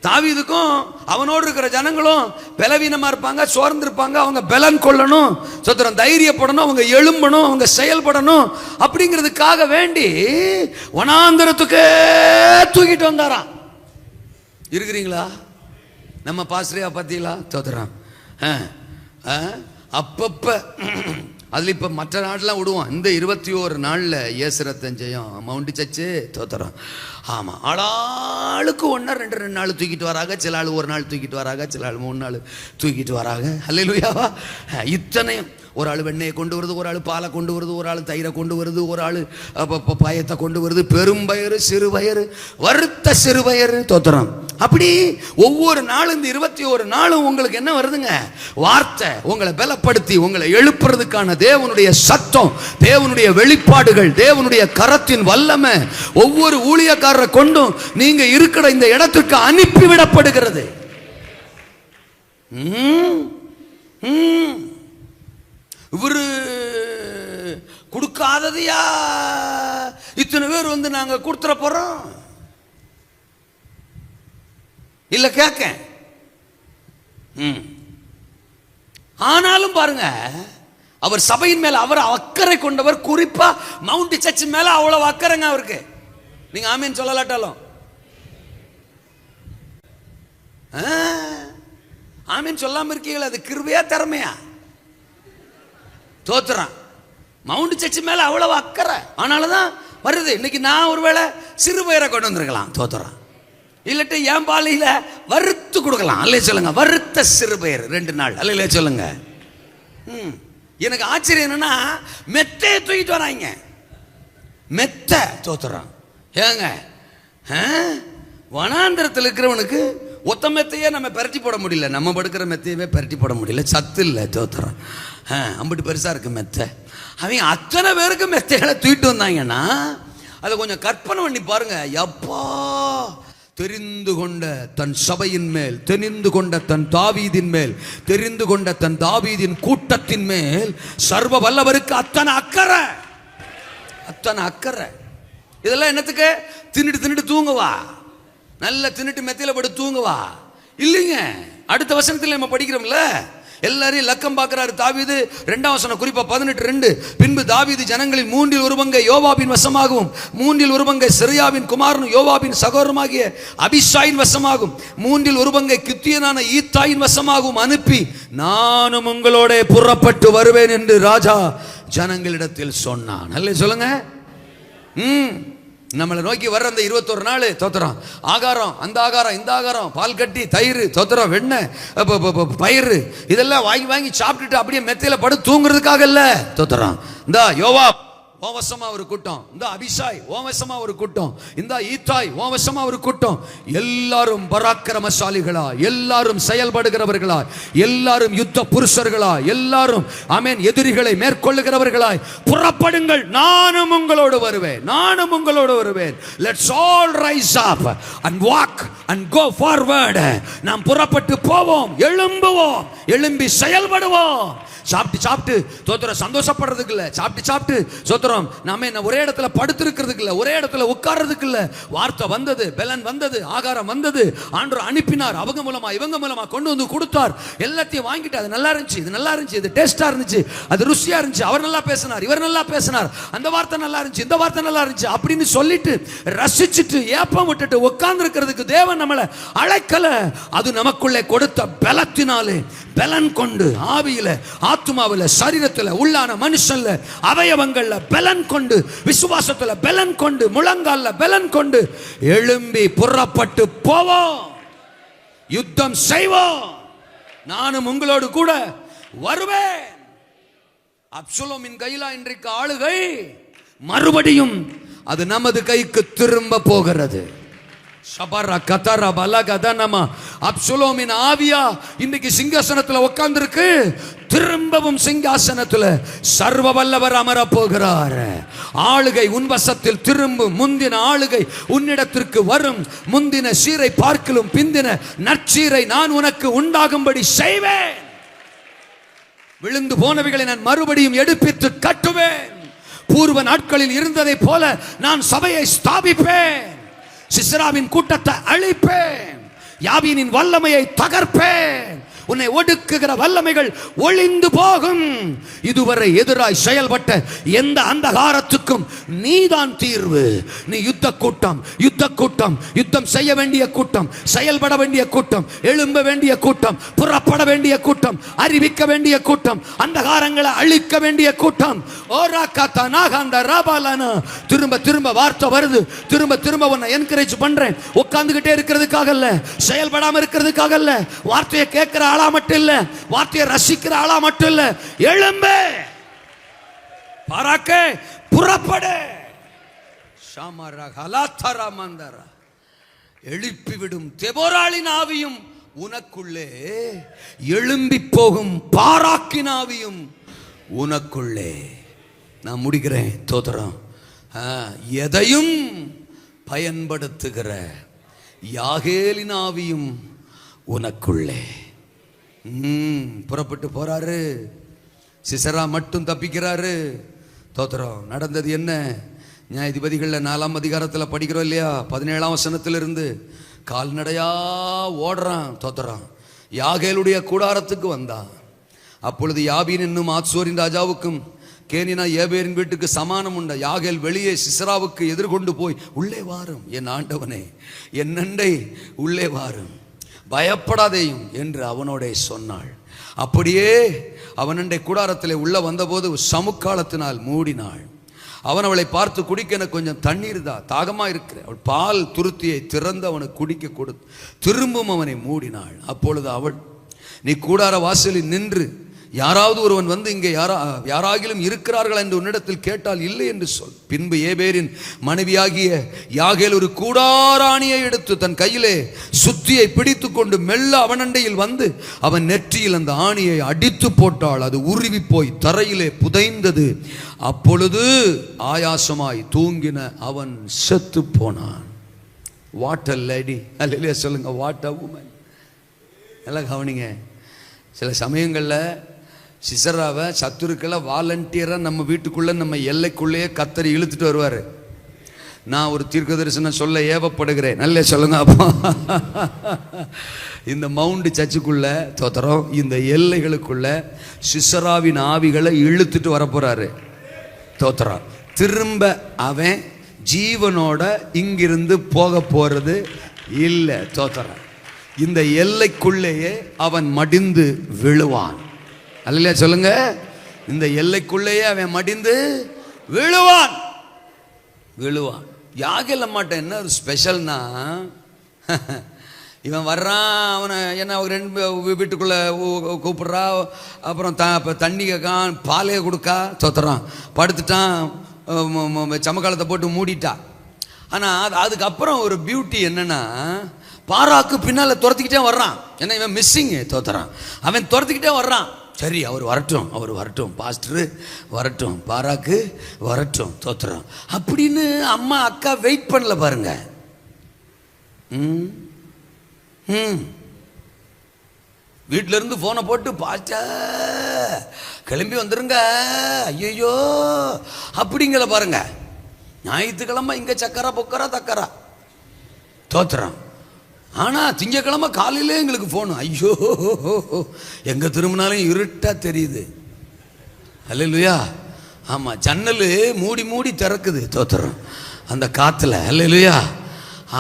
தாவீதுக்கும் அவனோடு இருக்கிற ஜனங்களும் பலவீனமா இருப்பாங்க, சோர்ந்திருப்பாங்க. அவங்க பலன் கொள்ளணும், சொத்திரம் தைரியப்படணும், அவங்க எழும்பணும், அவங்க செயல்படணும். அப்படிங்கிறதுக்காக வேண்டி வனாந்தரத்துக்கு தூக்கிட்டு வந்தாராம். இருக்கிறீங்களா? நம்ம பாஸ்ரியா பார்த்தீங்களா தோத்துறான். அப்பப்ப அதில் இப்போ மற்ற நாட்டெலாம் விடுவோம். இந்த 21 நாளில் ஏசுரத்தஞ்சையும் மவுண்டி சச்சு தோத்துறோம். ஆமாம், ஆளாளுக்கு 1-2 நாள் தூக்கிட்டு வராங்க. சில ஆள் 1 நாள் தூக்கிட்டு வராங்க, சில ஆள் 3 நாள் தூக்கிட்டு வராங்க. அல்லேலூயாவா. இத்தனையும் ஒரு ஆள் வெண்ணெயை கொண்டு வருது, ஒரு ஆள் பாலை கொண்டு வருது, ஒரு ஆள் தயிரை கொண்டு வருது, ஒரு ஆள் பாயத்தை கொண்டு வருது, பெரும்பயிறு, சிறுபயிறு, வறுத்த சிறுபயிறு தோத்துறோம். அப்படி ஒவ்வொரு நாளும் இந்த 21 நாளும் உங்களுக்கு என்ன வருதுங்க? வார்த்தை உங்களை பலப்படுத்தி உங்களை எழுப்புறதுக்கான தேவனுடைய சத்தம், தேவனுடைய வெளிப்பாடுகள், தேவனுடைய கரத்தின் வல்லமை ஒவ்வொரு ஊழியக்காரரை கொண்டும் நீங்க இருக்கிற இந்த இடத்துக்கு அனுப்பிவிடப்படுகிறது. இவரு கொடுக்காததையா இத்தனை பேர் நாங்க கொடுத்துற போறோம் இல்ல கேட்க. ஆனாலும் பாருங்க, அவர் சபையின் மேல அவர் அக்கறை கொண்டவர். குறிப்பா மவுண்ட் சர்ச் மேல அவ்வளவு அக்கறைங்க அவருக்கு. நீங்க ஆமீன் சொல்லலாட்டாலும் ஆமீன் சொல்லாம இருக்கீங்களா? அது கிருபையா திறமையா? தோத்துறான். மவுண்ட் சர்ச் மேல அவ்வளவு அக்கறை. ஆனாலதான் வருது. இன்னைக்கு நான் ஒருவேளை சிறுபயிரை கொண்டு வந்திருக்கலாம், தோத்துறான். இல்லட்டு என் பாலையில வறுத்து கொடுக்கலாம். அல்லே சொல்லுங்க, வறுத்த சிறுபயிர் 2 நாள். அல்லே சொல்லுங்க. எனக்கு ஆச்சரியம் என்னன்னா, மெத்தையை தூக்கிட்டு வராங்க. மெத்த தோத்துறான். ஏங்க, வனாந்திரத்தில் இருக்கிறவனுக்கு ஒத்த மெத்தையே நம்ம பரட்டி போட முடியல. நம்ம படுக்கிற மெத்தையவே பரட்டி போட முடியல. சத்து இல்லை தோத்துறான். அம்பிட்டு பெருசா இருக்கு மெத்தை. அவங்க அத்தனை பேருக்கு மெத்தைகளை தூக்கிட்டு வந்தாங்கன்னா அதை கொஞ்சம் கற்பனை பண்ணி பாருங்க. எப்பா, தெரிந்து கொண்ட தன் சபையின் மேல், தெரிந்து கொண்ட தன் தாவீதின் மேல், தெரிந்து கொண்ட தன் தாவீதின் கூட்டத்தின் மேல் சர்வ வல்லவருக்கு அத்தனை அக்கறை, அத்தனை அக்கறை. இதெல்லாம் என்னத்துக்கு? தின்னுட்டு தூங்குவா, நல்ல தின்னுட்டு மெத்தையில படுத்து தூங்குவா இல்லைங்க. அடுத்த வசனத்தில் நம்ம படிக்கிறோம்ல, எல்லாரையும் லக்கம் பார்க்கிறாரு தாவீது. 2ஆம் வசனம் குறிப்பா 18:2. பின்பு தாவீது ஜனங்களில் 1/3 யோவாபின் வசமாகவும் 1/3 செருயாவின் குமாரனும் யோவாபின் சகோதரமாகிய அபிஷாயின் வசமாகவும் 1/3 கித்தியனான ஈத்தாயின் வசமாகவும் அனுப்பி நானும் உங்களோட புறப்பட்டு வருவேன் என்று ராஜா ஜனங்களிடத்தில் சொன்னான். அல்ல சொல்லுங்க. நம்மளை நோக்கி வர்ற அந்த 21 நாள் தோத்திரம், ஆகாரம், அந்த ஆகாரம், இந்த ஆகாரம், பால் கட்டி, தயிர், தோத்திரம், வெண்ணெய், பயிர், இதெல்லாம் வாங்கி வாங்கி சாப்பிட்டுட்டு அப்படியே மெத்தையில படு தூங்குறதுக்காக இல்ல. தோத்திரம், இந்த யோவாப் ஓவசமா ஒரு கூட்டம், இந்த அபிஷாய் ஓவசமா ஒரு கூட்டம், இந்த ஈத்தாய் ஓவசமா ஒரு கூட்டம், எல்லாரும் பராக்கிரமசாலிகளா, எல்லாரும் செயல்படுகிறவர்களா, எல்லாரும் யுத்த புருஷர்களா, எல்லாரும் ஆமென் எதிரிகளை மேற்கொள்ளுகிறவர்களாய் புறப்படுங்கள், நானும் உங்களோடு வருவேன், நானும் உங்களோடு வருவேன். Let's all rise up and walk and go forward. நாம் புறப்பட்டு போவோம், எழும்புவோம், எழும்பி செயல்படுவோம். சாப்பிட்டு சாப்பிட்டு தோத்திரம் சந்தோஷப்படுறதுக்கு இல்ல, சாப்பிட்டு சாப்பிட்டு சோத்திரம் நாம என்ன ஒரே இடத்துல படுத்திருக்கிறதுக்கு இல்ல, ஒரே இடத்துல உட்கார்றதுக்கு இல்ல. வார்த்தை வந்தது, பெலன் வந்தது, ஆகாரம் வந்தது, ஆண்டவர் அனுப்பினார், அவங்க மூலமா இவங்க மூலமா கொண்டு வந்து கொடுத்தார். எல்லாத்தையும் வாங்கிட்டு அது நல்லா இருந்துச்சு, இது நல்லா இருந்துச்சு, இது டேஸ்டா இருந்துச்சு, அது ருசியா இருந்துச்சு, அவர் நல்லா பேசினார், இவர் நல்லா பேசினார், அந்த வார்த்தை நல்லா இருந்துச்சு, இந்த வார்த்தை நல்லா இருந்துச்சு அப்படின்னு சொல்லிட்டு ரசிச்சுட்டு ஏப்பம் விட்டுட்டு உட்கார்ந்து இருக்கிறதுக்கு தேவன் நம்மளை அழைக்கல. அது நமக்குள்ளே கொடுத்த பலத்தினாலே, பலன் கொண்டு ஆவியில, ஆத்துமாவில, சரீரத்துல, உள்ளான மனுஷன்ல, அவயவங்கள்ல பலன் கொண்டு, விசுவாசத்துல பலன் கொண்டு, முழங்கால்ல பலன் கொண்டு எழும்பி புறப்பட்டு போவோம், யுத்தம் செய்வோம். நானும் உங்களோடு கூட வருவேன். அப்சலோமின் கையில இன்றைக்கு ஆளுகை மறுபடியும் அது நமது கைக்கு திரும்ப போகிறது. அப்சலோமின் ஆவியா இன்னைக்கு சிங்காசனத்துல உட்கார்ந்து இருக்கு, திரும்பவும் சிங்காசனத்துல சர்வ வல்லவர் அமர போகிறார். ஆளுகை உன் வசத்தில் திரும்பும், முந்தின ஆளுகை உன்னிடத்திற்கு வரும், முந்தின சீரை பார்க்கலும் பிந்தின நற்சீரை நான் உனக்கு உண்டாகும்படி செய்வேன். விழுந்து போனவைகளை நான் மறுபடியும் எடுப்பித்து கட்டுவேன். பூர்வ நாட்களில் இருந்ததை போல நான் சபையை ஸ்தாபிப்பேன். சிஸ்ராவின் கூட்டத்தை அழிப்பேன், யாபீனின் வல்லமையை தகர்ப்பேன். உன்னை ஒடுக்குகிற வல்லமைகள் ஒளிந்து போகும். இதுவரை எதிராய் செயல்பட்ட எந்த அந்தகாரத்துக்கும் நீதான் தீர்வு. நீ யுத்த கூட்டம், யுத்த கூட்டம், யுத்தம் செய்ய வேண்டிய கூட்டம், செயல்பட வேண்டிய கூட்டம், எழும்ப வேண்டிய கூட்டம், புறப்பட வேண்டிய கூட்டம், அறிவிக்க வேண்டிய கூட்டம், அந்தகாரங்களை அழிக்க வேண்டிய கூட்டம். திரும்ப திரும்ப வார்த்தை வருது, திரும்ப திரும்ப உன்னை என்கரேஜ் பண்றேன். உட்கார்ந்துகிட்டே இருக்கிறதுக்காக இல்ல, செயல்படாம இருக்கிறதுக்காக இல்ல, வார்த்தையை கேட்கிற ஆளா மட்டும் இல்ல, வார்த்தையை ரசிக்கிற ஆளா மட்டும் இல்ல, எழும்பு, பராக்கே, புறப்படு. எழுப்பிவிடும் தெபோராளின் ஆவியும் உனக்குள்ளே, எழும்பி போகும் பாராக்கின் ஆவியும் உனக்குள்ளே. நான் முடிக்கிறேன். தோத்திரம், எதையும் பயன்படுத்துகிற யாகேலின் ஆவியும் உனக்குள்ளே. புறப்பட்டு போறாரு. சிசரா மட்டும் தப்பிக்கிறாரு. தோத்திரம், நடந்தது என்ன? நியாயாதிபதிகளில் 4ஆம் அதிகாரத்தில் படிக்கிறோம் இல்லையா? 17ஆம் வசனத்திலிருந்து கால்நடையா ஓடுறான். தோத்திரம், யாகேலுடைய கூடாரத்துக்கு வந்தான். அப்பொழுது யாபீன் என்னும் ஆத்சோரின் ராஜாவுக்கும் கேனினா ஏபேரின் வீட்டுக்கு சமானம் உண்ட. யாகேல் வெளியே சிசராவுக்கு எதிர்கொண்டு போய், உள்ளே வாரும் என் ஆண்டவனே, என் நண்டை உள்ளே வாரும், பயப்படாதேயும் என்று அவனோட சொன்னாள். அப்படியே அவனண்டை கூடாரத்திலே உள்ள வந்தபோது சமுக்காலத்தினால் மூடினாள். அவன் அவளை பார்த்து, குடிக்க எனக்கு கொஞ்சம் தண்ணீர் தான், தாகமா இருக்கிற. அவள் பால் துருத்தியை திறந்து அவனுக்கு குடிக்க கொடுத்து திரும்பவும் அவனை மூடினாள். அப்பொழுது அவள், நீ கூடார வாசலில் நின்று யாராவது ஒருவன் வந்து இங்கே யாராகிலும் இருக்கிறார்கள் என்று உன்னிடத்தில் கேட்டால் இல்லை என்று சொல். பின்பு ஏபேரின் மனைவியாகிய யாகேல் ஒரு கூடாராணியை எடுத்து தன் கையிலே சுத்தியை பிடித்து கொண்டு மெல்ல அவனண்டையில் வந்து அவன் நெற்றியில் அந்த ஆணியை அடித்து போட்டாள். அது உருவி போய் தரையிலே புதைந்தது. அப்பொழுது ஆயாசமாய் தூங்கின அவன் செத்து போனான். What a lady. அல்லேலூயா சொல்லுங்க. What a woman. எல்லாம் கவனிங்க. சில சமயங்களில் சிசராவை சத்துருக்களை வாலண்டியராக நம்ம வீட்டுக்குள்ளே, நம்ம எல்லைக்குள்ளேயே கத்தரி இழுத்துட்டு வருவார். நான் ஒரு தீர்க்க தரிசனம் சொல்ல ஏவப்படுகிறேன். நல்ல சொல்லுங்க அப்போ. இந்த மவுண்ட் சர்ச்சுக்குள்ள தோத்திரம், இந்த எல்லைகளுக்குள்ள சிசராவின் ஆவிகளை இழுத்துட்டு வரப்போறாரு தோத்திரம். திரும்ப அவன் ஜீவனோட இங்கிருந்து போக போறது இல்லை தோத்திரம். இந்த எல்லைக்குள்ளேயே அவன் மடிந்து விழுவான். அல்லையா சொல்லுங்க. இந்த எல்லைக்குள்ளேயே அவன் மடிந்து விழுவான். யாகல மாட்டேன். என்ன ஒரு ஸ்பெஷல்னா, இவன் வர்றான், அவனை என்ன ரெண்டு வீட்டுக்குள்ளே கூப்பிட்றா, அப்புறம் தண்ணி கேட்கான், பாலையை கொடுக்கா தோத்துறான், படுத்துட்டான், சமக்காலத்தை போட்டு மூடிட்டா. ஆனால் அதுக்கப்புறம் ஒரு பியூட்டி என்னன்னா, பாராக்கு பின்னால் துரத்திக்கிட்டே வர்றான். ஏன்னா இவன் மிஸ்ஸிங்கு தோத்துறான். அவன் துரத்திக்கிட்டே வர்றான். சரி அவர் வரட்டும் பாஸ்டரு வரட்டும், பாராக்கு வரட்டும் தோத்துறான் அப்படின்னு அம்மா அக்கா வெயிட் பண்ணல பாருங்க. வீட்டில இருந்து போனை போட்டு, பாஸ்டர் கிளம்பி வந்துருங்க, ஐயோ அப்படிங்கல பாருங்க. ஞாயிற்றுக்கிழமை இங்க சக்கரா பொக்கரா தக்கரா தோத்துறான். ஆனால் திங்கக்கிழமை காலையிலே எங்களுக்கு ஃபோனு, ஐயோ எங்கே திரும்பினாலும் இருட்டாக தெரியுது. அல்லேலூயா. ஆமாம், ஜன்னல் மூடி திறக்குது தோத்துறோம் அந்த காற்றுல. அல்லேலூயா.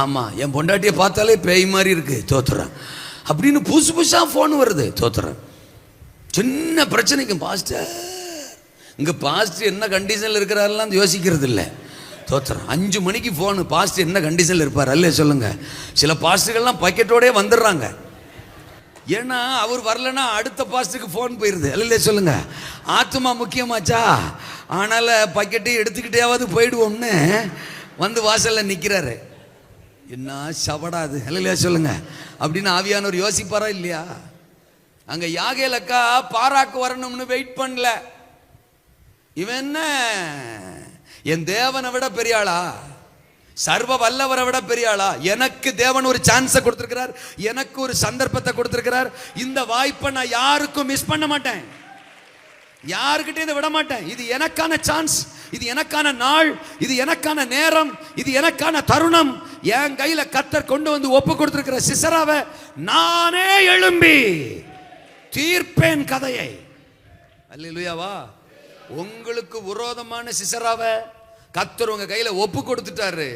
ஆமாம், என் பொண்டாட்டியை பார்த்தாலே பேய் மாதிரி இருக்கு தோத்துறேன் அப்படின்னு புதுசாக ஃபோன் வருது தோத்துறேன். சின்ன பிரச்சனைக்கும் பாஸ்டர், இங்கே பாஸ்டர் என்ன கண்டிஷனில் இருக்கிறாரெல்லாம் யோசிக்கிறது இல்லை தோத்துறோம். 5 மணிக்கு ஃபோனு, பாஸ்டர் என்ன கண்டிஷனில் இருப்பார்? அல்ல சொல்லுங்க. சில பாஸ்டர்கள்லாம் பக்கெட்டோடே வந்துடுறாங்க. ஏன்னா அவர் வரலன்னா அடுத்த பாஸ்டருக்கு ஃபோன் போயிடுது. அல்ல சொல்லுங்க. ஆத்மா முக்கியமாச்சா, ஆனால பக்கெட்டை எடுத்துக்கிட்டேயாவது போயிடுவோம்னு வந்து வாசல்ல நிற்கிறாரு. என்ன சவடாது. அல்ல சொல்லுங்க. அப்படின்னு ஆவியானவர் யோசிப்பாரா இல்லையா? அங்க யாகேலக்கா பாராக்கு வரணும்னு வெயிட் பண்ணல. இவன் என்ன, என் தேவனை விட பெரியாளா, சர்வ வல்லவரை விட பெரியாளா? எனக்கு தேவன் ஒரு சான்ஸை கொடுத்திருக்கிறார், எனக்கு ஒரு சந்தர்ப்பத்தை கொடுத்திருக்கிறார். இந்த வாய்ப்பை நான் யாருக்கும் மிஸ் பண்ண மாட்டேன், யாருக்கிட்டே இதை விட மாட்டேன். இது எனக்கான சான்ஸ், இது எனக்கான நாள், இது எனக்கான நேரம், இது எனக்கான தருணம். என் கையில கர்த்தர் கொண்டு வந்து ஒப்பு கொடுத்திருக்கிற சிசராவை நானே எழும்பி தீர்ப்பேன் கதையை. அல்லேலூயாவா. உங்களுக்கு விரோதமான சிசராவை கர்த்தர் உங்க கையில ஒப்பு கொடுத்துட்டாரு.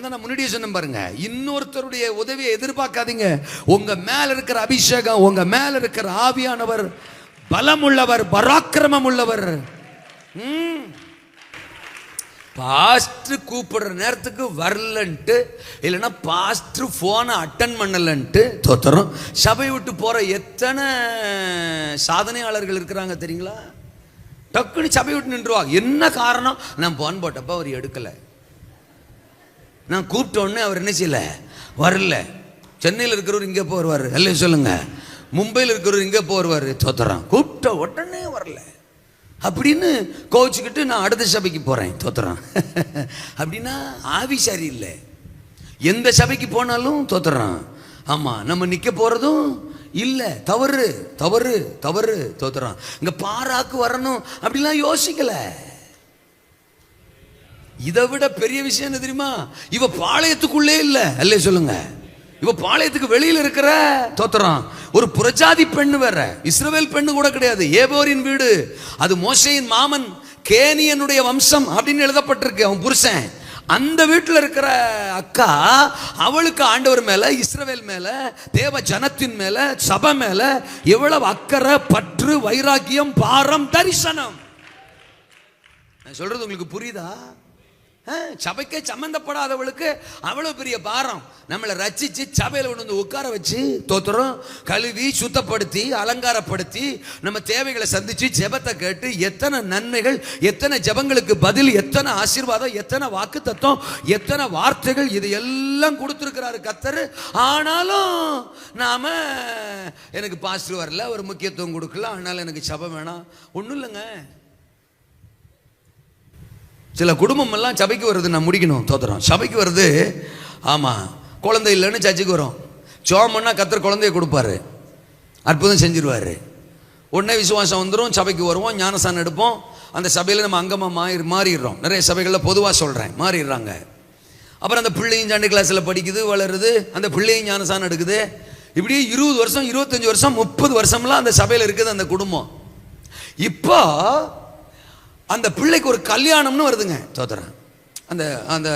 நான் முன்னாடியே சொன்ன பாருங்க, இன்னொருத்தருடைய உதவியை எதிர்பார்க்காதீங்க. உங்க மேல இருக்கிற அபிஷேகம், உங்க மேல இருக்கிற ஆவியானவர் பலம் உள்ளவர், பராக்கிரமம் உள்ளவர். பாஸ்டர் கூப்பிடுற நேரத்துக்கு வரலன்ட்டு, இல்லைன்னா பாஸ்டர் போனை அட்டன் பண்ணலன்ட்டு தோத்துறோம். சபை விட்டு போற எத்தனை சாதனையாளர்கள் இருக்கிறாங்க தெரியுங்களா? டக்குன்னு சபை விட்டு நின்றுவாங்க. என்ன காரணம்? நான் போன் போட்டப்ப அவர் எடுக்கலை, நான் கூப்பிட்ட உடனே அவர் என்ன செய்யல, வரல. சென்னையில் இருக்கிறவர் இங்கே போடுவார், அல்ல சொல்லுங்க. மும்பையில் இருக்கிறவர் இங்கே போடுவார், தோத்துறான். கூப்பிட்ட உடனே வரல அப்படின்னு கோவிச்சுக்கிட்டு நான் அடுத்த சபைக்கு போறேன் தோத்துறான். அப்படின்னா ஆவி சரி இல்லை. எந்த சபைக்கு போனாலும் தோத்துறான். ஆமா, நம்ம நிக்க போறதும் இல்ல, தவறு தவறு தவறு தோத்துறான். இங்க பாராக்கு வரணும் அப்படிலாம் யோசிக்கல. இதை விட பெரிய விஷயம் என்ன தெரியுமா? இவ பாளையத்துக்குள்ளே இல்ல, அல்ல சொல்லுங்க. இவ பாளையத்துக்கு வெளியில இருக்கிற தோத்துறான். ஒரு புரஜாதி பெண்ணு வேற, இஸ்ரவேல் பெண்ணு கூட கிடையாது, ஏபோரின் வீடு. அது மோசேயின் மாமன் கேனியனுடைய வம்சம் அப்படின்னு எழுதப்பட்டிருக்கு. அவன் புருஷன். அந்த வீட்டில் இருக்கிற அக்கா, அவளுக்கு ஆண்டவர் மேல, இஸ்ரவேல் மேல, தேவ ஜனத்தின் மேல, சபை மேல எவ்வளவு அக்கறை, பற்று, வைராக்கியம், பாரம், தரிசனம். நான் சொல்றது உங்களுக்கு புரியுதா? சபைக்கே சம்பந்தப்படாதவளுக்கு அவ்வளவு பெரிய பாரம். நம்மளை ரச்சிச்சு சபையில கொண்டு வந்து உட்கார வச்சு தோத்துறோம், கழுவி சுத்தப்படுத்தி அலங்காரப்படுத்தி நம்ம தேவைகளை சந்திச்சு ஜெபத்தை கேட்டு எத்தனை நன்மைகள், எத்தனை ஜெபங்களுக்கு பதில், எத்தனை ஆசீர்வாதம், எத்தனை வாக்கு தத்துவம், எத்தனை வார்த்தைகள், இது எல்லாம் கொடுத்துருக்கிறாரு கர்த்தர். ஆனாலும் நாம எனக்கு பாஸ்டர் வரல, ஒரு முக்கியத்துவம் கொடுக்கல, ஆனாலும் எனக்கு சபை வேணாம். ஒன்றும் இல்லைங்க. சில குடும்பம் எல்லாம் சபைக்கு வருது, நான் முடிக்கணும் தோத்துறோம். சபைக்கு வருது, ஆமா, குழந்தை இல்லைன்னு சர்ச்சுக்கு வரும். ஜெபம் பண்ணா கர்த்தர் குழந்தைய கொடுப்பாரு, அற்புதம் செஞ்சிருவாரு. உடனே விசுவாசம் வந்துடும், சபைக்கு வருவோம், ஞானஸ்தானம் எடுப்போம். அந்த சபையில் நம்ம அங்கமாக மாறிடுறோம். நிறைய சபைகளில் பொதுவாக சொல்கிறேன், மாறிடுறாங்க. அப்புறம் அந்த பிள்ளையும் சண்டை கிளாஸில் படிக்குது, வளருது, அந்த பிள்ளையும் ஞானசானம் எடுக்குது. இப்படியே 20 வருஷம் 25 வருஷம் 30 வருஷம்லாம் அந்த சபையில் இருக்குது அந்த குடும்பம். இப்போ அந்த பிள்ளைக்கு ஒரு கல்யாணம்னு வருதுங்க. தோத்துறேன். அந்த அந்த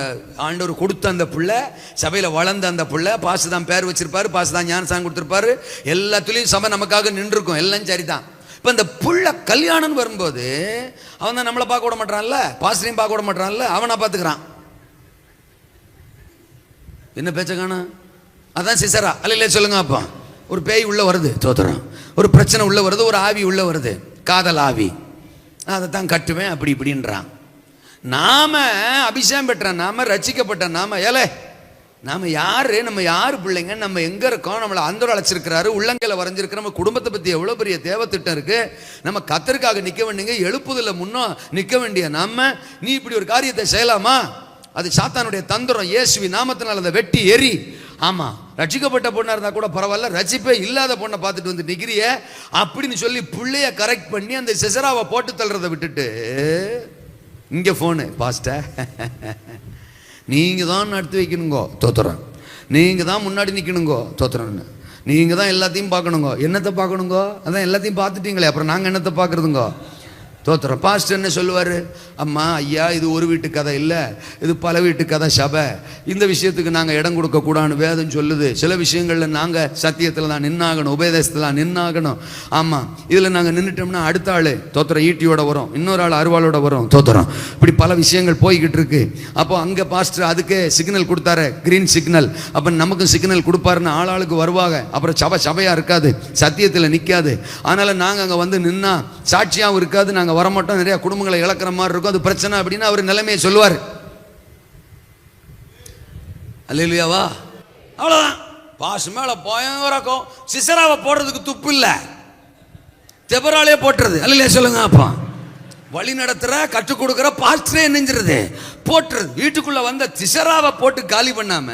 ஆண்டவர் கொடுத்த அந்த பிள்ளை, சபையில் வளர்ந்த அந்த பிள்ளை, பாசு தான் பேர் வச்சிருப்பாரு, பாசு தான் ஞானசானம் கொடுத்துருப்பாரு, எல்லாத்துலேயும் சபை நமக்காக நின்றுருக்கும், எல்லாம் சரிதான். இப்போ இந்த புள்ள கல்யாணம்னு வரும்போது அவன் தான் நம்மளை பார்க்க விட மாட்டான்ல, பாஸ்டரையும் பார்க்க விட மாட்டான்ல, அவனை பார்த்துக்கிறான். என்ன பேச்ச காணும்? அதான் சிசரா அல்ல சொல்லுங்க. அப்போ ஒரு பேய் உள்ள வருது, தோத்துறோம். ஒரு பிரச்சனை உள்ள வருது, ஒரு ஆவி உள்ள வருது, காதல் ஆவி. அதை தான் கட்டுவேன் அப்படி இப்படின்றான். நாம அபிஷேகம் பெற்ற, நாம ரட்சிக்கப்பட்ட, நாம ஏலே நாம யாரு, நம்ம யாரு பிள்ளைங்க, நம்ம எங்க இருக்கோம், நம்மளை ஆண்டவர் அழைச்சிருக்கிறாரு, உள்ளங்கையில வரைஞ்சிருக்கிற நம்ம குடும்பத்தை பத்தி எவ்வளவு பெரிய தேவத்திட்டம் இருக்கு. நம்ம கர்த்தருக்காக நிக்க வேண்டிய, எழுப்புதல முன்னோ நிக்க வேண்டிய நம்ம, நீ இப்படி ஒரு காரியத்தை செய்யலாமா? அது சாத்தானுடைய தந்திரம். இயேசுவி நாமத்தினால் அதை வெட்டி எரி. ஆமா, ரட்சிக்கப்பட்ட பொண்ணா இருந்தா கூட பரவாயில்ல, ரட்சிப்பே இல்லாத பொண்ணை பார்த்துட்டு வந்து நிக்கிறிய அப்படின்னு சொல்லி பிள்ளைய கரெக்ட் பண்ணி அந்த சிசராவை போட்டு தள்ளுறதை விட்டுட்டு இங்க போனு பாஸ்டர் நீங்க தான் நடத்தி வைக்கணுங்கோ, தோத்துறேன். நீங்க தான் முன்னாடி நிக்கணுங்கோ, தோத்துறேன்னு. நீங்க தான் எல்லாத்தையும் பார்க்கணுங்கோ. என்னத்தை பார்க்கணுங்கோ? அதான் எல்லாத்தையும் பார்த்துட்டீங்களே, அப்புறம் நாங்க என்னத்தை பார்க்கறதுங்கோ, தோத்துறோம். பாஸ்டர் என்ன சொல்லுவார்? அம்மா ஐயா, இது ஒரு வீட்டு கதை இல்லை, இது பல வீட்டு கதை சபை. இந்த விஷயத்துக்கு நாங்கள் இடம் கொடுக்கக்கூடாதுன்னு வேதம் சொல்லுது. சில விஷயங்களில் நாங்கள் சத்தியத்தில் தான் நின்னாகணும், உபதேசத்தில் தான் நின்னாகணும். ஆமாம், இதில் நாங்கள் நின்றுட்டோம்னா அடுத்த ஆள் தோத்துறோம் ஈட்டியோட வரும், இன்னொரு ஆள் அருவாளோட வரும், தோத்துறோம். இப்படி பல விஷயங்கள் போய்கிட்டு இருக்கு. அப்போ அங்கே பாஸ்டர் அதுக்கு சிக்னல் கொடுத்தாரு, கிரீன் சிக்னல். அப்போ நமக்கும் சிக்னல் கொடுப்பாருன்னு ஆளாளுக்கு வருவாங்க. அப்புறம் சபையாக இருக்காது, சத்தியத்தில் நிற்காது. அதனால் நாங்கள் அங்கே வந்து நின்னா சாட்சியாகவும் இருக்காது, நாங்கள் வரமாட்டோம், நிறைய குடும்பங்களை இழக்கிற மாதிரி இருக்கும், அது பிரச்சனை அப்படின்னு அவர் நிலைமையை சொல்லுவார். அல்லேலூயாவா? அவ்வளவுதான். பாசு மேல பயங்கரம். சிசராவை போடுறதுக்கு துப்பு இல்ல, தெபராலே போட்டுறது. அல்லேலூயா சொல்லுங்க. அப்பா வழி நடத்துற, கற்றுக் கொடுக்குற பாஸ்டரே நெஞ்சிருது போட்டுறது. வீட்டுக்குள்ள வந்த சிசராவை போட்டு காலி பண்ணாம,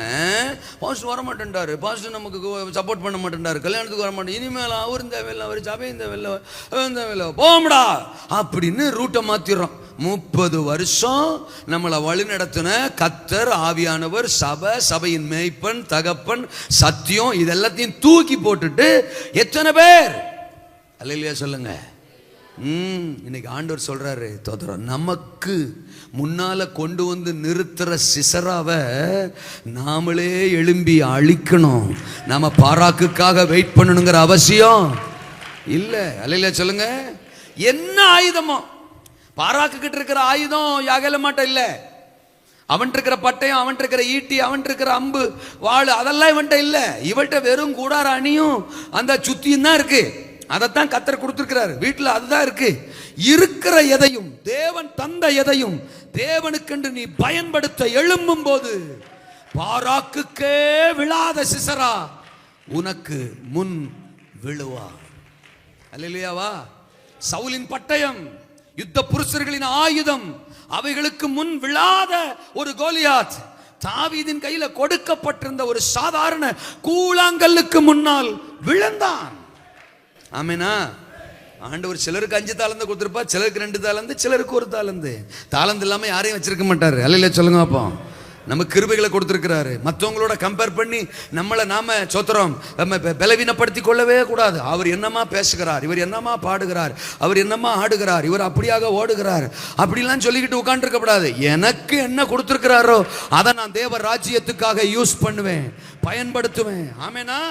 பாஸ்டர் வர மாட்டேன்டாரு, பாஸ்டர் நமக்கு சப்போர்ட் பண்ண மாட்டேன்டாரு, கல்யாணத்துக்கு வர மாட்டேன், இனிமேல் அவரும் தேவையில்லை, அவர் சபையும் தேவையில்லை, போம்டா அப்படின்னு ரூட்டை மாத்திடுறோம். 30 வருஷம் நம்மளை வழி நடத்தின கர்த்தர், ஆவியானவர், சபை, சபையின் மேய்ப்பன், தகப்பன், சத்தியம், இதெல்லாத்தையும் தூக்கி போட்டுட்டு எத்தனை பேர் அல்லேலூயா சொல்லுங்க. இன்னைக்கு ஆண்டவர் சொல்றாரு, தோத்திரம், நமக்கு முன்னால கொண்டு வந்து நிறுத்துற சிசராவை நாமளே எழும்பி அழிக்கணும். நாம பாராக்குக்காக வெயிட் பண்ணணுங்கிற அவசியம் இல்லை. அல்லேலூயா சொல்லுங்க. என்ன ஆயுதமோ, பாராக்கு கிட்ட இருக்கிற ஆயுதம் யாகல மாட்ட இல்ல, அவன் இருக்கிற பட்டயம், அவன் இருக்கிற ஈட்டி, அவன் இருக்கிற அம்பு, வாள், அதெல்லாம் இவன்ட்ட இல்ல. இவன்ட்ட வெறும் கூடார அணியும் அந்த சுத்தியும் தான் இருக்கு. அதைத்தான் கர்த்தர் கொடுத்திருக்கிறார். வீட்டில் அதுதான் இருக்கு. இருக்கிற எதையும், தேவன் தந்த எதையும் தேவனுக்கென்று நீ பயன்படுத்த எழும்பும் போது பாராக்குக்கே விழாத சிசரா உனக்கு முன் விழுவா. அல்லேலூயாவா? சவுலின் பட்டயம், யுத்த புருஷர்களின் ஆயுதம், அவைகளுக்கு முன் விழாத ஒரு கோலியாத், தாவீதின் கையில கொடுக்கப்பட்டிருந்த ஒரு சாதாரண கூழாங்கல்லுக்கு முன்னால் விழுந்தான். ஆமேனா? ஆண்டவர் சிலருக்கு 5 தாலந்து கொடுத்திருப்பா, சிலருக்கு 2 தாலந்து, சிலருக்கு 1 தாலந்து. தாலந்து இல்லாம யாரையும் வச்சிருக்க மாட்டாரு. அல்லேலூயா சொல்லுங்க. அப்போ நம்ம கிருபைகளை கொடுத்திருக்கிறாரு. மற்றவங்களோட கம்பேர் பண்ணி நம்மளை நாம சோத்திரம் நம்ம பலவீனப்படுத்தி கொள்ளவே கூடாது. அவர் என்னமா பேசுகிறார், இவர் என்னமா பாடுகிறார், அவர் என்னமா ஆடுகிறார், இவர் அப்படியாக ஓடுகிறார், அப்படிலாம் சொல்லிக்கிட்டு உட்கார்ந்து கூடாது. எனக்கு என்ன கொடுத்திருக்கிறாரோ அதை நான் தேவ ராஜ்யத்துக்காக யூஸ் பண்ணுவேன், பயன்படுத்துவேன். ஆமேனா?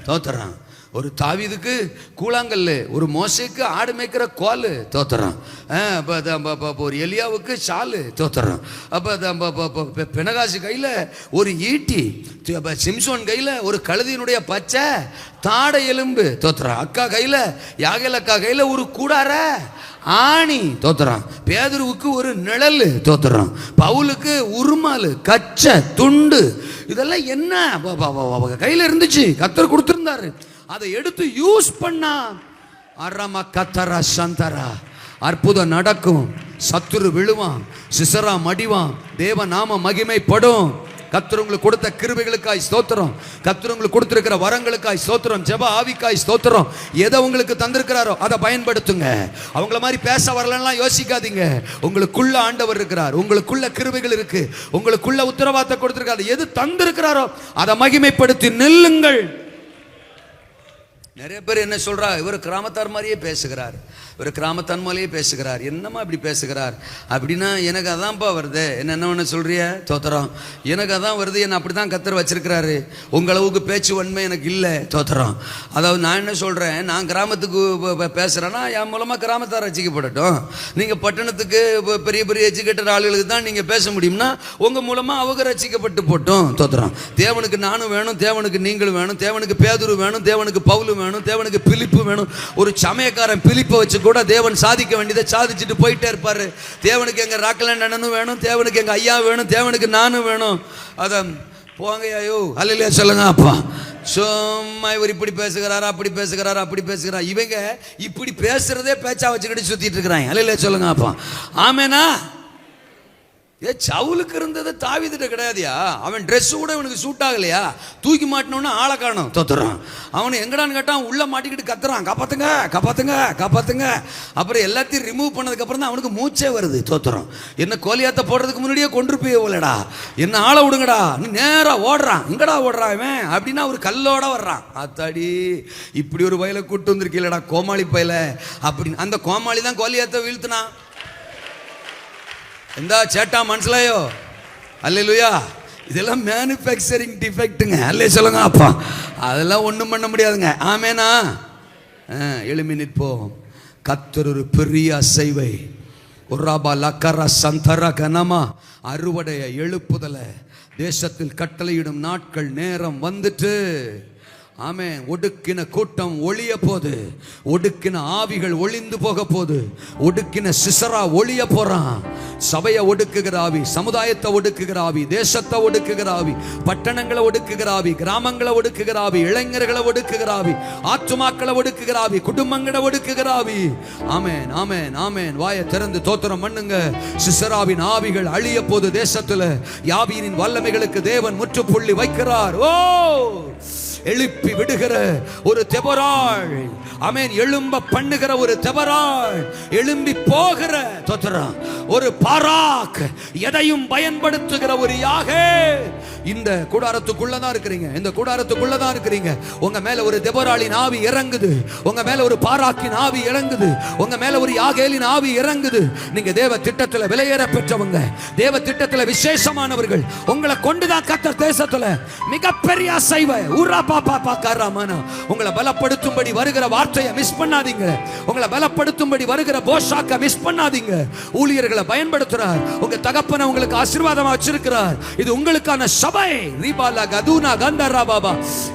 தோத்துறான். ஒரு தாவீதுக்கு கூழாங்கல், ஒரு மோசைக்கு ஆடு மேய்க்கிற கோல், தோத்துறான். ஒரு எலியாவுக்கு சாலு, தோத்துறான். அப்போ பினகாசி கையில் ஒரு ஈட்டி, சிம்சோன் கையில் ஒரு கழுதியினுடைய பச்சை தாடை எலும்பு, தோத்துறான். அக்கா கையில், யாகேல் அக்கா கையில் ஒரு கூடார ஆணி, தோத்துறான். பேதுருவுக்கு ஒரு நிழல், தோத்துறான். பவுலுக்கு உருமால், கச்சை, துண்டு, இதெல்லாம் என்ன கையில் இருந்துச்சு, கர்த்தர் கொடுத்திருந்தாரு. அதை எடுத்து யூஸ் பண்ணா அரமா கத்தரா சந்தரா அற்புதம் நடக்கும். சத்துரு விழுவான், சிசரா மடிவான், தேவ நாம மகிமைப்படும். கர்த்தர் உங்களுக்கு கொடுத்த கிருபைகளுக்காய் ஸ்தோத்திரம். கர்த்தர் உங்களுக்கு கொடுத்திருக்கிற வரங்களுக்காய் ஸ்தோத்திரம். ஜெப ஆவிக்காய் ஸ்தோத்திரம். எதை உங்களுக்கு தந்திருக்கிறாரோ அதை பயன்படுத்துங்க. அவங்கள மாதிரி பேச வரலன்னா யோசிக்காதீங்க. உங்களுக்குள்ள ஆண்டவர் இருக்கிறார், உங்களுக்குள்ள கிருபைகள் இருக்கு, உங்களுக்குள்ள உத்தரவாதத்தை கொடுத்திருக்காரு. எது தந்திருக்கிறாரோ அதை மகிமைப்படுத்தி நில்லுங்கள். நிறைய பேர் என்ன சொல்றா, இவர் கிராமத்தார் மாதிரியே பேசுகிறார், இவர் கிராமத்தார் மாதிரியே பேசுகிறார், என்னம்மா இப்படி பேசுகிறார் அப்படின்னா, எனக்கு அதான்ப்பா வருது. என்ன ஒன்று சொல்றிய தோத்திரம், எனக்கு அதான் வருது, என்ன அப்படி தான் கர்த்தர் வச்சிருக்கிறாரு, உங்களவுக்கு பேச்சு வன்மை எனக்கு இல்லை தோத்திரம். அதாவது நான் என்ன சொல்கிறேன், நான் கிராமத்துக்கு பேசுகிறேன்னா என் மூலமாக கிராமத்தார் ரசிக்கப்படட்டும். நீங்கள் பட்டணத்துக்கு பெரிய பெரிய எஜுகேட்டட் ஆளுகளுக்கு தான் நீங்கள் பேச முடியும்னா உங்கள் மூலமாக அவங்க ரசிக்கப்பட்டு போட்டோம் தோத்திரம். தேவனுக்கு நானும் வேணும், தேவனுக்கு நீங்களும் வேணும், தேவனுக்கு பேதுரு வேணும், தேவனுக்கு பவுல் வேணும், தேவனுக்கு பிலிப்பு வேணும். ஒரு சமயக்காரன் பிலிப்பை வச்சு கூட தேவன் சாதிக்க வேண்டியதை சாதிச்சுட்டு போயிட்டே இருப்பாரு. தேவனுக்கு எங்க ராக்கலாண்ட் அண்ணனும் வேணும், தேவனுக்கு எங்க ஐயா வேணும், தேவனுக்கு நானும் வேணும். அதான் போங்க ஐயோ அல்லையா சொல்லுங்க அப்பா. சும்மா இவர் இப்படி பேசுகிறாரா, அப்படி பேசுகிறாரா, அப்படி பேசுகிறார். இவங்க இப்படி பேசுறதே பேச்சா வச்சுக்கிட்டு சுத்திட்டு இருக்கிறாங்க. அல்லையா சொல்லுங்க அப்பா. ஆமேனா? சவுலுக்கு இருந்தது தாவீதுட்ட கிடையாதுயா. அவன் ட்ரெஸ் கூட இவனுக்கு சூட் ஆகலையா, தூக்கி மாட்டினோன்னு ஆளை காணும் தோத்துறான். அவனை எங்கடான்னு கேட்டான், உள்ள மாட்டிக்கிட்டு கத்துறான், காப்பாத்துங்க காப்பாத்துங்க காப்பாத்துங்க. அப்புறம் எல்லாத்தையும் ரிமூவ் பண்ணதுக்கு அப்புறம் தான் அவனுக்கு மூச்சே வருது தோத்துறான். என்ன கோலியாத்த போடுறதுக்கு முன்னாடியே கொண்டு போய் போலடா, என்ன ஆளை விடுங்கடா, நீ நேரா ஓடுறான். எங்கடா ஓடுறான் இவன் அப்படின்னா ஒரு கல்லோட வர்றான். அத்தாடி இப்படி ஒரு வயலை கூட்டு வந்திருக்கீங்களடா கோமாளி பயில அப்படின்னு. அந்த கோமாளி தான் கோலியாத்த வீழ்த்தினான். எந்தா சேட்டா மனசிலாயோ அல்லேலூயா. இதெல்லாம் மேனுஃபேக்சரிங் டிஃபெக்ட்டுங்க. அல்லே சொல்லுங்க அப்பா. அதெல்லாம் ஒன்றும் பண்ண முடியாதுங்க. ஆமேனா? எழுமி நிற்போம். கர்த்தர் ஒரு பெரிய அசைவை ஒரு ராபா லக்கரா சந்தரா கனமா அறுவடைய எழுப்புதல தேசத்தில் கட்டளையிடும் நாட்கள் நேரம் வந்துட்டு. ஆமென். ஒடுக்கின கூட்டம் ஒளிய போது, ஒடுக்கின ஆவிகள் ஒளிந்து போக போது, ஒடுக்கின சிசரா ஒளிய போறான். சபையை ஒடுக்குகிற ஆவி, சமுதாயத்தை ஒடுக்குகிற ஆவி, தேசத்தை ஒடுக்குகிற ஆவி, பட்டணங்களை ஒடுக்குகிற ஆவி, கிராமங்களை ஒடுக்குகிற ஆவி, இளைஞர்களை ஒடுக்குகிற ஆவி, ஆத்துமாக்களை ஒடுக்குகிற ஆவி, குடும்பங்களை ஒடுக்குகிற ஆவி. ஆமென் ஆமென் ஆமென். வாயை திறந்து தோத்திரம் பண்ணுங்க. சிசராவின் ஆவிகள் அழிய போது தேசத்துல யாவீரின் வல்லமைகளுக்கு தேவன் முற்றுப்புள்ளி வைக்கிறார். ஓ எழுப்பி விடுகிற ஒரு தெபராள். ஆமென். எழும்ப பண்ணுகிற ஒரு தெபராள், எழும்பி போகிற தோத்திரம் ஒரு பாராக், எதையும் பயன்படுத்துகிற ஒரு யாகே. இந்த கூடாரத்துக்குள்ளதான் இருக்கிறீங்க, இந்த கூடாரத்துக்குள்ளதான் இருக்கிறீங்க. உங்க மேல ஒரு தெபராளின் ஆவி இறங்குது, உங்க மேல ஒரு பாராக்கின் ஆவி இறங்குது, உங்க மேல ஒரு யாகேலின் ஆவி இறங்குது. நீங்க தேவ திட்டத்துல விலையேற பெற்றவங்க, தேவ திட்டத்துல விசேஷமானவர்கள். உங்களை கொண்டுதான் கர்த்தர் தேசத்துல மிகப்பெரிய அசைவை உங்களை பலப்படுத்தும்படி வருகிற வார்த்தையை மிஸ் பண்ணாதீங்க. உங்களை பலப்படுத்தும்படி வருகிற போஷாக்க மிஸ் பண்ணாதீங்க. ஊழியர்களை பயன்படுத்துறார். உங்க தகப்பனை உங்களுக்கு ஆசீர்வாதமா வச்சிருக்கிறார். இது உங்களுக்கான சபை. ரீபாலா கதுனா கந்தரா பாபா.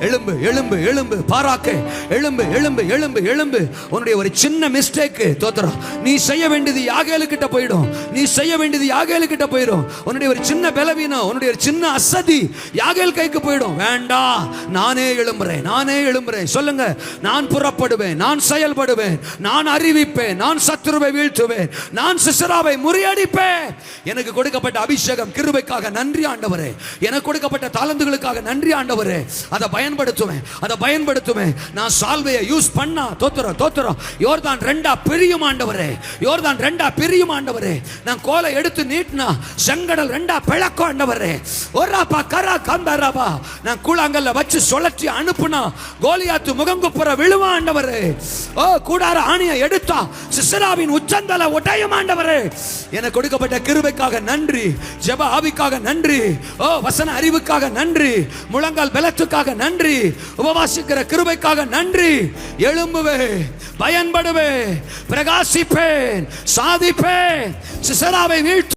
எழும்பு எழும்பு எழும்பு பாராக்கே. எழும்பு எழும்பு எழும்பு எழும்பு. உன்னுடைய ஒரு சின்ன மிஸ்டேக் தோத்திரம், நீ செய்ய வேண்டியது யாகேலு கிட்ட போயிடும். நீ செய்ய வேண்டியது யாகேலு கிட்ட போயிடும். உன்னுடைய ஒரு சின்ன பலவீனம், உன்னுடைய ஒரு சின்ன அசதி யாகேல் கைக்கு போயிடும். வேண்டாம், நானே எழும்புறேன், நானே எழும்புறேன். சொல்லுங்க, நான் புறப்படுவேன், நான் செயல்படுவேன், நான் அறிவிப்பேன், நான் சத்துருவை வீழ்த்துவேன், நான் சிசராவை முறியடிப்பேன். எனக்கு கொடுக்கப்பட்ட அபிஷேகம் கிருபைக்காக நன்றி ஆண்டவரே. எனக்கு கொடுக்கப்பட்ட தாளந்துகளுக்காக நன்றி ஆண்டவரே. அதை பயன்படுத்துவேன், அதை பயன்படுத்துவேன். நான் சால்வையை யூஸ் பண்ணா தோத்திரம் தோத்திரம். யோர்தான் ரெண்டா பிரியும் ஆண்டவரே, யோர்தான் ரெண்டா பிரியும் ஆண்டவரே. நான் கோலை எடுத்து நீட்டினா செங்கடல் ரெண்டா பிளக்கும் ஆண்டவரே. ஒராபா கரா கந்தராபா. நான் கூழாங்கல்ல வச்சு சுழற்றி அனுப்புனா கோலியாத்து முகங்குப்புற விழுவான் ஆண்டவரே. ஓ கூடார ஆணியை எடுத்தா சிசராவின் உச்சந்தல ஒட்டையும் ஆண்டவரே. எனக்கு கொடுக்கப்பட்ட கிருபைக்காக நன்றி, ஜெப ஆவிக்காக நன்றி, ஓ வசன அறிவுக்காக நன்றி, முழங்கால் பலத்துக்காக நன்றி, உபவாசிக்கிற கிருபைக்காக நன்றி. எழும்புவே, பயன்படுவே, பிரகாசிப்பேன், சாதிப்பேன், சிசராவை வீழ்த்து.